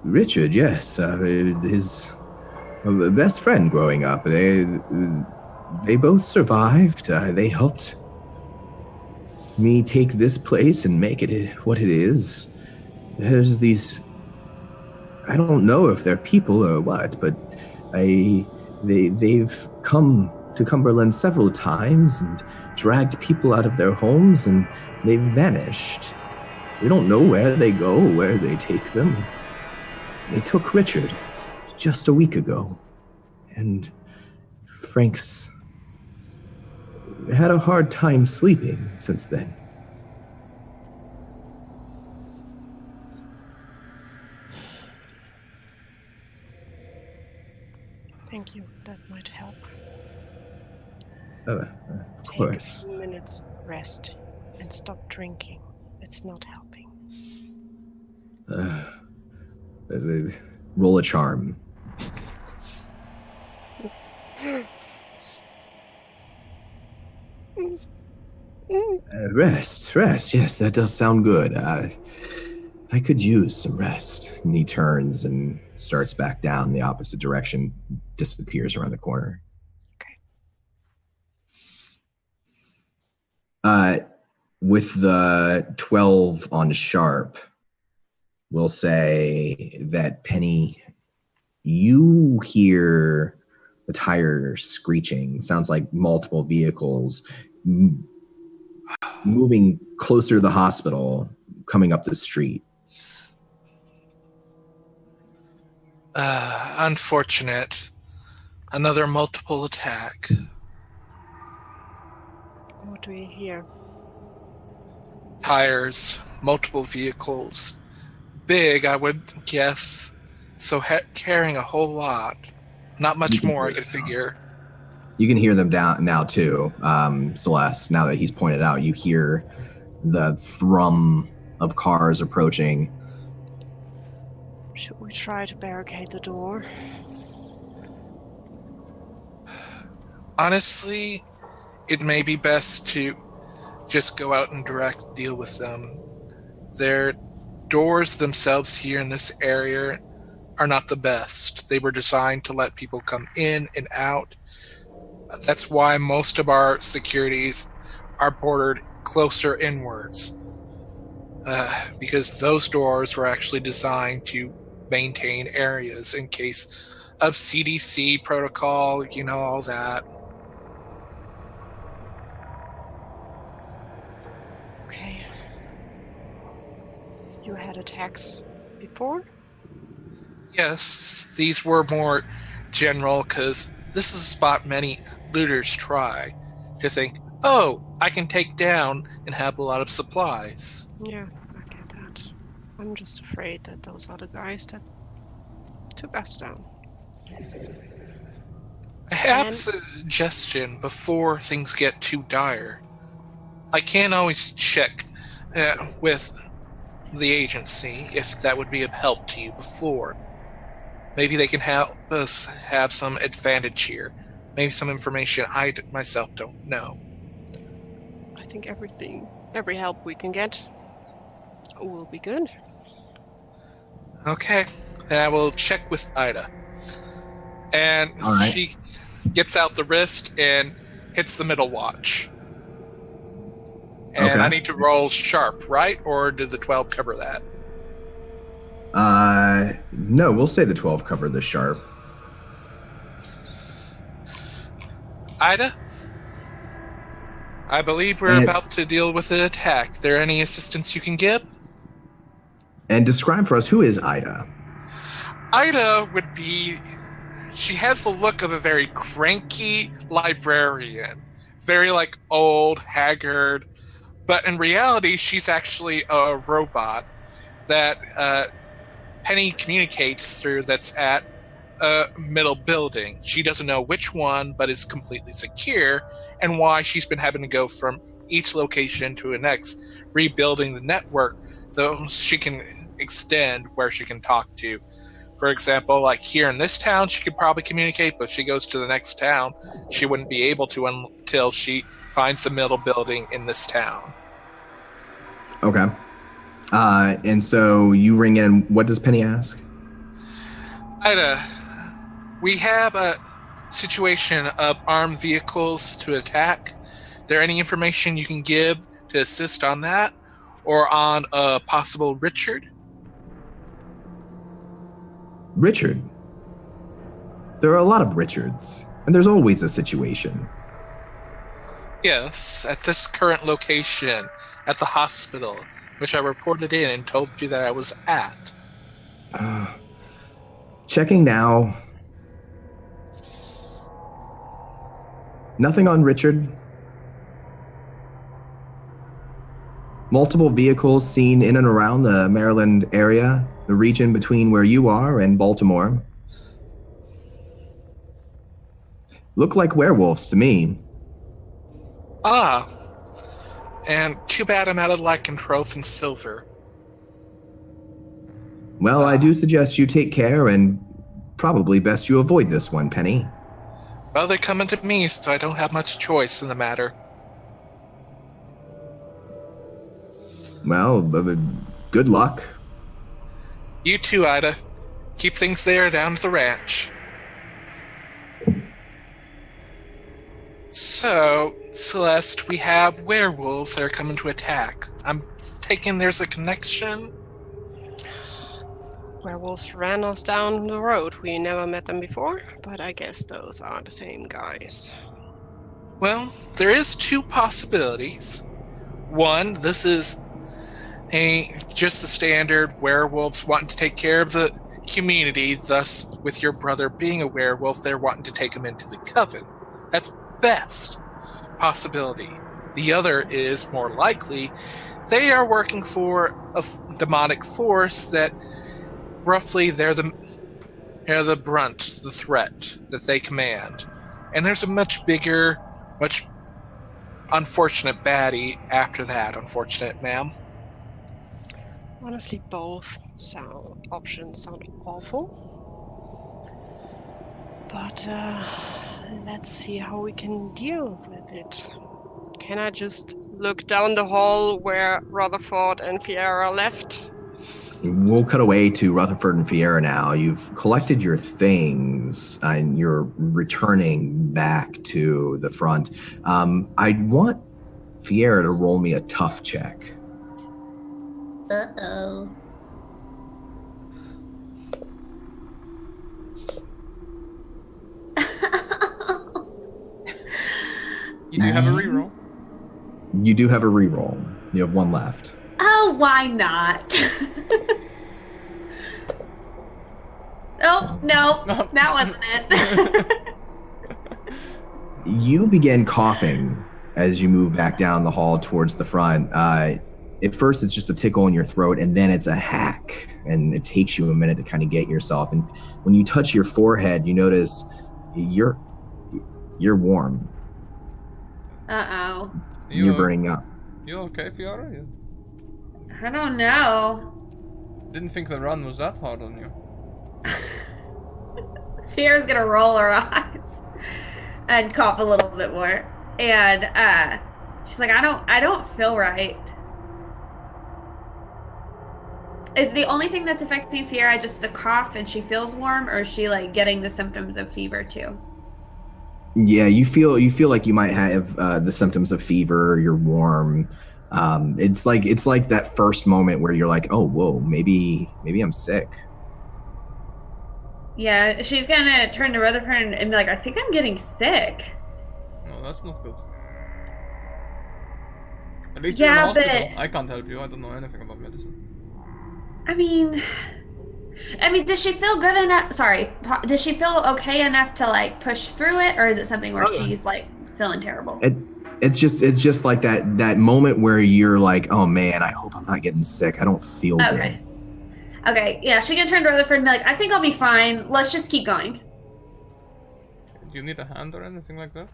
B: Richard, yes, his best friend growing up. They both survived. They helped me take this place and make it what it is. There's these. I don't know if they're people or what, but they've come to Cumberland several times and dragged people out of their homes, and they've vanished. We don't know where they go, where they take them. They took Richard just a week ago, and Frank's had a hard time sleeping since then.
C: Thank you. That might help.
B: Of course.
C: Take a few minutes rest and stop drinking. It's not helping.
B: Roll a charm. Rest. Yes, that does sound good. I could use some rest. And he turns and starts back down the opposite direction, disappears around the corner.
C: Okay.
B: With the 12 on sharp, we'll say that Penny, you hear the tires screeching. Sounds like multiple vehicles moving closer to the hospital, coming up the street.
D: Unfortunate. Another multiple attack.
C: What do we hear?
D: Tires, multiple vehicles. Big, I would guess. So carrying a whole lot. Not much more, I could figure.
B: You can hear them down now too, Celeste. Now that he's pointed out, you hear the thrum of cars approaching.
C: Should we try to barricade the door?
D: Honestly, it may be best to just go out and direct deal with them. Their doors themselves here in this area are not the best. They were designed to let people come in and out. That's why most of our securities are bordered closer inwards. Because those doors were actually designed to maintain areas in case of CDC protocol, all that.
C: Okay. You had attacks before?
D: Yes, these were more general because this is a spot many looters try to think, oh, I can take down and have a lot of supplies.
C: Yeah, I get that. I'm just afraid that those are the guys that took us down.
D: I have a suggestion before things get too dire. I can always check with the agency if that would be of help to you before. Maybe they can help us have some advantage here. Maybe some information I myself don't know.
C: I think every help we can get will be good.
D: Okay, and I will check with Ida. And
B: right.
D: She gets out the wrist and hits the middle watch. And
B: Okay.
D: I need to roll sharp, right? Or did the 12 cover that?
B: No, we'll say the 12 covered the sharp.
D: Ida? I believe we're about to deal with an attack. There any assistance you can give?
B: And describe for us, who is Ida?
D: Ida would be... She has the look of a very cranky librarian. Very, old, haggard. But in reality, she's actually a robot that Penny communicates through that's at middle building. She doesn't know which one, but is completely secure, and why she's been having to go from each location to the next, rebuilding the network, though she can extend where she can talk to. For example, like here in this town, she could probably communicate, but if she goes to the next town, she wouldn't be able to until she finds the middle building in this town.
B: Okay. And so you ring in. What does Penny ask?
D: Ida, we have a situation of armed vehicles to attack. Is there any information you can give to assist on that, or on a possible Richard?
B: Richard? There are a lot of Richards, and there's always a situation.
D: Yes, at this current location, at the hospital, which I reported in and told you that I was at.
B: Checking now. Nothing on Richard. Multiple vehicles seen in and around the Maryland area, the region between where you are and Baltimore. Look like werewolves to me.
D: Ah, and too bad I'm out of lycanthrope and silver.
B: Well, I do suggest you take care, and probably best you avoid this one, Penny.
D: Well, they're coming to me, so I don't have much choice in the matter.
B: Well, good luck.
D: You too, Ida. Keep things there down at the ranch. So, Celeste, we have werewolves that are coming to attack. I'm taking there's a connection.
C: Werewolves ran us down the road. We never met them before, but I guess those are the same guys.
D: Well, there is two possibilities. One, this is just the standard werewolves wanting to take care of the community, thus, with your brother being a werewolf, they're wanting to take him into the coven. That's best possibility. The other is more likely they are working for a demonic force that roughly they're the brunt, the threat that they command. And there's a much bigger, much unfortunate baddie after that, unfortunate ma'am.
C: Honestly, both options sound awful. But let's see how we can deal with it. Can I just look down the hall where Rutherford and Fiera left?
B: We'll cut away to Rutherford and Fiera now. You've collected your things and you're returning back to the front. I'd want Fiera to roll me a tough check.
E: Uh-oh.
A: You do have a reroll.
B: You do have a reroll. You have one left.
E: Oh, why not? Oh, no, that wasn't it.
B: You begin coughing as you move back down the hall towards the front. At first, it's just a tickle in your throat, and then it's a hack, and it takes you a minute to kind of get yourself. And when you touch your forehead, you notice you're warm.
E: Uh-oh.
B: You're burning up.
A: You okay, Fiora?
E: I don't know.
A: Didn't think the run was that hard on you.
E: Fiera's gonna roll her eyes and cough a little bit more. And she's like, I don't feel right. Is the only thing that's affecting Fiera just the cough and she feels warm, or is she like getting the symptoms of fever too?
B: Yeah, you feel like you might have the symptoms of fever. You're warm. It's like that first moment where you're like, oh, whoa, maybe I'm sick.
E: Yeah, she's gonna turn to Rutherford and be like, I think I'm getting sick.
A: No, that's not good. At least you're in the hospital. I can't help you. I don't know anything about medicine.
E: I mean, does she feel good enough? Sorry, does she feel okay enough to like push through it, or is it something where she's like feeling terrible?
B: It's just like that moment where you're like, oh man, I hope I'm not getting sick. I don't feel good.
E: Okay, yeah, she can turn to Rutherford and be like, I think I'll be fine. Let's just keep going.
A: Do you need a hand or anything like that?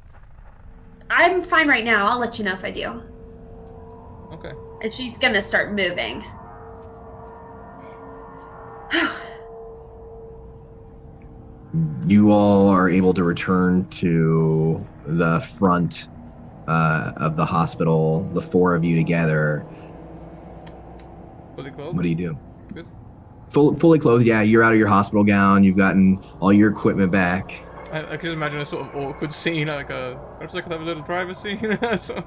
E: I'm fine right now. I'll let you know if I do.
A: Okay.
E: And she's gonna start moving.
B: You all are able to return to the front of the hospital, the four of you together.
A: Fully clothed?
B: What do you do?
A: Good.
B: Fully clothed, yeah. You're out of your hospital gown. You've gotten all your equipment back.
A: I could imagine a sort of awkward scene, like a... Perhaps I could have a little privacy, so...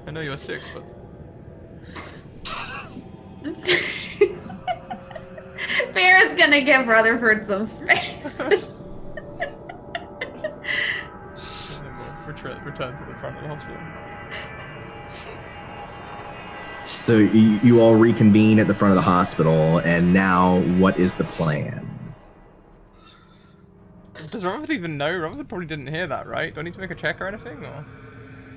A: I know you're sick, but...
E: Farrah's gonna give Rutherford some space.
A: And then we'll return to the front of the hospital.
B: So you all reconvene at the front of the hospital, and now what is the plan?
A: Does Rutherford even know? Rutherford probably didn't hear that, right? Do I need to make a check or anything? Or?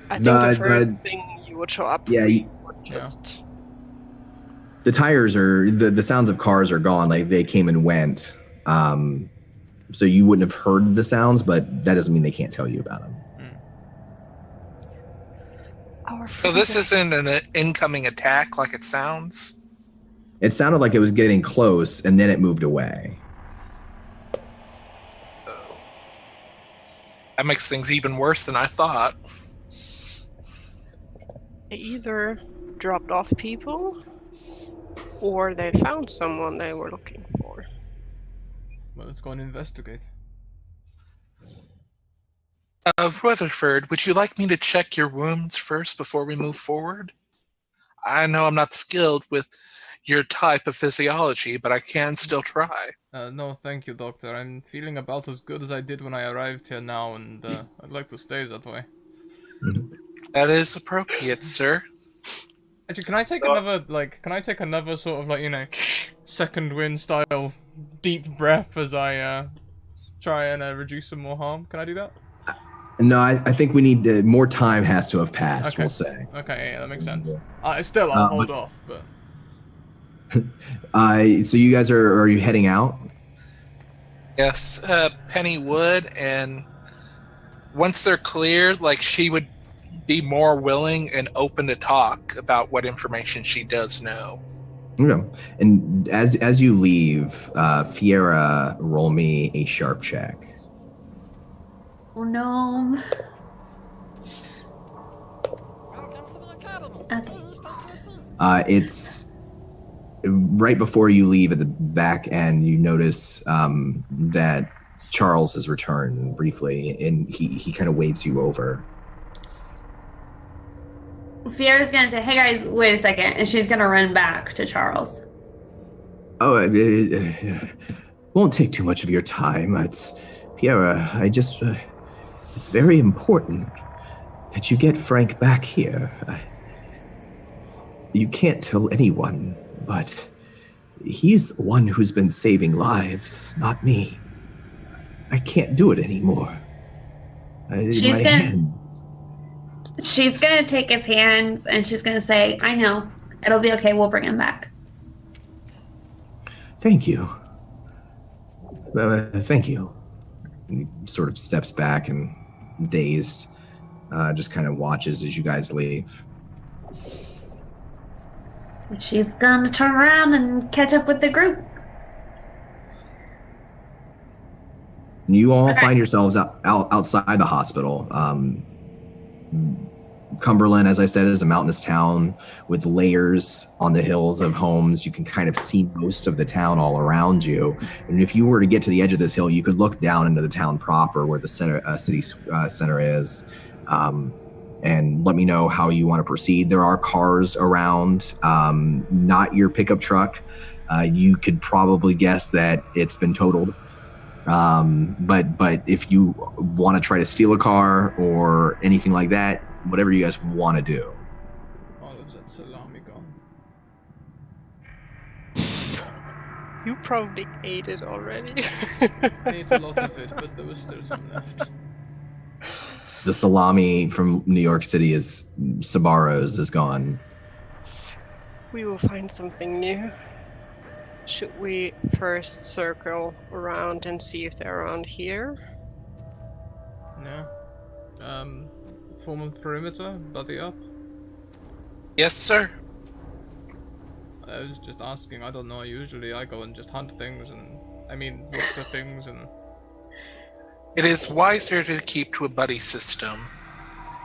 C: I think the first thing you would show up.
B: Yeah,
C: would just.
B: The tires are the sounds of cars are gone. Like they came and went. So you wouldn't have heard the sounds, but that doesn't mean they can't tell you about them.
D: So this isn't an incoming attack like it sounds?
B: It sounded like it was getting close, and then it moved away.
D: Oh. That makes things even worse than I thought.
C: They either dropped off people, or they found someone they were looking for.
A: Well, let's go and investigate.
D: Rutherford, would you like me to check your wounds first before we move forward? I know I'm not skilled with your type of physiology, but I can still try.
A: No, thank you, Doctor. I'm feeling about as good as I did when I arrived here now, and I'd like to stay that way.
D: That is appropriate, sir.
A: Actually, can I take another sort of, like, you know, second wind style deep breath as I try and reduce some more harm? Can I do that?
B: No, I think we need more time has to have passed,
A: Okay.
B: we'll say.
A: Okay, yeah, that makes sense. Still, I'll hold off, but...
B: So you guys are you heading out?
D: Yes, Penny would, and once they're clear, like, she would be more willing and open to talk about what information she does know.
B: Okay. And as you leave, Fiera, roll me a sharp check.
E: Oh no.
F: Welcome to the academy.
E: Okay.
F: Please take your seat.
B: It's right before you leave at the back end, you notice that Charles has returned briefly, and he kind of waves you over.
E: Fiera's gonna say, hey guys, wait a second, and she's gonna run back to Charles.
B: Oh, it won't take too much of your time. It's Fiera, it's very important that you get Frank back here. You can't tell anyone, but he's the one who's been saving lives, not me. I can't do it anymore.
E: She's gonna take his hands and she's gonna say, I know, it'll be okay, we'll bring him back.
B: Thank you. Thank you. And he sort of steps back and dazed, just kind of watches as you guys leave.
E: She's gonna turn around and catch up with the group.
B: You all find yourselves outside the hospital. Cumberland, as I said, is a mountainous town with layers on the hills of homes. You can kind of see most of the town all around you. And if you were to get to the edge of this hill, you could look down into the town proper where the city center is. And let me know how you want to proceed. There are cars around, not your pickup truck. You could probably guess that it's been totaled. But if you want to try to steal a car or anything like that, whatever you guys want to do.
A: All of that salami gone.
C: You probably ate it already.
A: I ate a lot of it, but there was still some left.
B: The salami from New York City Sabaros is gone.
C: We will find something new. Should we first circle around and see if they're around here?
A: Yeah. Form of perimeter, buddy up.
D: Yes, sir.
A: I was just asking, I don't know, usually I go and just hunt things look for things and...
D: It is wiser to keep to a buddy system.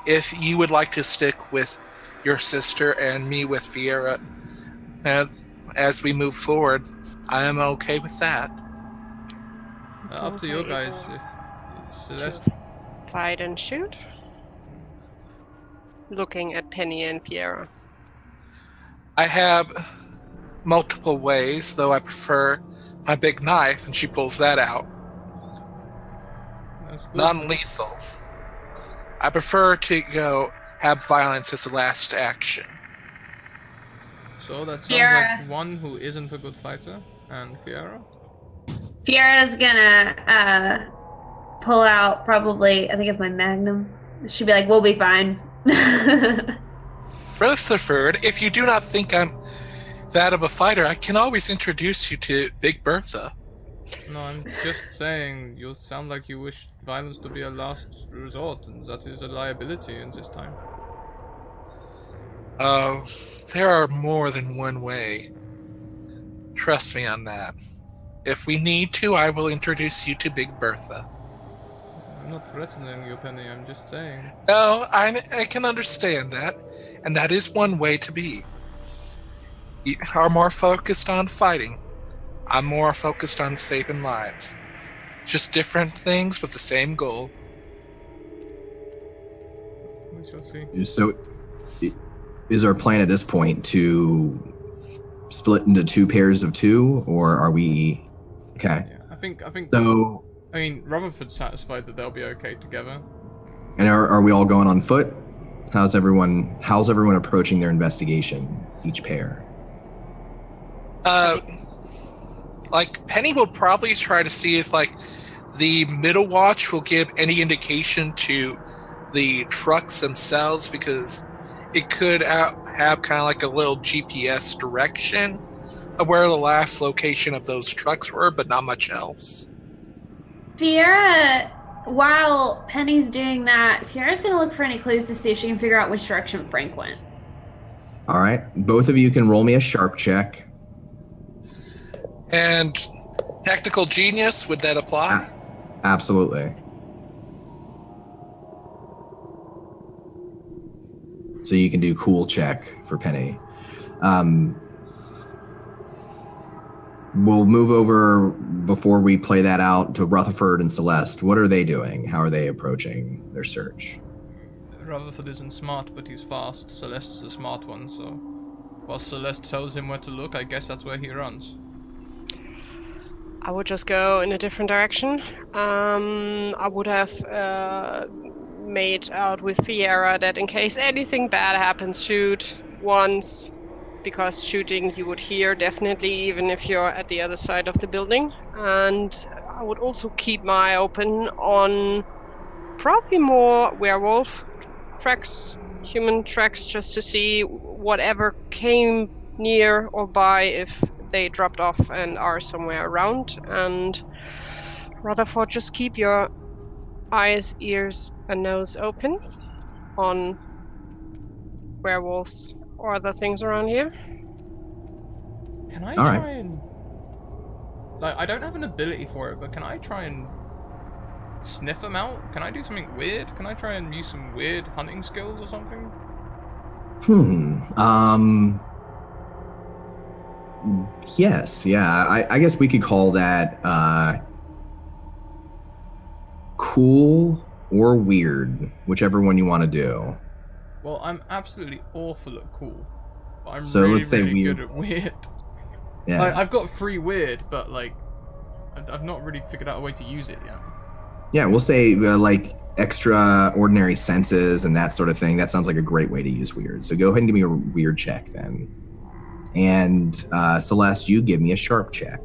D: If you would like to stick with your sister and me with Vieira, as we move forward, I am okay with that.
A: Up to you guys, if Celeste...
C: Fight and shoot? Looking at Penny and Piera.
D: I have multiple ways, though I prefer my big knife, and she pulls that out.
A: That's good.
D: Non-lethal. I prefer to have violence as the last action.
A: So that sounds
E: Fiera.
A: like one who isn't a good fighter, and Fiera?
E: Fiera's gonna pull out probably, I think it's my Magnum. She'd be like, we'll be fine.
D: Rutherford, if you do not think I'm that of a fighter, I can always introduce you to Big Bertha.
A: No, I'm just saying, you sound like you wish violence to be a last resort, and that is a liability in this time.
D: There are more than one way. Trust me on that. If we need to, I will introduce you to Big Bertha.
A: I'm not threatening you, Penny, I'm just saying.
D: No, I can understand that, and that is one way to be. You are more focused on fighting. I'm more focused on saving lives. Just different things with the same goal.
A: We shall see.
B: So, is our plan at this point to split into 2 pairs of 2, or are we... Okay.
A: Yeah, I think
B: So,
A: I mean, Rutherford's satisfied that they'll be okay together.
B: and are we all going on foot? How's everyone approaching investigation, each pair?
D: Penny will probably try to see if, the middle watch will give any indication to the trucks themselves, because it could have kind of like a little GPS direction of where the last location of those trucks were, but not much else.
E: Fiera, while Penny's doing that, Fiera's gonna look for any clues to see if she can figure out which direction Frank went.
B: All right. Both of you can roll me a sharp check.
D: And technical genius, would that apply?
B: Absolutely. So you can do cool check for Penny. We'll move over, before we play that out, to Rutherford and Celeste. What are they doing? How are they approaching their search?
A: Rutherford isn't smart, but he's fast. Celeste's the smart one, so... While Celeste tells him where to look, I guess that's where he runs.
C: I would just go in a different direction. I would have made out with Fiera that in case anything bad happens, shoot once, because shooting you would hear definitely, even if you're at the other side of the building. And I would also keep my eye open on probably more werewolf tracks, human tracks, just to see whatever came near or by, if they dropped off and are somewhere around. And Rutherford, just keep your eyes, ears, and nose open on werewolves or other things around here.
A: Can I
B: All
A: try
B: right.
A: and... I don't have an ability for it, but can I try and sniff them out? Can I do something weird? Can I try and use some weird hunting skills or something?
B: Yes, yeah. I guess we could call that cool or weird, whichever one you want to do.
A: Well, I'm absolutely awful at cool. But I'm
B: So
A: really,
B: let's say
A: really
B: weird.
A: good at weird.
B: Yeah.
A: I've got 3 weird, but I've not really figured out a way to use it yet.
B: Yeah, we'll say extraordinary senses and that sort of thing. That sounds like a great way to use weird. So go ahead and give me a weird check then. And Celeste, you give me a sharp check.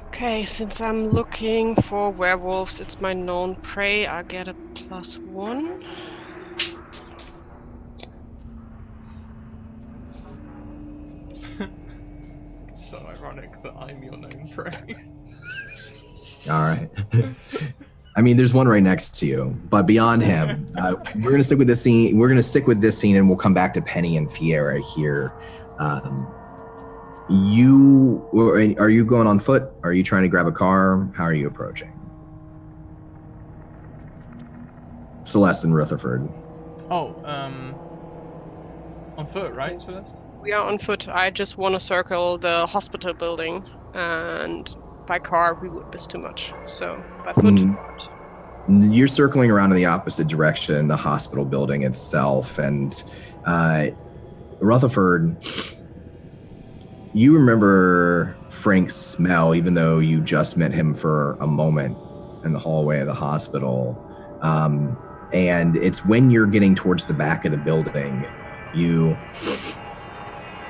C: Okay, since I'm looking for werewolves, it's my known prey. I get a +1.
A: fuck that I'm your known prey.
B: All right. I mean, there's one right next to you, but beyond him, we're gonna stick with this scene. We're gonna stick with this scene, and we'll come back to Penny and Fiera here. Are you going on foot? Are you trying to grab a car? How are you approaching? Celeste and Rutherford.
A: Oh, on foot, right, Celeste?
C: We are on foot. I just want to circle the hospital building, and by car we would miss too much. So by foot.
B: You're circling around in the opposite direction, the hospital building itself, and Rutherford, you remember Frank's smell, even though you just met him for a moment in the hallway of the hospital. And it's when you're getting towards the back of the building, you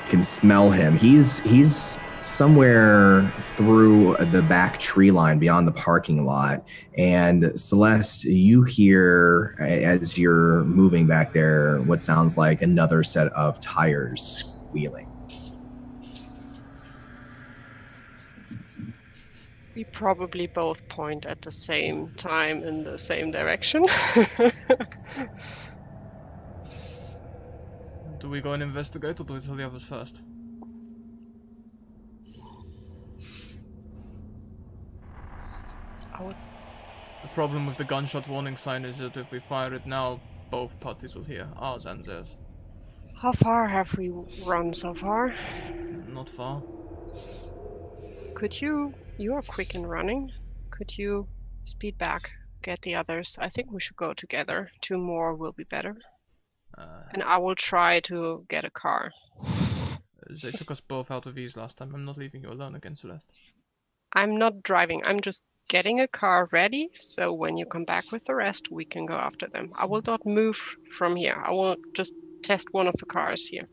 B: can smell him. He's somewhere through the back tree line beyond the parking lot. And Celeste, you hear, as you're moving back there, what sounds like another set of tires squealing.
C: We probably both point at the same time in the same direction.
A: Do we go and investigate, or do we tell the others first? The problem with the gunshot warning sign is that if we fire it now, both parties will hear, ours and theirs.
C: How far have we run so far?
A: Not far.
C: Could you are quick in running. Could you speed back, get the others? I think we should go together. 2 more will be better. And I will try to get a car.
A: They took us both out of these last time. I'm not leaving you alone again, Celeste.
C: I'm not driving. I'm just getting a car ready, so when you come back with the rest, we can go after them. I will not move from here. I will just test one of the cars here.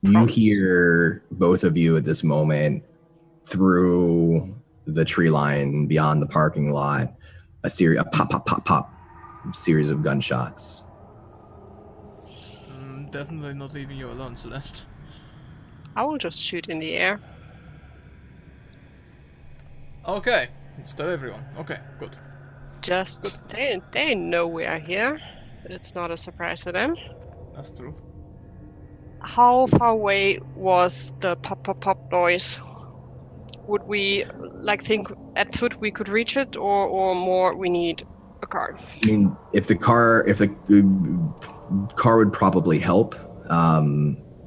B: You hear, both of you at this moment, through the tree line beyond the parking lot, a pop, pop, pop, pop, series of gunshots.
A: Definitely not leaving you alone, Celeste.
C: I will just shoot in the air.
A: Okay, still everyone. Okay, good.
C: Just, they know we are here. It's not a surprise for them.
A: That's true.
C: How far away was the pop, pop, pop noise? Would we, think at foot we could reach it, or more we need a car?
B: I mean, if the car would probably help.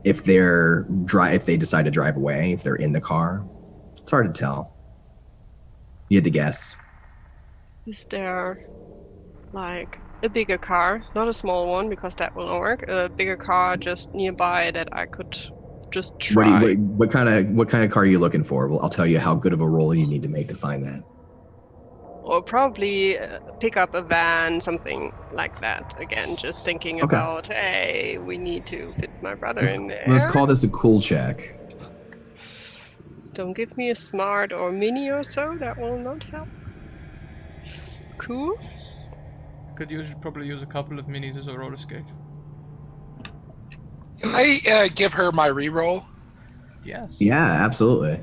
B: If they decide to drive away, if they're in the car, it's hard to tell. You had to guess.
C: Is there a bigger car, not a small one because that will not work, a bigger car just nearby that I could just try?
B: What kind of car are you looking for? Well, I'll tell you how good of a roll you need to make to find that.
C: Or probably pick up a van, something like that. Again, just thinking about, hey, we need to fit my brother in there.
B: Let's call this a cool check.
C: Don't give me a smart or mini or so, that will not help. Cool.
A: Could probably use a couple of minis as a roller skate.
D: Can I give her my reroll?
A: Yes.
B: Yeah, absolutely.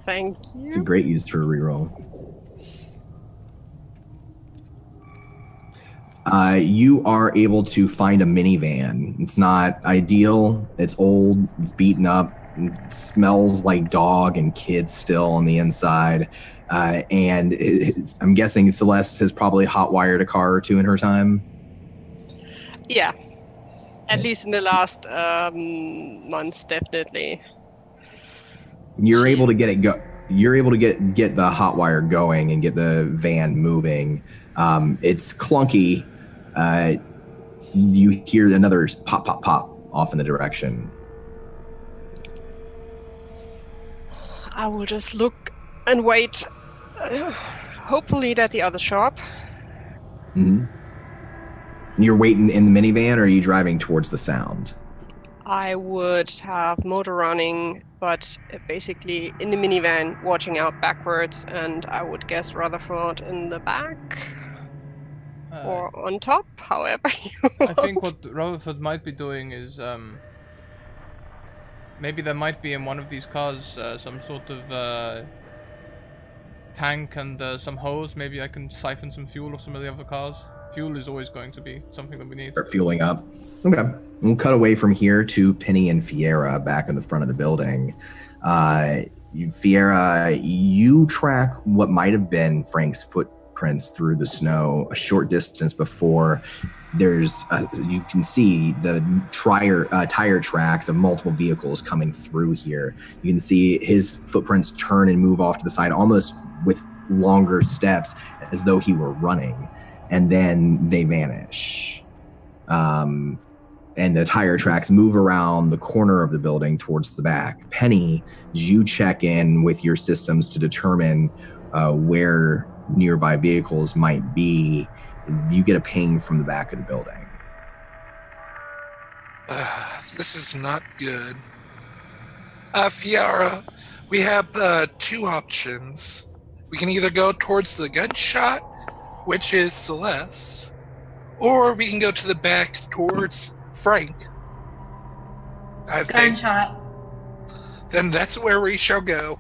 C: Thank you.
B: It's a great use for a reroll. You are able to find a minivan. It's not ideal. It's old. It's beaten up. It smells like dog and kids still on the inside. And I'm guessing Celeste has probably hot-wired a car or two in her time.
C: Yeah. At least in the last months, definitely.
B: You're able to get it You're able to get the hot wire going and get the van moving. It's clunky. You hear another pop, pop, pop off in the direction.
C: I will just look and wait. Hopefully that the other show up.
B: Mm-hmm. You're waiting in the minivan, or are you driving towards the sound?
C: I would have motor running, but basically in the minivan, watching out backwards, and I would guess Rutherford in the back. Or on top, however you want.
A: I think what Rutherford might be doing is Maybe there might be in one of these cars some sort of tank and some hose. Maybe I can siphon some fuel off some of the other cars. Fuel is always going to be something that we need.
B: Start fueling up. Okay. We'll cut away from here to Penny and Fiera back in the front of the building. Fiera, you track what might have been Frank's footprints through the snow a short distance before. There's, you can see the tire tracks of multiple vehicles coming through here. You can see his footprints turn and move off to the side almost with longer steps as though he were running. And then they vanish. And the tire tracks move around the corner of the building towards the back. Penny, you check in with your systems to determine where nearby vehicles might be. You get a ping from the back of the building.
D: This is not good. Fiara, we have two options. We can either go towards the gunshot, which is Celeste, or we can go to the back towards Frank. I think.
E: Gunshot.
D: Then that's where we shall go.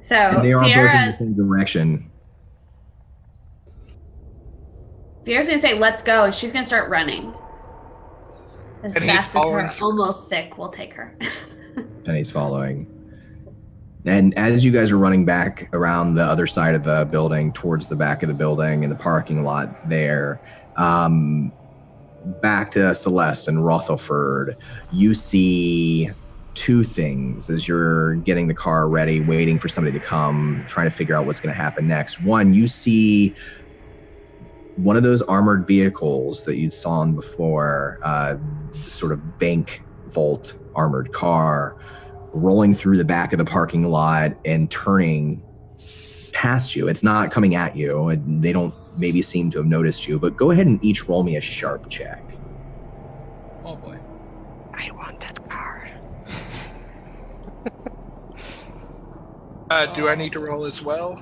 E: So
B: And they are both in the
E: Fiera's
B: same direction.
E: gonna say, "Let's go," and she's gonna start running as
D: And he's
E: fast as her
D: following through.
E: almost sick will take her.
B: Penny's following. And as you guys are running back around the other side of the building towards the back of the building and the parking lot there, back to Celeste and Rothelford, you see two things as you're getting the car ready, waiting for somebody to come, trying to figure out what's going to happen next. One, you see one of those armored vehicles that you saw before, sort of bank vault armored car, rolling through the back of the parking lot and turning past you. It's not coming at you. They don't maybe seem to have noticed you, but go ahead and each roll me a sharp check.
A: Oh boy.
C: I want that car.
D: Do I need to roll as well?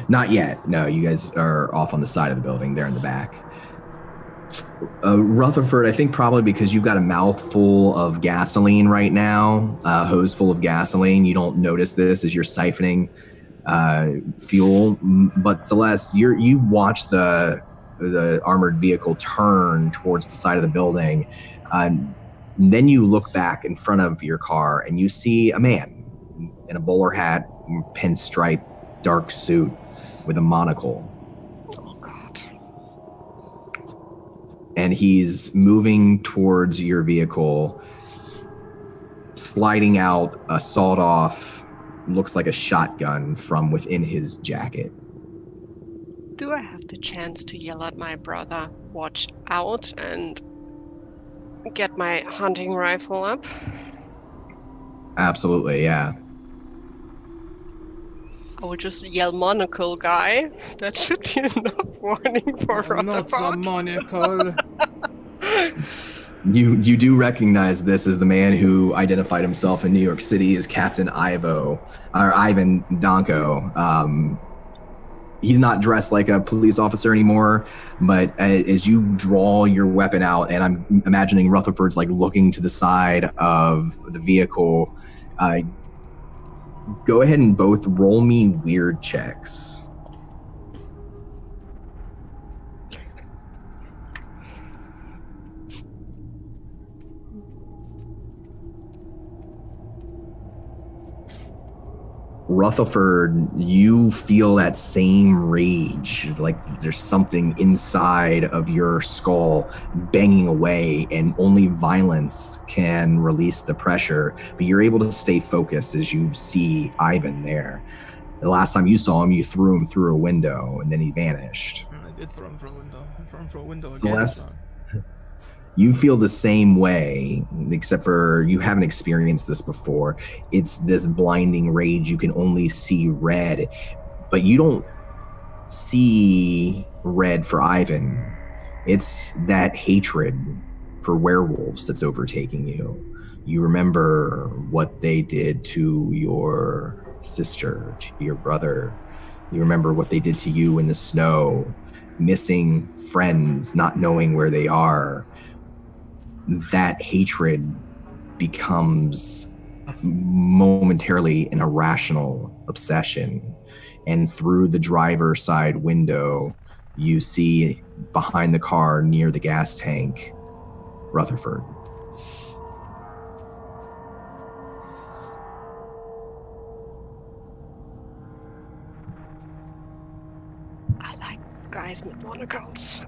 B: Not yet. No, you guys are off on the side of the building. They're in the back. Rutherford, I think probably because you've got a mouthful of gasoline right now, a hose full of gasoline. You don't notice this as you're siphoning fuel. But Celeste, you watch the armored vehicle turn towards the side of the building. Then you look back in front of your car and you see a man in a bowler hat, pinstripe, dark suit with a monocle.
C: Oh God.
B: And he's moving towards your vehicle, sliding out a sawed-off, looks like a shotgun from within his jacket.
C: Do I have the chance to yell at my brother, watch out, and get my hunting rifle up?
B: Absolutely, yeah.
C: I would just yell monocle guy. That should be enough warning for
A: Not a
C: Rutherford.
A: monocle.
B: You do recognize this as the man who identified himself in New York City as Captain Ivan Danko. He's not dressed like a police officer anymore, but as you draw your weapon out, and I'm imagining Rutherford's like looking to the side of the vehicle, go ahead and both roll me weird checks. Rutherford, you feel that same rage, like there's something inside of your skull banging away, and only violence can release the pressure, but you're able to stay focused as you see Ivan there. The last time you saw him, you threw him through a window, and then he vanished.
A: I did throw him through a window. I threw him through a window again.
B: Celeste, you feel the same way, except for you haven't experienced this before. It's this blinding rage. You can only see red, but you don't see red for Ivan. It's that hatred for werewolves that's overtaking you. You remember what they did to your sister, to your brother. You remember what they did to you in the snow, missing friends, not knowing where they are. That hatred becomes momentarily an irrational obsession. And through the driver's side window, you see behind the car near the gas tank, Rutherford.
C: I like guys with monocles.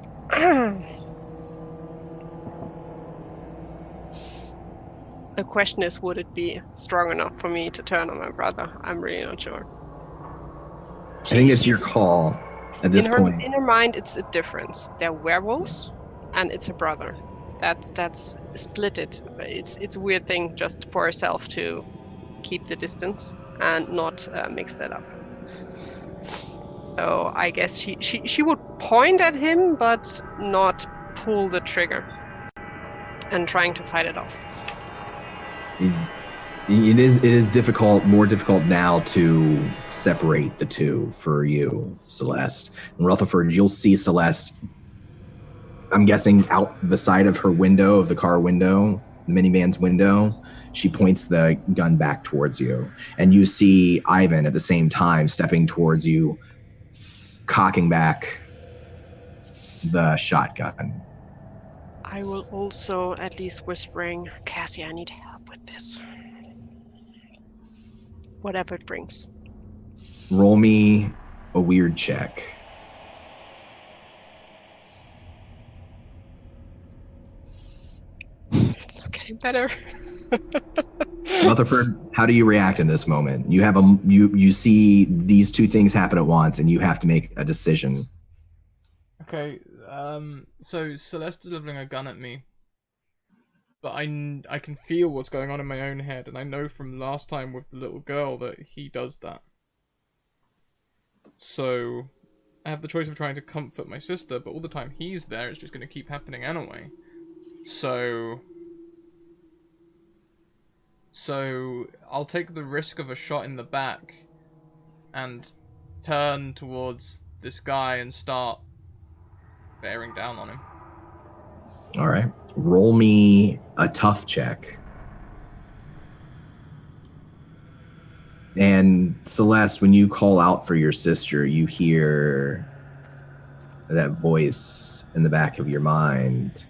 C: The question is, would it be strong enough for me to turn on my brother? I'm really not sure.
B: I think it's your call at this point.
C: In her mind, it's a difference. They're werewolves, and it's a brother. That's split it. It's a weird thing just for herself to keep the distance and not mix that up. So I guess she would point at him, but not pull the trigger and trying to fight it off.
B: It is difficult, more difficult now to separate the two for you, Celeste. And Rutherford, you'll see Celeste, I'm guessing out the side of her window, of the car window, the minivan's window. She points the gun back towards you. And you see Ivan at the same time stepping towards you, cocking back the shotgun.
C: I will also, at least whispering, Cassie, I need help with this. Whatever it brings.
B: Roll me a weird check.
C: It's not getting better.
B: Rutherford, how do you react in this moment? You have you see these two things happen at once, and you have to make a decision.
A: Okay, so Celeste is leveling a gun at me, but I can feel what's going on in my own head, and I know from last time with the little girl that he does that. So I have the choice of trying to comfort my sister, but all the time he's there, it's just going to keep happening anyway. So I'll take the risk of a shot in the back and turn towards this guy and start bearing down on him.
B: All right. Roll me a tough check. And Celeste, when you call out for your sister, you hear that voice in the back of your mind.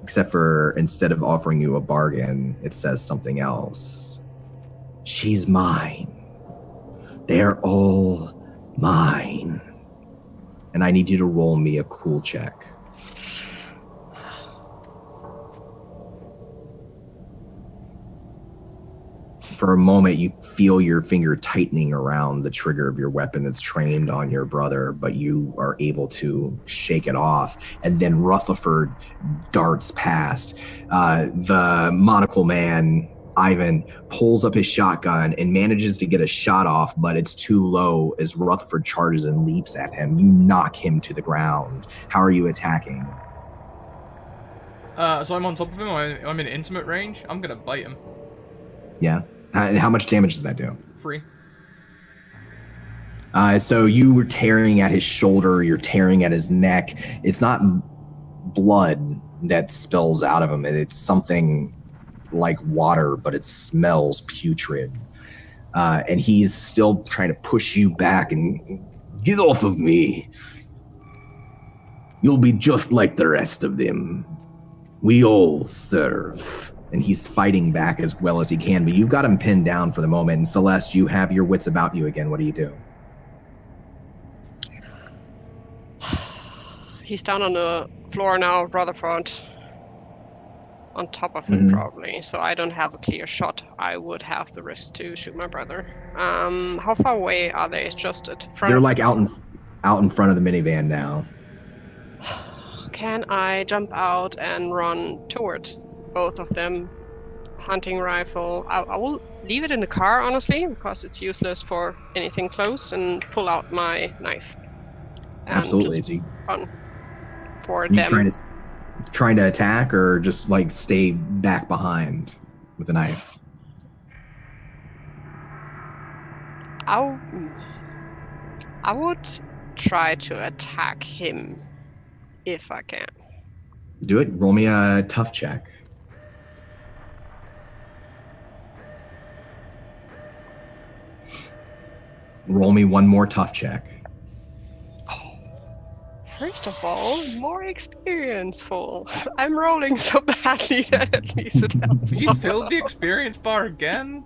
B: Except for instead of offering you a bargain, it says something else. She's mine. They're all mine. And I need you to roll me a cool check. For a moment, you feel your finger tightening around the trigger of your weapon that's trained on your brother, but you are able to shake it off. And then Rutherford darts past. The monocle man, Ivan, pulls up his shotgun and manages to get a shot off, but it's too low as Rutherford charges and leaps at him. You knock him to the ground. How are you attacking?
A: So I'm on top of him, I'm in intimate range, I'm gonna bite him.
B: Yeah. And how much damage does that do?
A: 3.
B: So you were tearing at his shoulder, you're tearing at his neck. It's not blood that spills out of him. It's something like water, but it smells putrid. And he's still trying to push you back and get off of me. You'll be just like the rest of them. We all serve. And he's fighting back as well as he can, but you've got him pinned down for the moment. And Celeste, you have your wits about you again. What do you do?
C: He's down on the floor now, Rutherford. On top of him, probably. So I don't have a clear shot. I would have the risk to shoot my brother. How far away are they? It's just at front.
B: They're like out in front of the minivan now.
C: Can I jump out and run towards both of them? Hunting rifle. I will leave it in the car, honestly, because it's useless for anything close, and pull out my knife.
B: Absolutely. So
C: run for
B: you
C: them.
B: Trying to attack, or just like stay back behind with a knife?
C: I would try to attack him if I can.
B: Do it. Roll me a tough check. Roll me one more tough check.
C: First of all, more experienceful. I'm rolling so badly that at least it helps.
A: You filled the experience bar again?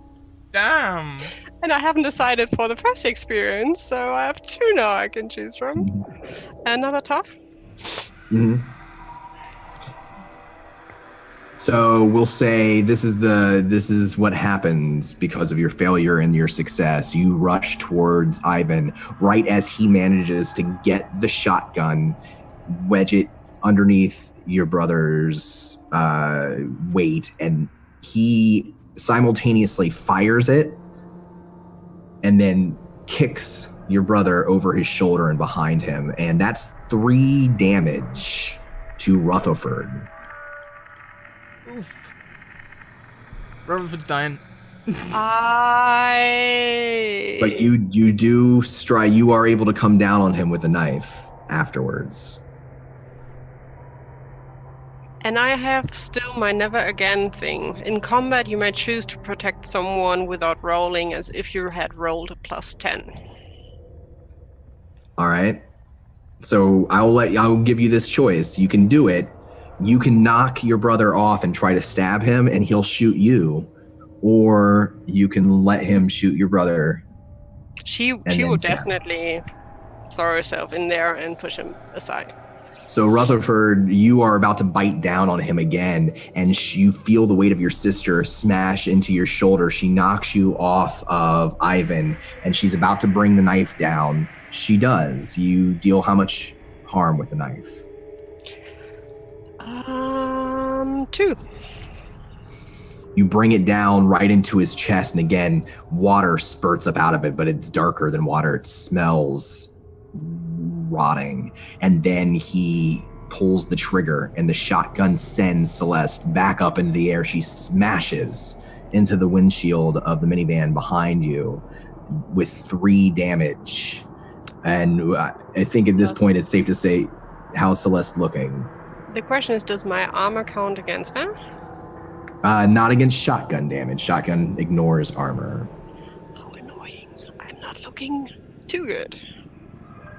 A: Damn.
C: And I haven't decided for the first experience, so I have 2 now I can choose from. Another tough?
B: Mm-hmm. So we'll say this is what happens because of your failure and your success. You rush towards Ivan right as he manages to get the shotgun, wedge it underneath your brother's weight, and he simultaneously fires it and then kicks your brother over his shoulder and behind him, and that's 3 damage to Rutherford.
A: Oof. Rutherford's dying.
B: But you do strike. You are able to come down on him with a knife afterwards.
C: And I have still my never again thing. In combat, you may choose to protect someone without rolling as if you had rolled a +10.
B: All right. So I'll give you this choice. You can do it. You can knock your brother off and try to stab him and he'll shoot you, or you can let him shoot your brother.
C: She will definitely throw herself in there and push him aside.
B: So Rutherford, you are about to bite down on him again, and you feel the weight of your sister smash into your shoulder. She knocks you off of Ivan, and she's about to bring the knife down. She does. You deal how much harm with the knife?
C: 2.
B: You bring it down right into his chest, and again, water spurts up out of it, but it's darker than water. It smells rotting. And then he pulls the trigger, and the shotgun sends Celeste back up into the air. She smashes into the windshield of the minivan behind you with 3 damage. And I think at this point, it's safe to say, how's Celeste looking?
C: The question is, does my armor count against that?
B: Not against shotgun damage. Shotgun ignores armor.
C: How annoying. I'm not looking too good.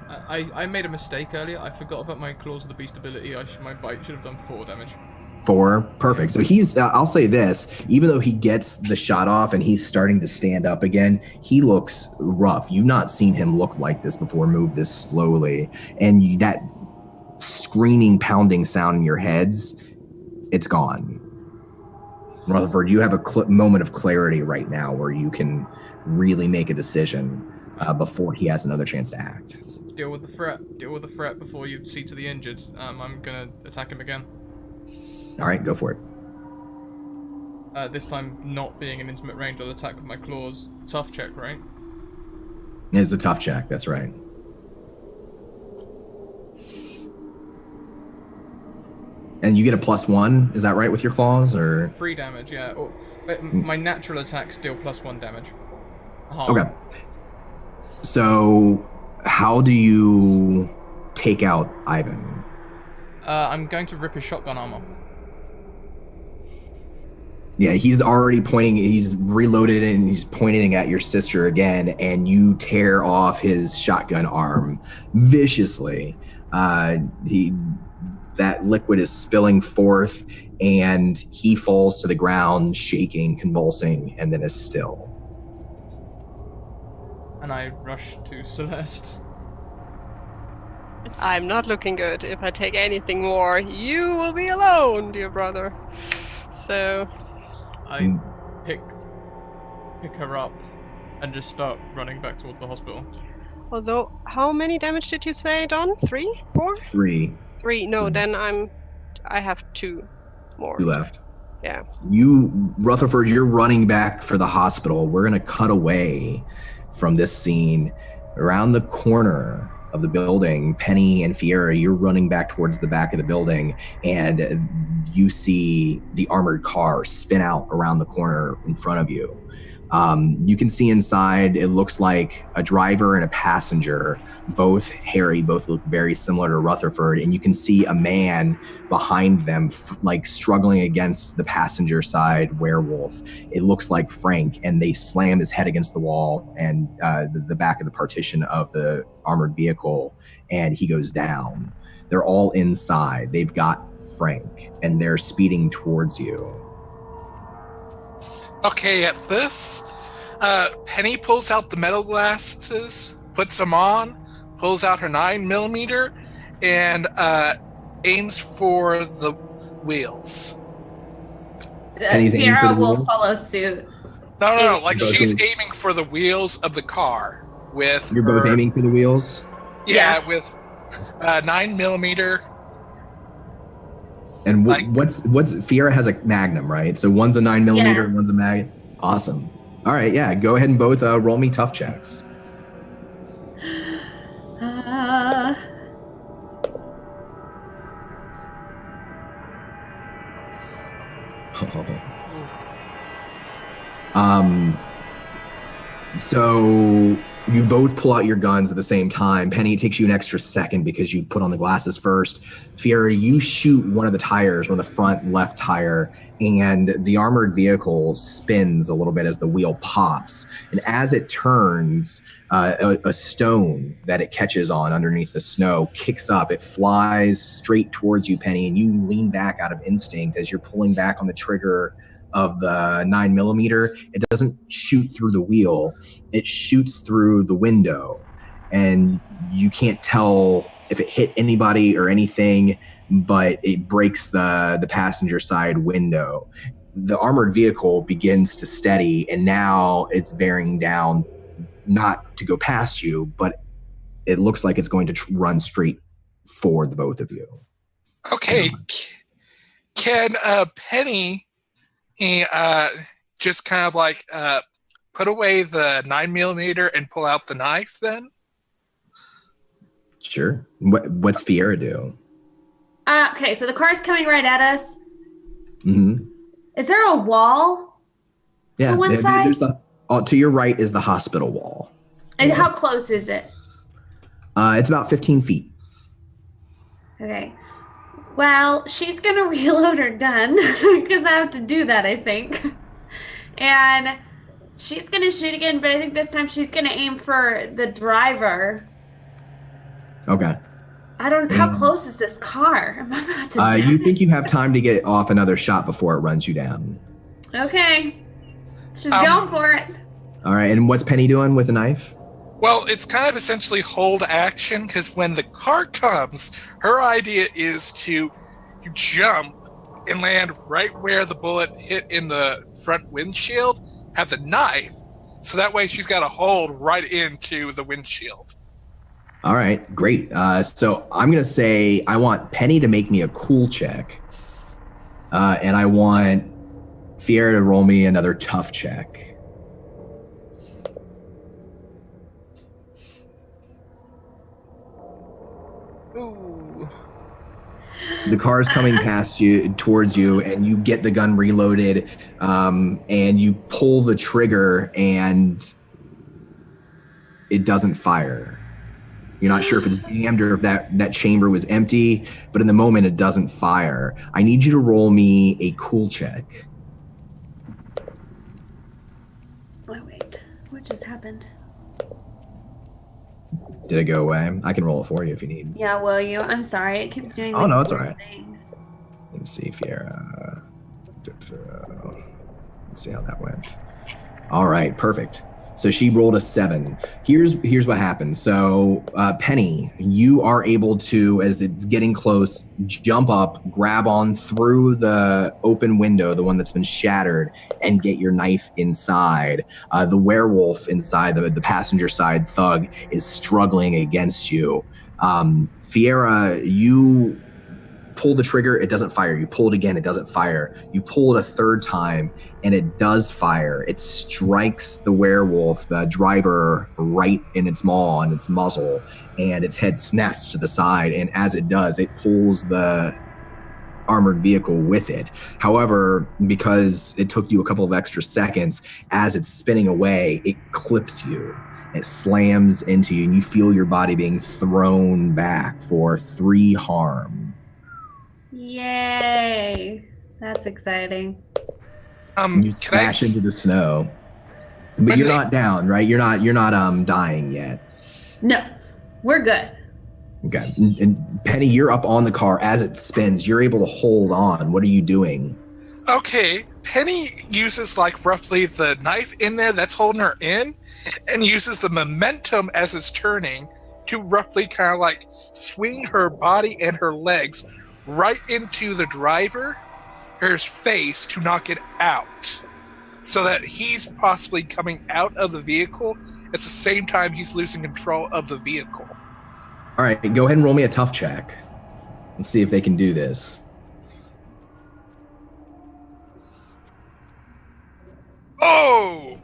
A: I made a mistake earlier. I forgot about my Claws of the Beast ability. My bite should have done 4 damage.
B: 4, perfect. So he's, I'll say this, even though he gets the shot off and he's starting to stand up again, he looks rough. You've not seen him look like this before, move this slowly. And that screaming, pounding sound in your heads, it's gone. Rutherford, you have a moment of clarity right now where you can really make a decision before he has another chance to act.
A: Deal with the threat before you see to the injured. I'm gonna attack him again.
B: All right, go for it.
A: This time, not being in intimate range, I'll attack with my claws. Tough check, right?
B: It's a tough check, that's right. And you get a +1, is that right, with your claws, or?
A: 3 damage, yeah. My natural attacks deal +1 damage.
B: Okay. So, how do you take out Ivan?
A: I'm going to rip his shotgun armor.
B: Yeah, he's already pointing, he's reloaded and he's pointing at your sister again, and you tear off his shotgun arm viciously. That liquid is spilling forth, and he falls to the ground, shaking, convulsing, and then is still.
A: And I rush to Celeste.
C: I'm not looking good. If I take anything more, you will be alone, dear brother. So...
A: I pick her up and just start running back towards the hospital.
C: Although, how many damage did you say, Don? 3? 4?
B: 3.
C: 3. No, then I have 2 more.
B: 2 left.
C: Yeah.
B: Rutherford, you're running back for the hospital. We're going to cut away from this scene. Around the corner of the building, Penny and Fiera, you're running back towards the back of the building, and you see the armored car spin out around the corner in front of you. You can see inside, it looks like a driver and a passenger, both hairy, both look very similar to Rutherford. And you can see a man behind them, like struggling against the passenger side werewolf. It looks like Frank, and they slam his head against the wall and the back of the partition of the armored vehicle, and he goes down. They're all inside. They've got Frank, and they're speeding towards you.
D: Okay, at this, Penny pulls out the metal glasses, puts them on, pulls out her 9mm, and aims for the wheels.
B: Penny's aiming for
E: Fiera
B: the
E: will
B: wheel?
E: follow suit.
D: No, like
B: Both
D: she's
B: aim-
D: aiming for the wheels of the car with
B: You're both
D: her,
B: aiming for the wheels?
D: Yeah, with 9mm.
B: And
D: Like-
B: what's Fiera has a Magnum, right? So one's a 9mm,
E: Yeah.
B: and one's a Mag. Awesome. All right, yeah. Go ahead and both roll me tough checks. So you both pull out your guns at the same time. Penny, it takes you an extra second because you put on the glasses first. Fiera, you shoot one of the tires, one of the front left tire, and the armored vehicle spins a little bit as the wheel pops. And as it turns, a stone that it catches on underneath the snow kicks up. It flies straight towards you, Penny, and you lean back out of instinct as you're pulling back on the trigger of the 9mm. It doesn't shoot through the wheel. It shoots through the window, and you can't tell if it hit anybody or anything, but it breaks the passenger side window. The armored vehicle begins to steady, and now it's bearing down, not to go past you, but it looks like it's going to run straight for the both of you.
D: Okay, can Penny just kind of like put away the 9mm and pull out the knife then?
B: Sure. What's Fiera do?
E: Okay, so the car's coming right at us.
B: Mm-hmm.
E: Is there a wall to one side?
B: There's to your right is the hospital wall.
E: And how close is it?
B: It's about 15 feet.
E: Okay. Well, she's going to reload her gun because I have to do that, I think. And she's going to shoot again, but I think this time she's going to aim for the driver.
B: Okay.
E: I don't how close is this car? I'm about to die.
B: You think you have time to get off another shot before it runs you down.
E: Okay. She's going for it.
B: All right. And what's Penny doing with a knife?
D: Well, it's kind of essentially hold action, because when the car comes, her idea is to jump and land right where the bullet hit in the front windshield, have the knife, so that way she's got a hold right into the windshield.
B: All right, great. So I'm going to say I want Penny to make me a cool check. And I want Fiera to roll me another tough check.
A: Ooh.
B: The car is coming past you, towards you, and you get the gun reloaded, and you pull the trigger, and it doesn't fire. You're not sure if it's jammed or if that chamber was empty, but in the moment, it doesn't fire. I need you to roll me a cool check.
E: Oh, wait. What just happened?
B: Did it go away? I can roll it for you if you need.
E: Yeah, will you? I'm sorry. It keeps doing
B: Oh, no, it's
E: weird
B: all right.
E: things.
B: Let's see, Fiera. Let's see how that went. All right, perfect. So she rolled a 7. Here's what happened. So Penny, you are able to, as it's getting close, jump up, grab on through the open window, the one that's been shattered, and get your knife inside. The werewolf inside, the passenger side thug, is struggling against you. Fiera, you pull the trigger, it doesn't fire. You pull it again, it doesn't fire. You pull it a third time, and it does fire. It strikes the werewolf, the driver, right in its maw and its muzzle, and its head snaps to the side. And as it does, it pulls the armored vehicle with it. However, because it took you a couple of extra seconds, as it's spinning away, it clips you. It slams into you, and you feel your body being thrown back for 3 harm.
E: Yay! That's exciting.
B: You smash into the snow, but you're not down, right? You're not dying yet.
E: No, we're good.
B: Okay, and Penny, you're up on the car as it spins. You're able to hold on. What are you doing?
D: Okay, Penny uses like roughly the knife in there that's holding her in, and uses the momentum as it's turning to roughly kind of like swing her body and her legs right into the driver's face to knock it out, so that he's possibly coming out of the vehicle at the same time he's losing control of the vehicle.
B: All right, go ahead and roll me a tough check. Let's see if they can do this.
D: Oh!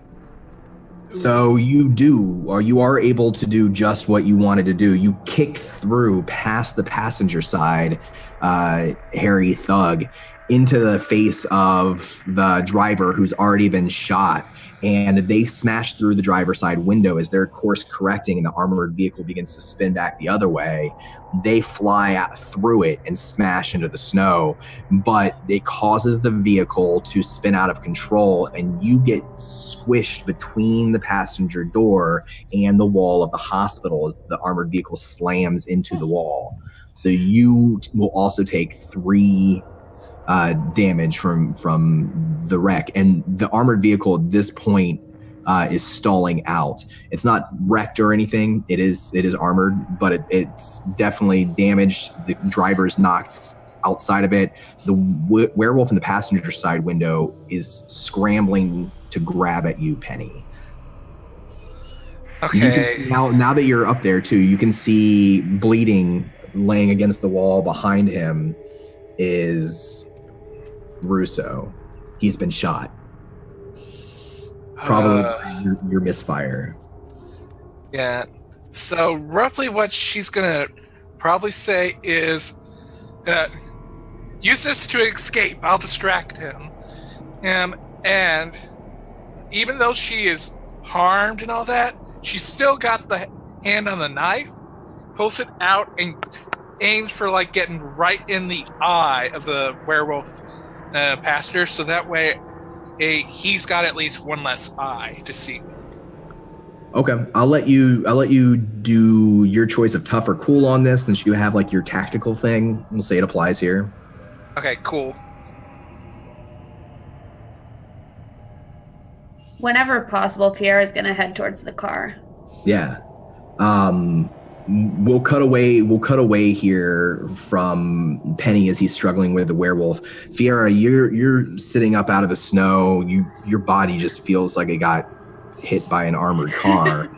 B: So you are able to do just what you wanted to do. You kick through past the passenger side, Harry Thug, into the face of the driver who's already been shot, and they smash through the driver's side window as they're course correcting and the armored vehicle begins to spin back the other way. They fly out through it and smash into the snow, but it causes the vehicle to spin out of control, and you get squished between the passenger door and the wall of the hospital as the armored vehicle slams into the wall. So you will also take 3 damage from the wreck, and the armored vehicle at this point is stalling out. It's not wrecked or anything. It is armored, but it's definitely damaged. The driver's knocked outside of it. The werewolf in the passenger side window is scrambling to grab at you, Penny.
D: Okay.
B: Now that you're up there too, you can see bleeding laying against the wall behind him is Russo. He's been shot. Probably your misfire.
D: Yeah. So roughly what she's gonna probably say is, use this to escape. I'll distract him. And even though she is harmed and all that, she's still got the hand on the knife, pulls it out, and aims for like getting right in the eye of the werewolf passenger, so that way he's got at least one less eye to see with.
B: Okay, I'll let you do your choice of tough or cool on this, since you have like your tactical thing. We'll say it applies here.
D: Okay, cool.
E: Whenever possible, Fiera's gonna head towards the car.
B: Yeah. We'll cut away here from Penny as he's struggling with the werewolf. Fiera, you're sitting up out of the snow. Your body just feels like it got hit by an armored car.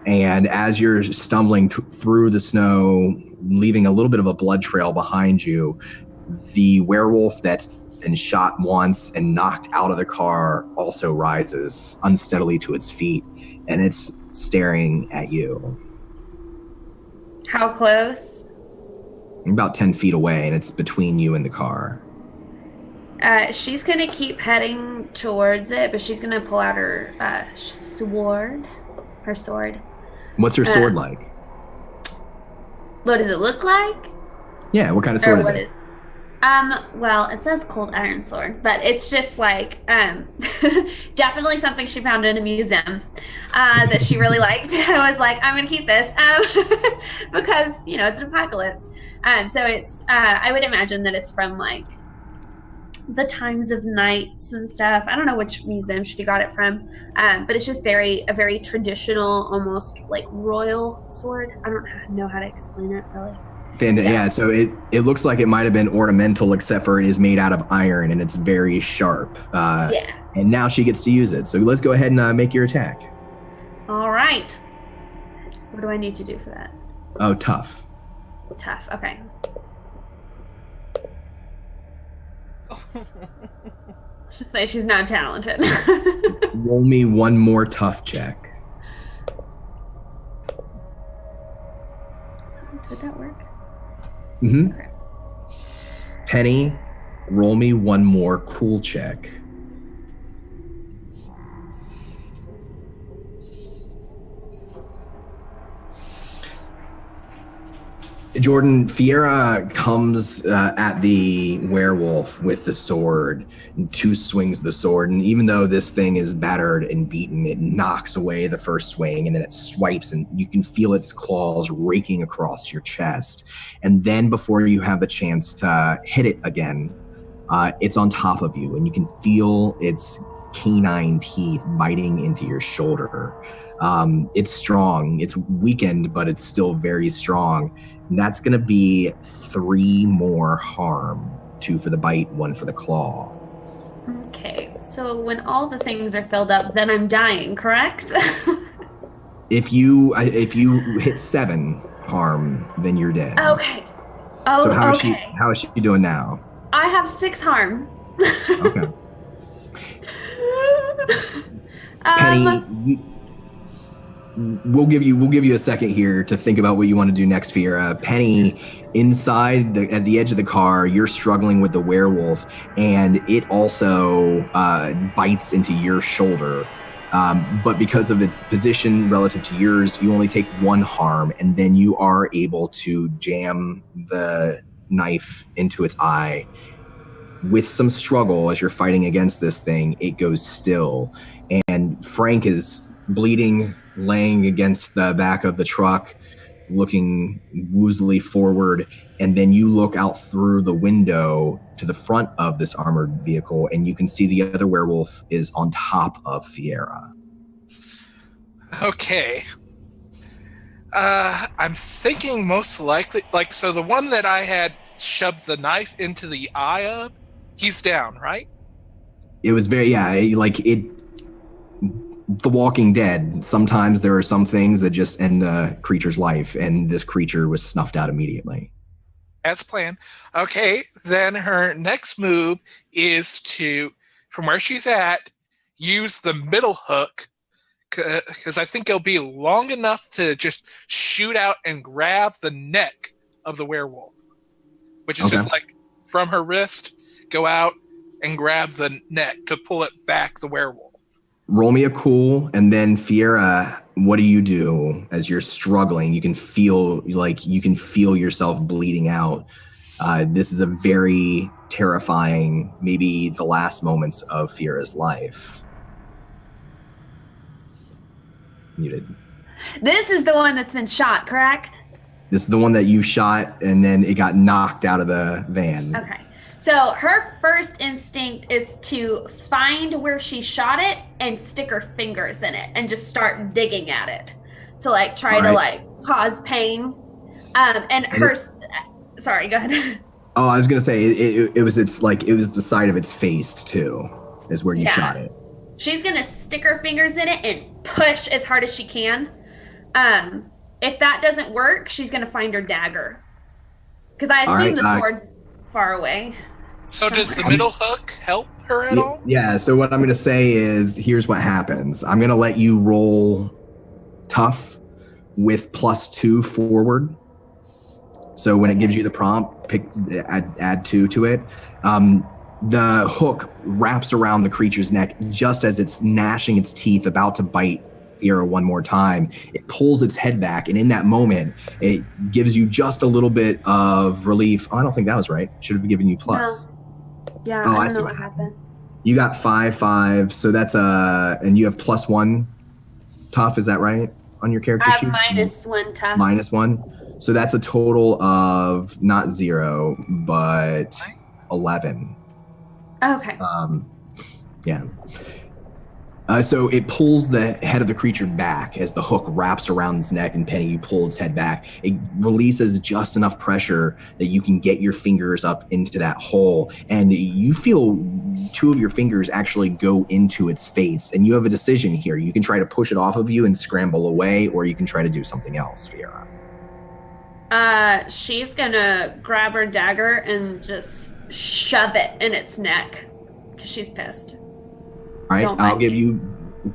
B: And as you're stumbling through the snow, leaving a little bit of a blood trail behind you, the werewolf that's been shot once and knocked out of the car also rises unsteadily to its feet, and it's staring at you.
E: How close?
B: About 10 feet away, and it's between you and the car.
E: She's gonna keep heading towards it, but she's gonna pull out her sword. Her sword.
B: What's her sword like?
E: What does it look like?
B: Yeah, what kind of sword is it?
E: Well, it says cold iron sword, but it's just like, definitely something she found in a museum, that she really liked. I was like, I'm gonna keep this, because, it's an apocalypse. So it's, I would imagine that it's from like the times of knights and stuff. I don't know which museum she got it from, but it's just a very traditional, almost like royal sword. I don't know how to explain it really.
B: Yeah, so it looks like it might have been ornamental, except for it is made out of iron and it's very sharp.
E: Yeah.
B: And now she gets to use it. So let's go ahead and make your attack.
E: All right. What do I need to do for that?
B: Oh, tough.
E: Tough. Okay. Just say she's not talented.
B: Roll me one more tough check.
E: Did that work?
B: Mm-hmm.
E: Okay.
B: Penny, Roll me one more cool check. Jordan, Fiera comes at the werewolf with the sword, and 2 swings the sword, and even though this thing is battered and beaten, it knocks away the first swing, and then it swipes, and you can feel its claws raking across your chest. And then before you have the chance to hit it again, it's on top of you, and you can feel its canine teeth biting into your shoulder. It's strong. It's weakened, but it's still very strong. And that's going to be 3 more harm. 2 for the bite, 1 for the claw.
E: Okay, so when all the things are filled up, then I'm dying, correct?
B: If you hit 7 harm, then you're dead.
E: Okay. Oh,
B: so how
E: okay.
B: is she doing now?
E: I have 6 harm.
B: Okay. Penny, we'll give you a second here to think about what you want to do next, Fiera. Penny, inside at the edge of the car, you're struggling with the werewolf, and it also bites into your shoulder. But because of its position relative to yours, you only take 1 harm, and then you are able to jam the knife into its eye. With some struggle, as you're fighting against this thing, it goes still, and Frank is bleeding, laying against the back of the truck, looking woozily forward, and then you look out through the window to the front of this armored vehicle, and you can see the other werewolf is on top of Fiera.
D: Okay. I'm thinking most likely, so the one that I had shoved the knife into the eye of, he's down, right?
B: It was very, The Walking Dead, sometimes there are some things that just end a creature's life, and this creature was snuffed out immediately.
D: As planned. Okay, then her next move is to, from where she's at, use the middle hook, because I think it'll be long enough to just shoot out and grab the neck of the werewolf, which is just like from her wrist, go out and grab the neck to pull it back the werewolf.
B: Roll me a cool, and then Fiera, what do you do as you're struggling? You can feel yourself bleeding out. This is a very terrifying, maybe the last moments of Fiera's life. Muted.
E: This is the one that's been shot, correct?
B: This is the one that you shot, and then it got knocked out of the van.
E: Okay. So her first instinct is to find where she shot it and stick her fingers in it and just start digging at it to try to cause pain. Sorry, go ahead.
B: Oh, I was gonna say it was the side of its face too, is where you shot it.
E: She's gonna stick her fingers in it and push as hard as she can. If that doesn't work, she's gonna find her dagger, because I assume the sword's far away.
D: So does the middle hook help her at all?
B: Yeah, so what I'm going to say is, here's what happens. I'm going to let you roll tough with +2 forward. So when it gives you the prompt, add 2 to it. The hook wraps around the creature's neck just as it's gnashing its teeth, about to bite Fiera one more time. It pulls its head back, and in that moment, it gives you just a little bit of relief. Oh, I don't think that was right. Should have given you plus.
E: No. Yeah,
B: I
E: don't
B: see
E: know what happened.
B: You got 5, so that's and you have +1 tough, is that right? On your character sheet?
E: I have -1 tough.
B: -1. So that's a total of not 0, but 11.
E: Okay.
B: Yeah. So it pulls the head of the creature back as the hook wraps around its neck, and Penny, you pull its head back. It releases just enough pressure that you can get your fingers up into that hole, and you feel 2 of your fingers actually go into its face, and you have a decision here. You can try to push it off of you and scramble away, or you can try to do something else, Fiera.
E: She's gonna grab her dagger and just shove it in its neck, because she's pissed.
B: All right, I'll give you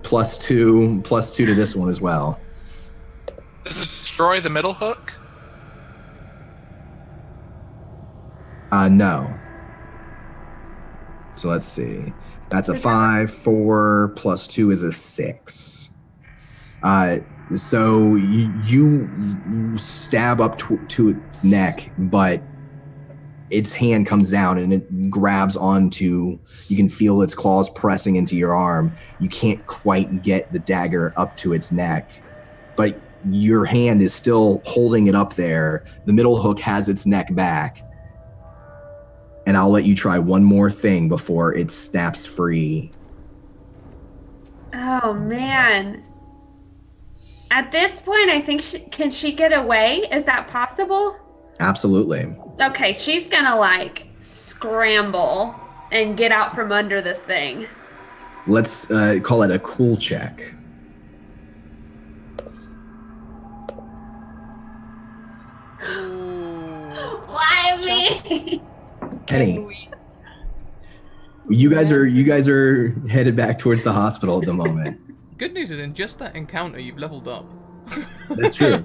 B: +2 to this one as well.
D: Does it destroy the middle hook?
B: No. So let's see. That's a 5. 4 plus 2 is a 6. So you stab up to its neck, but its hand comes down and it grabs onto, you can feel its claws pressing into your arm. You can't quite get the dagger up to its neck, but your hand is still holding it up there. The middle hook has its neck back. And I'll let you try one more thing before it snaps free.
E: Oh, man. At this point, I think can she get away? Is that possible?
B: Absolutely.
E: Okay, she's gonna like scramble and get out from under this thing.
B: Let's call it a cool check.
E: Why me?
B: Penny, you guys are headed back towards the hospital at the moment.
A: Good news is, in just that encounter, you've leveled up.
B: That's true.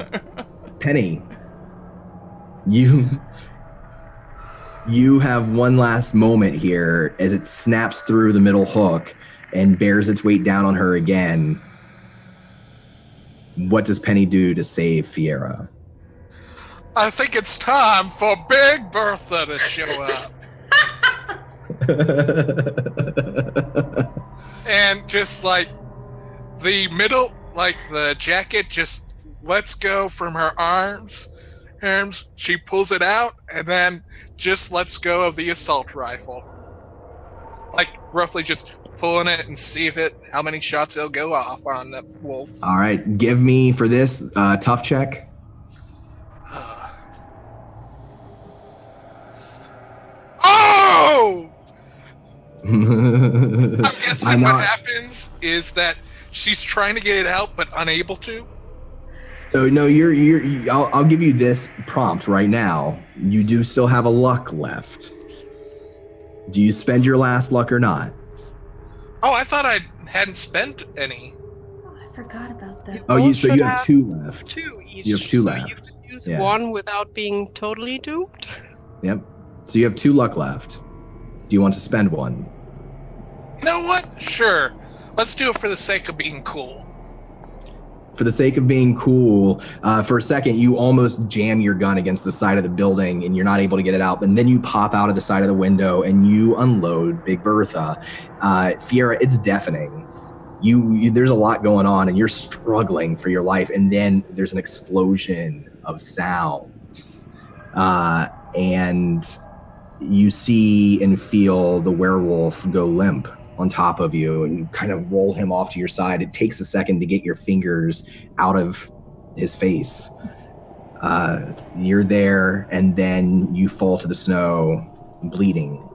B: Penny, you have one last moment here as it snaps through the middle hook and bears its weight down on her again. What does Penny do to save Fiera?
D: I think it's time for Big Bertha to show up. And just like the middle, like the jacket just lets go from her arms. She pulls it out and then just lets go of the assault rifle. Like roughly just pulling it and see if how many shots it'll go off on the wolf.
B: All right, give me for this tough check.
D: Oh! I'm guessing what happens is that she's trying to get it out but unable to.
B: So no, I'll give you this prompt right now. You do still have a luck left. Do you spend your last luck or not?
D: Oh, I thought I hadn't spent any.
E: Oh, I forgot about that.
B: Oh, so you have 2 left.
C: 2 each.
B: You have 2
C: so
B: left.
C: You could use
B: Yeah.
C: 1 without being totally doomed.
B: Yep. So you have 2 luck left. Do you want to spend 1?
D: You know what? Sure. Let's do it for the sake of being cool.
B: For the sake of being cool, for a second, you almost jam your gun against the side of the building and you're not able to get it out. And then you pop out of the side of the window and you unload Big Bertha. Fiera, it's deafening. There's a lot going on and you're struggling for your life. And then there's an explosion of sound. And you see and feel the werewolf go limp on top of you and you kind of roll him off to your side. It takes a second to get your fingers out of his face. You're there and then you fall to the snow bleeding.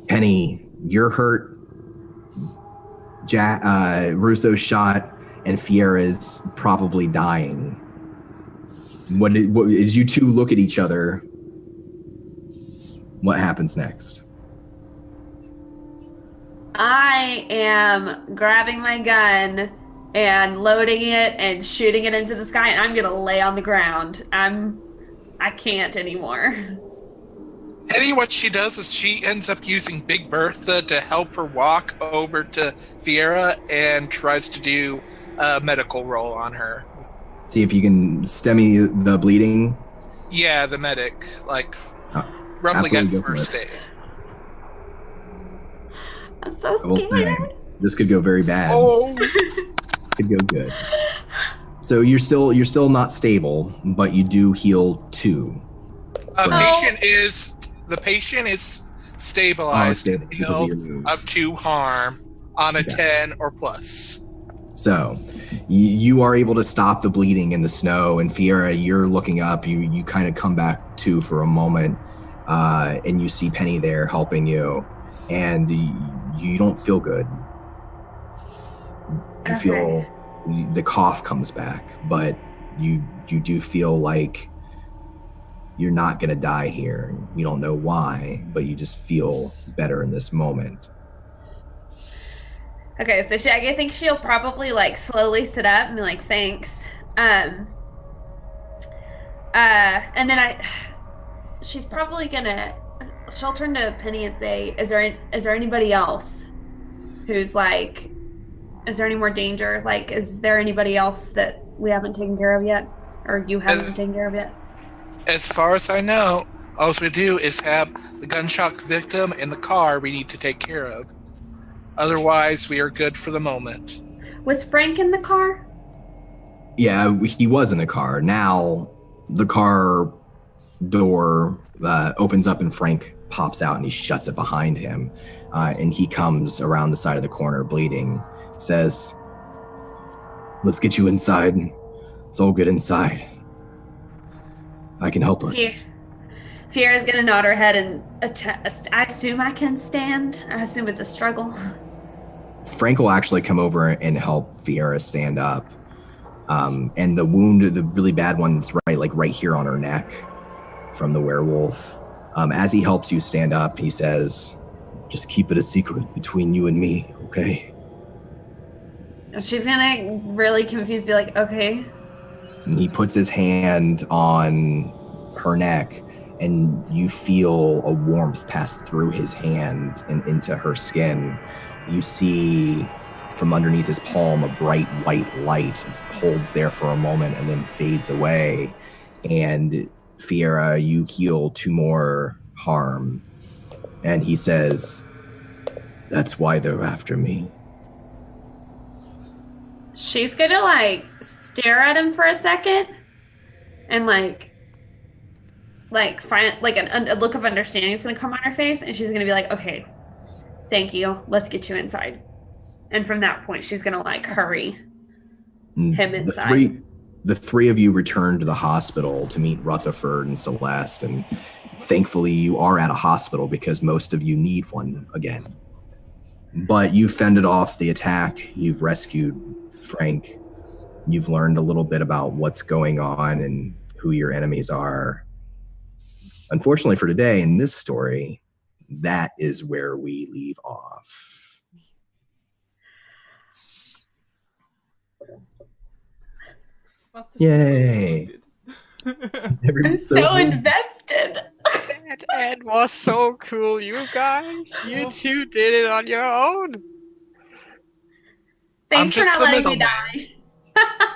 B: Penny, you're hurt. Russo's shot and Fiera's probably dying. What as you two look at each other, what happens next?
E: I am grabbing my gun and loading it and shooting it into the sky, and I'm gonna lay on the ground. I can't anymore.
D: Eddie, what she does is she ends up using Big Bertha to help her walk over to Fiera and tries to do a medical roll on her.
B: See if you can stem the bleeding.
D: Yeah, the medic, roughly got first aid.
E: I'm so
B: I will say,
E: scared.
B: this could go very bad.
D: Oh,
B: Could go good. So you're still not stable, but you do heal 2.
D: The patient is stabilized
B: Stable because of
D: healed
B: your moves.
D: up to harm on a 10 or plus.
B: So you are able to stop the bleeding in the snow, and Fiera, you're looking up. You kind of come back to for a moment, and you see Penny there helping you, and you don't feel good. You feel the cough comes back, but you do feel like you're not going to die here. You don't know why, but you just feel better in this moment.
E: Okay, so I think she'll probably slowly sit up and be like, thanks. And then she's probably gonna she'll turn to Penny and say, "Is there anybody else who's like, is there any more danger? Like, is there anybody else that we haven't taken care of yet, or you haven't taken care of yet?"
D: As far as I know, all we do is have the gunshot victim in the car we need to take care of. Otherwise, we are good for the moment.
E: Was Frank in the car?
B: Yeah, he was in the car. Now the car door opens up and Frank pops out and he shuts it behind him. And he comes around the side of the corner bleeding, says, "Let's get you inside. It's all good inside. I can help us."
E: Fiera's gonna nod her head and attest. I assume I can stand. I assume it's a struggle.
B: Frank will actually come over and help Fiera stand up. And the wound, the really bad one that's right here on her neck from the werewolf, as he helps you stand up, he says, "Just keep it a secret between you and me, okay?"
E: She's gonna really confused, be like, "Okay."
B: And he puts his hand on her neck, and you feel a warmth pass through his hand and into her skin. You see from underneath his palm a bright white light. It holds there for a moment and then fades away. And Fiera, you heal 2 more harm. And he says, "That's why they're after me."
E: She's gonna like stare at him for a second and find like a look of understanding is gonna come on her face, and she's gonna be like, "Okay, thank you, let's get you inside." And from that point, she's gonna like hurry him inside.
B: The three of you return to the hospital to meet Rutherford and Celeste, and thankfully you are at a hospital because most of you need one again. But you fended off the attack, you've rescued Frank, you've learned a little bit about what's going on and who your enemies are. Unfortunately for today, in this story, that is where we leave off. Yay!
E: I'm so invested.
C: That ad was so cool, you guys. You two did it on your own.
E: Thanks for
D: just
E: not
D: the
E: letting me
D: middleman.
E: die.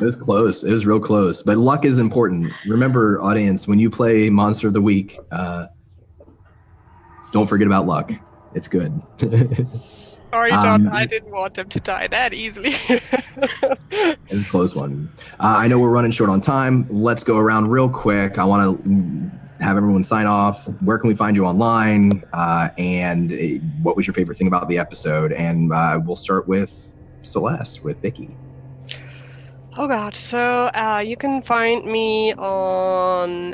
B: It was close. It was real close. But luck is important. Remember, audience, when you play Monster of the Week, don't forget about luck. It's good.
C: Sorry, Don, I didn't want them to die that easily.
B: It's a close one. I know we're running short on time. Let's go around real quick. I want to have everyone sign off. Where can we find you online? And what was your favorite thing about the episode? And we'll start with Celeste, with Vicky.
C: Oh God! So you can find me on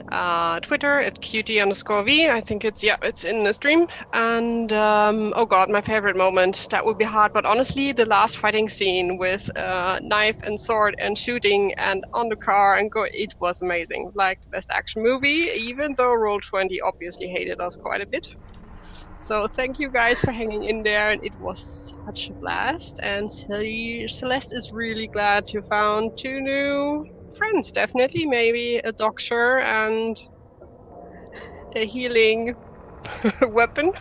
C: Twitter at QT_V. I think it's in the stream. And oh God, my favorite moment. That would be hard, but honestly, the last fighting scene with knife and sword and shooting and on the car and it was amazing. Like the best action movie, even though Roll20 obviously hated us quite a bit. So thank you guys for hanging in there, and it was such a blast. And Celeste is really glad to found 2 new friends, definitely, maybe a doctor and a healing weapon.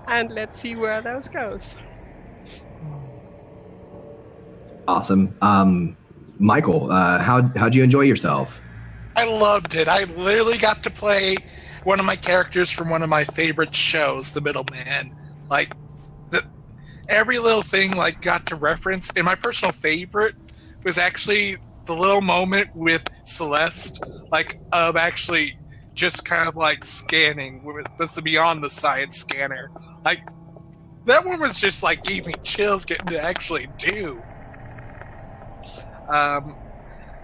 C: And let's see where those goes.
B: Awesome. Michael, how'd you enjoy yourself?
D: I loved it. I literally got to play one of my characters from one of my favorite shows, The Middleman. Like, every little thing got to reference. And my personal favorite was actually the little moment with Celeste, of actually just kind of scanning with the Beyond the Science scanner. That one was just gave me chills getting to actually do.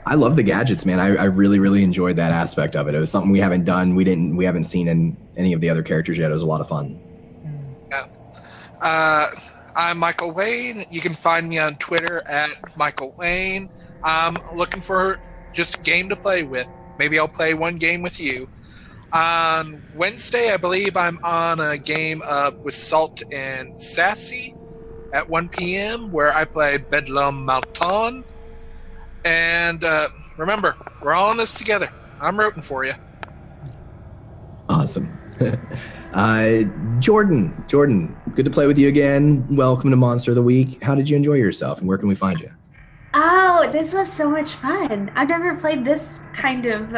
B: I love the gadgets, man. I really, really enjoyed that aspect of it. It was something we haven't done. We haven't seen in any of the other characters yet. It was a lot of fun.
D: Yeah. I'm Michael Wayne. You can find me on Twitter at Michael Wayne. I'm looking for just a game to play with. Maybe I'll play one game with you. On Wednesday, I believe I'm on a game with Salt and Sassy at 1 p.m. where I play Bedlam Malton. And remember, we're all in this together. I'm rooting for you.
B: Awesome. Jordan, good to play with you again. Welcome to Monster of the Week. How did you enjoy yourself, and where can we find you?
E: Oh, this was so much fun. I've never played this kind of,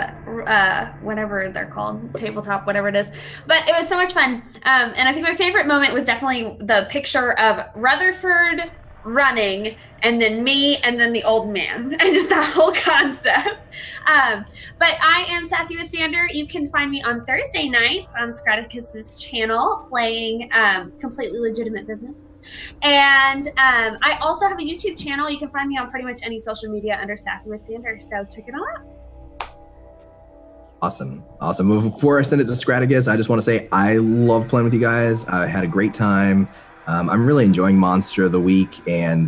E: whatever they're called, tabletop, whatever it is. But it was so much fun. And I think my favorite moment was definitely the picture of Rutherford running, and then me, and then the old man, and just that whole concept. But I am Sassy with Sander. You can find me on Thursday nights on Scraticus's channel playing Completely Legitimate Business. And I also have a YouTube channel. You can find me on pretty much any social media under Sassy with Sander. So check it out.
B: Awesome. Well, before I send it to Scraticus, I just want to say I love playing with you guys. I had a great time. I'm really enjoying Monster of the Week and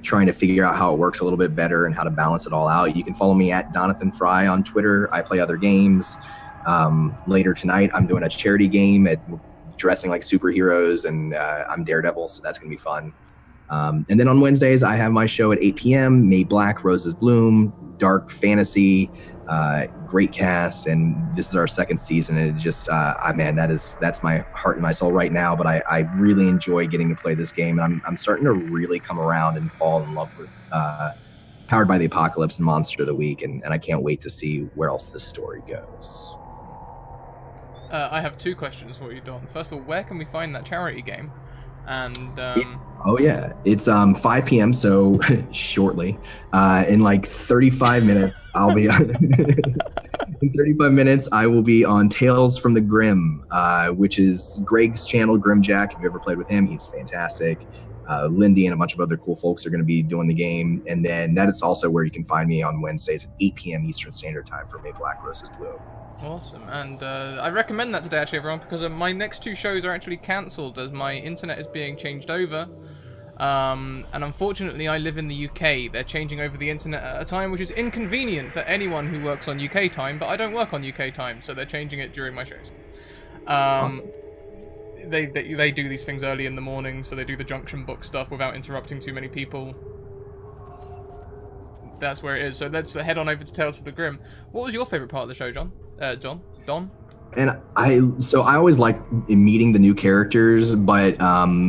B: trying to figure out how it works a little bit better and how to balance it all out. You can follow me at Donathan Fry on Twitter. I play other games. Later tonight, I'm doing a charity game at dressing like superheroes, and I'm Daredevil, so that's going to be fun. And then on Wednesdays, I have my show at 8 p.m., May Black, Roses Bloom, dark fantasy, great cast, and this is our second season, and it just, man, that's my heart and my soul right now, but I really enjoy getting to play this game, and I'm starting to really come around and fall in love with Powered by the Apocalypse and Monster of the Week, and I can't wait to see where else this story goes.
A: I have two questions for you, Don. First of all, where can we find that charity game? And
B: it's 5 p.m. so shortly. In like 35 minutes, I'll be in 35 minutes. I will be on Tales from the Grim, which is Greg's channel, Grimjack. If you've ever played with him, he's fantastic. Lindy and a bunch of other cool folks are going to be doing the game, and then that is also where you can find me on Wednesdays at 8 p.m. Eastern Standard Time for May Black, Roses Bloom.
A: Awesome, and I recommend that today, actually, everyone, because my next two shows are actually cancelled as my internet is being changed over. And unfortunately, I live in the UK. They're changing over the internet at a time which is inconvenient for anyone who works on UK time, but I don't work on UK time, so they're changing it during my shows.
B: Awesome.
A: They do these things early in the morning, so they do the junction book stuff without interrupting too many people. That's where it is. So let's head on over to Tales from the Grim. What was your favourite part of the show, Don? And
B: I always like meeting the new characters, but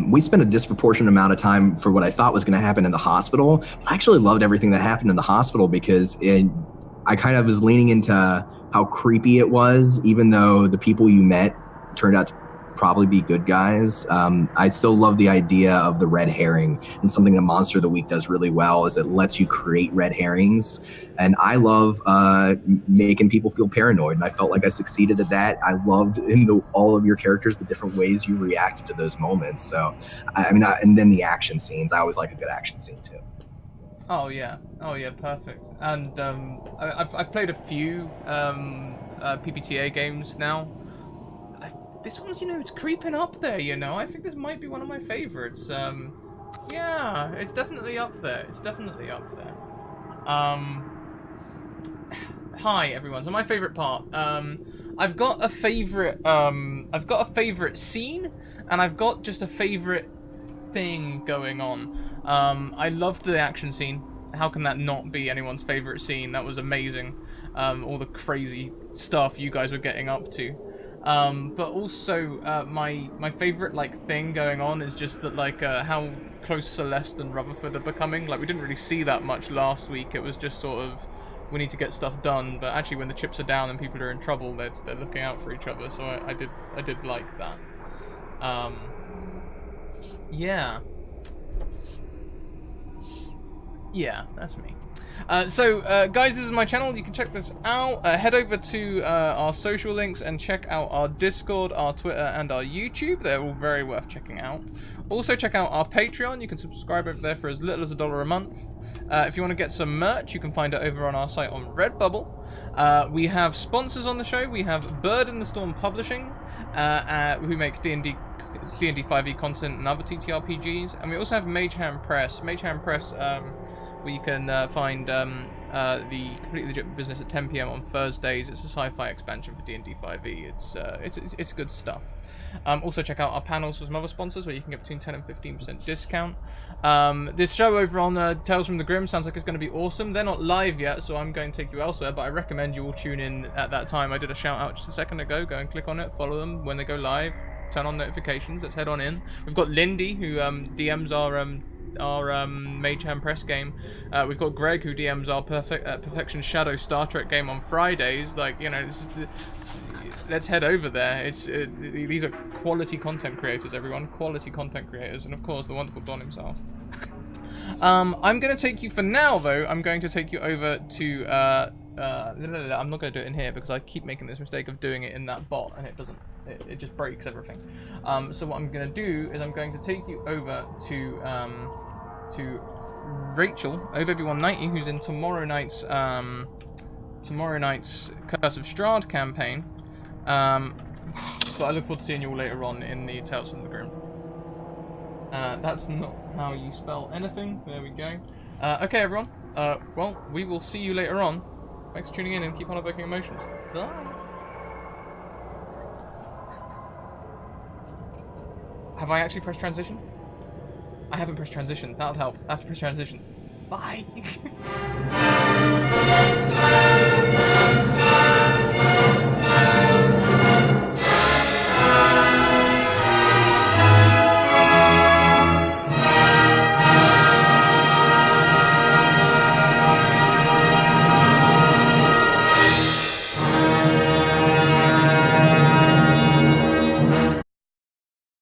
B: we spent a disproportionate amount of time for what I thought was going to happen in the hospital. I actually loved everything that happened in the hospital because I kind of was leaning into how creepy it was, even though the people you met turned out to probably be good guys. I still love the idea of the red herring, and something that Monster of the Week does really well is it lets you create red herrings, and I love making people feel paranoid, and I felt like I succeeded at that. I loved all of your characters, the different ways you reacted to those moments. So and then the action scenes, I always like a good action scene too.
A: Oh yeah, perfect. And I've played a few PBTA games now. This one's, it's creeping up there, I think this might be one of my favorites. Yeah, it's definitely up there. Hi everyone. So my favorite part. I've got a favorite scene, and I've got just a favorite thing going on. I loved the action scene. How can that not be anyone's favorite scene? That was amazing. All the crazy stuff you guys were getting up to. But also, my favorite thing going on is just that how close Celeste and Rutherford are becoming. We didn't really see that much last week. It was just sort of, we need to get stuff done. But actually, when the chips are down and people are in trouble, they're looking out for each other. So I did like that. Yeah, that's me. Guys, this is my channel. You can check this out. Head over to our social links and check out our Discord, our Twitter, and our YouTube. They're all very worth checking out. Also, check out our Patreon. You can subscribe over there for as little as $1 a month. If you want to get some merch, you can find it over on our site on Redbubble. We have sponsors on the show. We have Bird in the Storm Publishing, who make D&D 5e content and other TTRPGs. And we also have Mage Hand Press. Mage Hand Press, where you can find the Completely Legit Business at 10 p.m. on Thursdays. It's a sci-fi expansion for D&D 5e. It's good stuff. Also check out our panels for some other sponsors where you can get between 10 and 15% discount. This show over on Tales from the Grim sounds like it's going to be awesome. They're not live yet, so I'm going to take you elsewhere, but I recommend you all tune in at that time. I did a shout out just a second ago. Go and click on it, follow them when they go live, turn on notifications. Let's head on in. We've got Lindy, who DMs our Mage Hand Press game. We've got Greg, who DMs our Perfection Shadow Star Trek game on Fridays. Like, you know, let's head over there. These are quality content creators, everyone. Quality content creators. And of course, the wonderful Don himself. I'm going to take you, for now though, I'm going to take you over to, I'm not going to do it in here because I keep making this mistake of doing it in that bot and it doesn't, it just breaks everything. So what I'm going to do is I'm going to take you over to Rachel, OBB190, who's in tomorrow night's Curse of Strahd campaign. But I look forward to seeing you all later on in the Tales from the Grim. That's not how you spell anything. There we go. Okay, everyone. Well, we will see you later on. Thanks for tuning in and keep on evoking emotions. Bye. Have I actually pressed transition? I haven't pressed transition. That would help. I have to press transition. Bye.